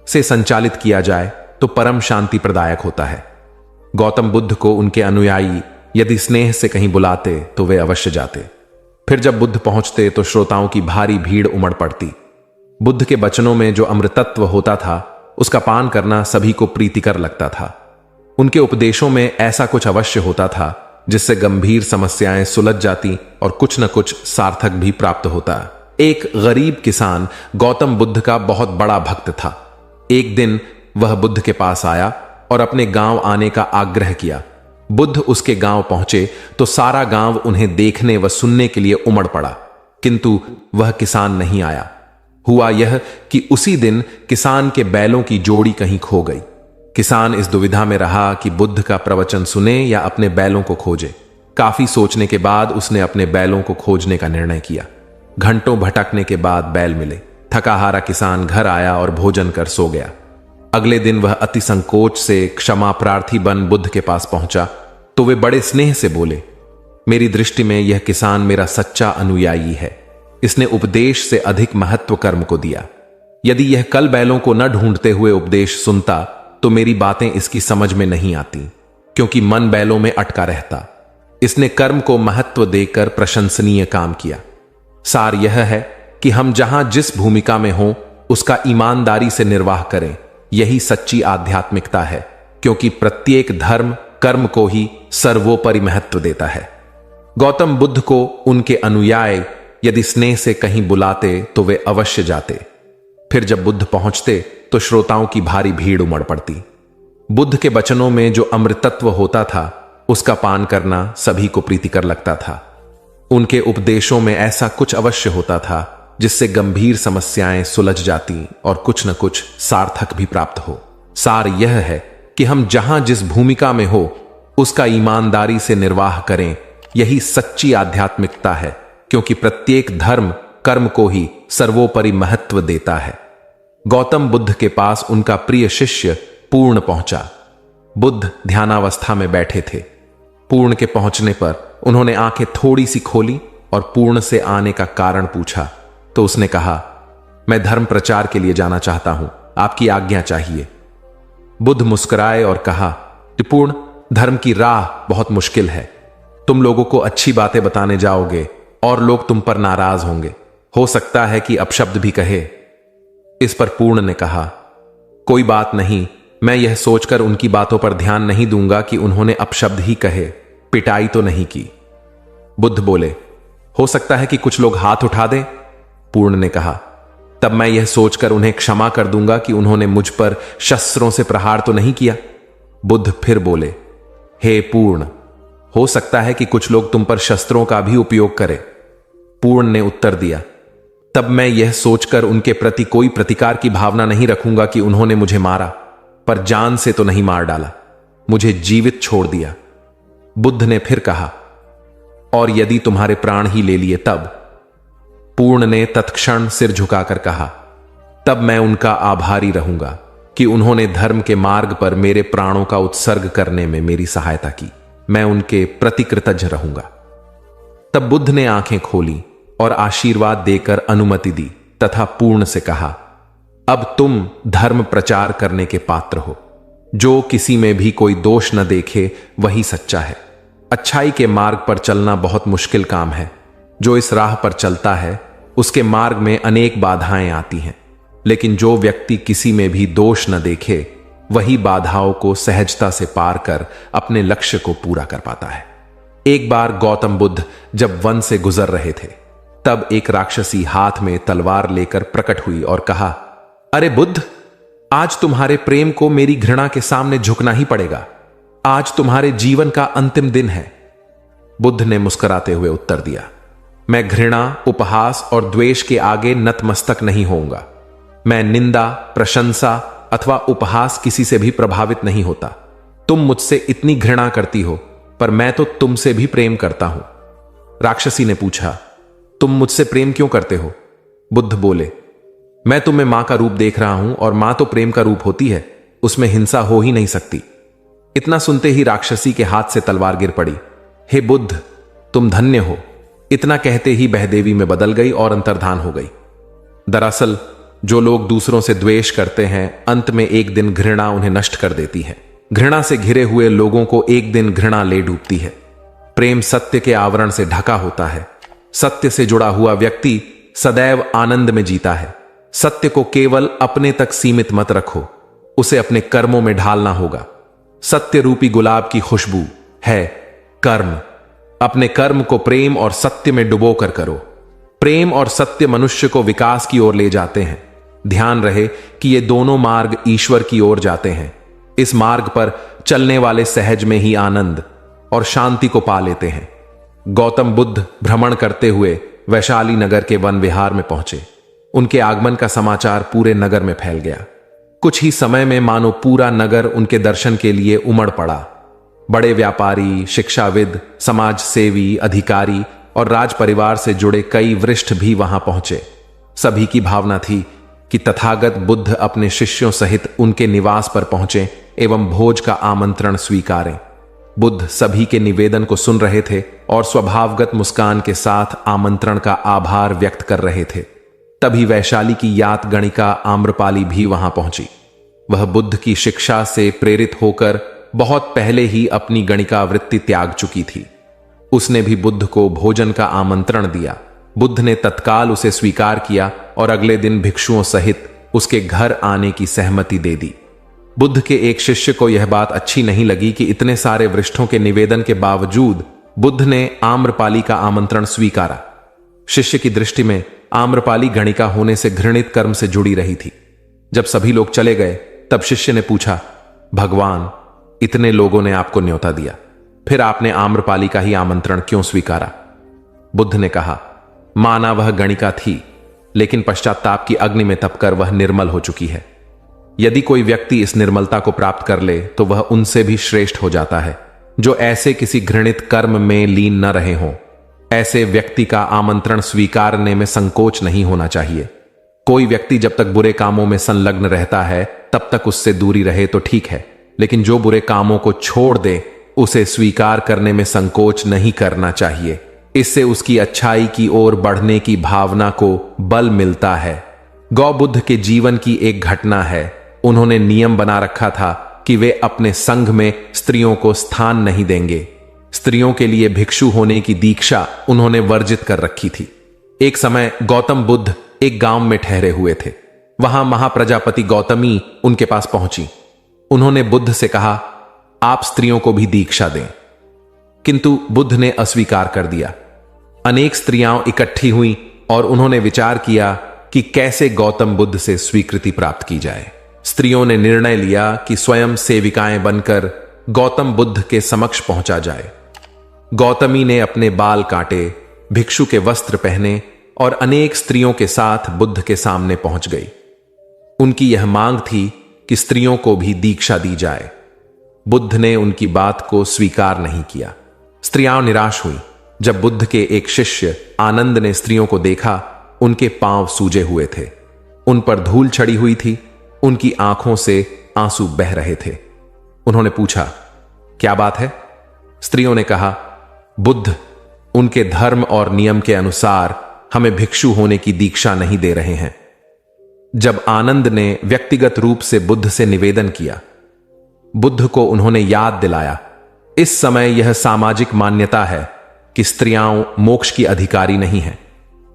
से संचालित किया जाए तो परम शांति प्रदायक होता है। गौतम बुद्ध को उनके अनुयायी यदि स्नेह से कहीं बुलाते तो वे अवश्य जाते। फिर जब बुद्ध पहुंचते तो श्रोताओं की भारी भीड़ उमड़ पड़ती। बुद्ध के वचनों में जो अमृतत्व होता था उसका पान करना सभी को प्रीतिकर लगता था। उनके उपदेशों में ऐसा कुछ अवश्य होता था जिससे गंभीर समस्याएं सुलझ जाती और कुछ न कुछ सार्थक भी प्राप्त होता। एक गरीब किसान गौतम बुद्ध का बहुत बड़ा भक्त था। एक दिन वह बुद्ध के पास आया और अपने गांव आने का आग्रह किया। बुद्ध उसके गांव पहुंचे तो सारा गांव उन्हें देखने व सुनने के लिए उमड़ पड़ा, किंतु वह किसान नहीं आया। हुआ यह कि उसी दिन किसान के बैलों की जोड़ी कहीं खो गई। किसान इस दुविधा में रहा कि बुद्ध का प्रवचन सुने या अपने बैलों को खोजे। काफी सोचने के बाद उसने अपने बैलों को खोजने का निर्णय किया। घंटों भटकने के बाद बैल मिले। थका हारा किसान घर आया और भोजन कर सो गया। अगले दिन वह अति संकोच से क्षमा प्रार्थी बन बुद्ध के पास पहुंचा तो वे बड़े स्नेह से बोले, मेरी दृष्टि में यह किसान मेरा सच्चा अनुयायी है। इसने उपदेश से अधिक महत्व कर्म को दिया। यदि यह कल बैलों को न ढूंढते हुए उपदेश सुनता तो मेरी बातें इसकी समझ में नहीं आती, क्योंकि मन बैलों में अटका रहता। इसने कर्म को महत्व देकर प्रशंसनीय काम किया। सार यह है कि हम जहां जिस भूमिका में हों उसका ईमानदारी से निर्वाह करें। यही सच्ची आध्यात्मिकता है, क्योंकि प्रत्येक धर्म कर्म को ही सर्वोपरि महत्व देता है। गौतम बुद्ध को उनके अनुयायी यदि स्नेह से कहीं बुलाते तो वे अवश्य जाते। फिर जब बुद्ध पहुंचते तो श्रोताओं की भारी भीड़ उमड़ पड़ती। बुद्ध के वचनों में जो अमृतत्व होता था उसका पान करना सभी को प्रीतिकर लगता था। उनके उपदेशों में ऐसा कुछ अवश्य होता था जिससे गंभीर समस्याएं सुलझ जाती और कुछ न कुछ सार्थक भी प्राप्त हो। सार यह है कि हम जहां जिस भूमिका में हो उसका ईमानदारी से निर्वाह करें। यही सच्ची आध्यात्मिकता है, क्योंकि प्रत्येक धर्म कर्म को ही सर्वोपरि महत्व देता है। गौतम बुद्ध के पास उनका प्रिय शिष्य पूर्ण पहुंचा। बुद्ध ध्यानावस्था में बैठे थे। पूर्ण के पहुंचने पर उन्होंने आंखें थोड़ी सी खोली और पूर्ण से आने का कारण पूछा तो उसने कहा, मैं धर्म प्रचार के लिए जाना चाहता हूं, आपकी आज्ञा चाहिए। बुद्ध मुस्कुराए और कहा, पूर्ण, धर्म की राह बहुत मुश्किल है। तुम लोगों को अच्छी बातें बताने जाओगे और लोग तुम पर नाराज होंगे। हो सकता है कि अपशब्द भी कहे। इस पर पूर्ण ने कहा, कोई बात नहीं, मैं यह सोचकर उनकी बातों पर ध्यान नहीं दूंगा कि उन्होंने अपशब्द ही कहे, पिटाई तो नहीं की। बुद्ध बोले, हो सकता है कि कुछ लोग हाथ उठा दें। पूर्ण ने कहा, तब मैं यह सोचकर उन्हें क्षमा कर दूंगा कि उन्होंने मुझ पर शस्त्रों से प्रहार तो नहीं किया। बुद्ध फिर बोले, हे पूर्ण, हो सकता है कि कुछ लोग तुम पर शस्त्रों का भी उपयोग करें। पूर्ण ने उत्तर दिया, तब मैं यह सोचकर उनके प्रति कोई प्रतिकार की भावना नहीं रखूंगा कि उन्होंने मुझे मारा, पर जान से तो नहीं मार डाला, मुझे जीवित छोड़ दिया। बुद्ध ने फिर कहा, और यदि तुम्हारे प्राण ही ले लिए तब? पूर्ण ने तत्क्षण सिर झुकाकर कहा, तब मैं उनका आभारी रहूंगा कि उन्होंने धर्म के मार्ग पर मेरे प्राणों का उत्सर्ग करने में मेरी सहायता की। मैं उनके प्रति कृतज्ञ रहूंगा। तब बुद्ध ने आंखें खोली और आशीर्वाद देकर अनुमति दी तथा पूर्ण से कहा, अब तुम धर्म प्रचार करने के पात्र हो। जो किसी में भी कोई दोष न देखे वही सच्चा है। अच्छाई के मार्ग पर चलना बहुत मुश्किल काम है। जो इस राह पर चलता है उसके मार्ग में अनेक बाधाएं आती हैं, लेकिन जो व्यक्ति किसी में भी दोष न देखे वही बाधाओं को सहजता से पार कर अपने लक्ष्य को पूरा कर पाता है। एक बार गौतम बुद्ध जब वन से गुजर रहे थे, तब एक राक्षसी हाथ में तलवार लेकर प्रकट हुई और कहा, अरे बुद्ध, आज तुम्हारे प्रेम को मेरी घृणा के सामने झुकना ही पड़ेगा। आज तुम्हारे जीवन का अंतिम दिन है। बुद्ध ने मुस्कुराते हुए उत्तर दिया, मैं घृणा, उपहास और द्वेष के आगे नतमस्तक नहीं होऊंगा। मैं निंदा, प्रशंसा अथवा उपहास किसी से भी प्रभावित नहीं होता। तुम मुझसे इतनी घृणा करती हो, पर मैं तो तुमसे भी प्रेम करता हूं। राक्षसी ने पूछा, तुम मुझसे प्रेम क्यों करते हो? बुद्ध बोले, मैं तुम्हें मां का रूप देख रहा हूं और मां तो प्रेम का रूप होती है, उसमें हिंसा हो ही नहीं सकती। इतना सुनते ही राक्षसी के हाथ से तलवार गिर पड़ी। हे बुद्ध, तुम धन्य हो। इतना कहते ही बहदेवी में बदल गई और अंतर्धान हो गई। दरअसल जो लोग दूसरों से द्वेष करते हैं, अंत में एक दिन घृणा उन्हें नष्ट कर देती है। घृणा से घिरे हुए लोगों को एक दिन घृणा ले डूबती है। प्रेम सत्य के आवरण से ढका होता है। सत्य से जुड़ा हुआ व्यक्ति सदैव आनंद में जीता है। सत्य को केवल अपने तक सीमित मत रखो, उसे अपने कर्मों में ढालना होगा। सत्य रूपी गुलाब की खुशबू है कर्म। अपने कर्म को प्रेम और सत्य में डुबो कर करो। प्रेम और सत्य मनुष्य को विकास की ओर ले जाते हैं। ध्यान रहे कि ये दोनों मार्ग ईश्वर की ओर जाते हैं। इस मार्ग पर चलने वाले सहज में ही आनंद और शांति को पा लेते हैं। गौतम बुद्ध भ्रमण करते हुए वैशाली नगर के वन विहार में पहुंचे। उनके आगमन का समाचार पूरे नगर में फैल गया। कुछ ही समय में मानो पूरा नगर उनके दर्शन के लिए उमड़ पड़ा। बड़े व्यापारी, शिक्षाविद, समाज सेवी, अधिकारी और राज परिवार से जुड़े कई वरिष्ठ भी वहां पहुंचे। सभी की भावना थी कि तथागत बुद्ध अपने शिष्यों सहित उनके निवास पर पहुंचे एवं भोज का आमंत्रण स्वीकारें। बुद्ध सभी के निवेदन को सुन रहे थे और स्वभावगत मुस्कान के साथ आमंत्रण का आभार व्यक्त कर रहे थे। तभी वैशाली की यात गणिका आम्रपाली भी वहां पहुंची। वह बुद्ध की शिक्षा से प्रेरित होकर बहुत पहले ही अपनी गणिका वृत्ति त्याग चुकी थी। उसने भी बुद्ध को भोजन का आमंत्रण दिया। बुद्ध ने तत्काल उसे स्वीकार किया और अगले दिन भिक्षुओं सहित उसके घर आने की सहमति दे दी। बुद्ध के एक शिष्य को यह बात अच्छी नहीं लगी कि इतने सारे वरिष्ठों के निवेदन के बावजूद बुद्ध ने आम्रपाली का आमंत्रण स्वीकारा। शिष्य की दृष्टि में आम्रपाली गणिका होने से घृणित कर्म से जुड़ी रही थी। जब सभी लोग चले गए तब शिष्य ने पूछा, भगवान, इतने लोगों ने आपको न्योता दिया, फिर आपने आम्रपाली का ही आमंत्रण क्यों स्वीकारा? बुद्ध ने कहा, माना वह गणिका थी, लेकिन पश्चाताप की अग्नि में तपकर वह निर्मल हो चुकी है। यदि कोई व्यक्ति इस निर्मलता को प्राप्त कर ले तो वह उनसे भी श्रेष्ठ हो जाता है जो ऐसे किसी घृणित कर्म में लीन न रहे हों। ऐसे व्यक्ति का आमंत्रण स्वीकारने में संकोच नहीं होना चाहिए। कोई व्यक्ति जब तक बुरे कामों में संलग्न रहता है तब तक उससे दूरी रहे तो ठीक है, लेकिन जो बुरे कामों को छोड़ दे उसे स्वीकार करने में संकोच नहीं करना चाहिए। इससे उसकी अच्छाई की ओर बढ़ने की भावना को बल मिलता है। गौबुद्ध के जीवन की एक घटना है। उन्होंने नियम बना रखा था कि वे अपने संघ में स्त्रियों को स्थान नहीं देंगे। स्त्रियों के लिए भिक्षु होने की दीक्षा उन्होंने वर्जित कर रखी थी। एक समय गौतम बुद्ध एक गांव में ठहरे हुए थे। वहां महाप्रजापति गौतमी उनके पास पहुंची। उन्होंने बुद्ध से कहा, आप स्त्रियों को भी दीक्षा दें। किंतु बुद्ध ने अस्वीकार कर दिया। अनेक स्त्रियां इकट्ठी हुईं और उन्होंने विचार किया कि कैसे गौतम बुद्ध से स्वीकृति प्राप्त की जाए। स्त्रियों ने निर्णय लिया कि स्वयं सेविकाएं बनकर गौतम बुद्ध के समक्ष पहुंचा जाए। गौतमी ने अपने बाल काटे, भिक्षु के वस्त्र पहने और अनेक स्त्रियों के साथ बुद्ध के सामने पहुंच गई। उनकी यह मांग थी कि स्त्रियों को भी दीक्षा दी जाए। बुद्ध ने उनकी बात को स्वीकार नहीं किया। स्त्रियां निराश हुई। जब बुद्ध के एक शिष्य आनंद ने स्त्रियों को देखा, उनके पांव सूजे हुए थे, उन पर धूल चढ़ी हुई थी, उनकी आंखों से आंसू बह रहे थे। उन्होंने पूछा, क्या बात है? स्त्रियों ने कहा, बुद्ध उनके धर्म और नियम के अनुसार हमें भिक्षु होने की दीक्षा नहीं दे रहे हैं। जब आनंद ने व्यक्तिगत रूप से बुद्ध से निवेदन किया, बुद्ध को उन्होंने याद दिलाया, इस समय यह सामाजिक मान्यता है कि स्त्रियां मोक्ष की अधिकारी नहीं हैं,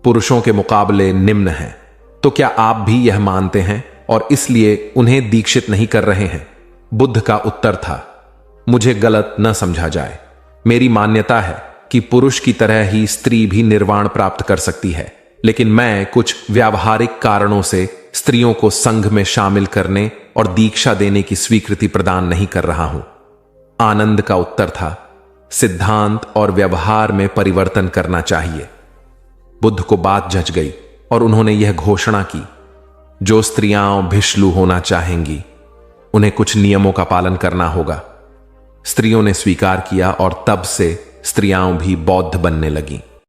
पुरुषों के मुकाबले निम्न हैं। तो क्या आप भी यह मानते हैं और इसलिए उन्हें दीक्षित नहीं कर रहे हैं? बुद्ध का उत्तर था, मुझे गलत न समझा जाए। मेरी मान्यता है कि पुरुष की तरह ही स्त्री भी निर्वाण प्राप्त कर सकती है, लेकिन मैं कुछ व्यावहारिक कारणों से स्त्रियों को संघ में शामिल करने और दीक्षा देने की स्वीकृति प्रदान नहीं कर रहा हूं। आनंद का उत्तर था, सिद्धांत और व्यवहार में परिवर्तन करना चाहिए। बुद्ध को बात जच गई और उन्होंने यह घोषणा की, जो स्त्रियां भिक्षु होना चाहेंगी उन्हें कुछ नियमों का पालन करना होगा। स्त्रियों ने स्वीकार किया और तब से स्त्रियां भी बौद्ध बनने लगीं।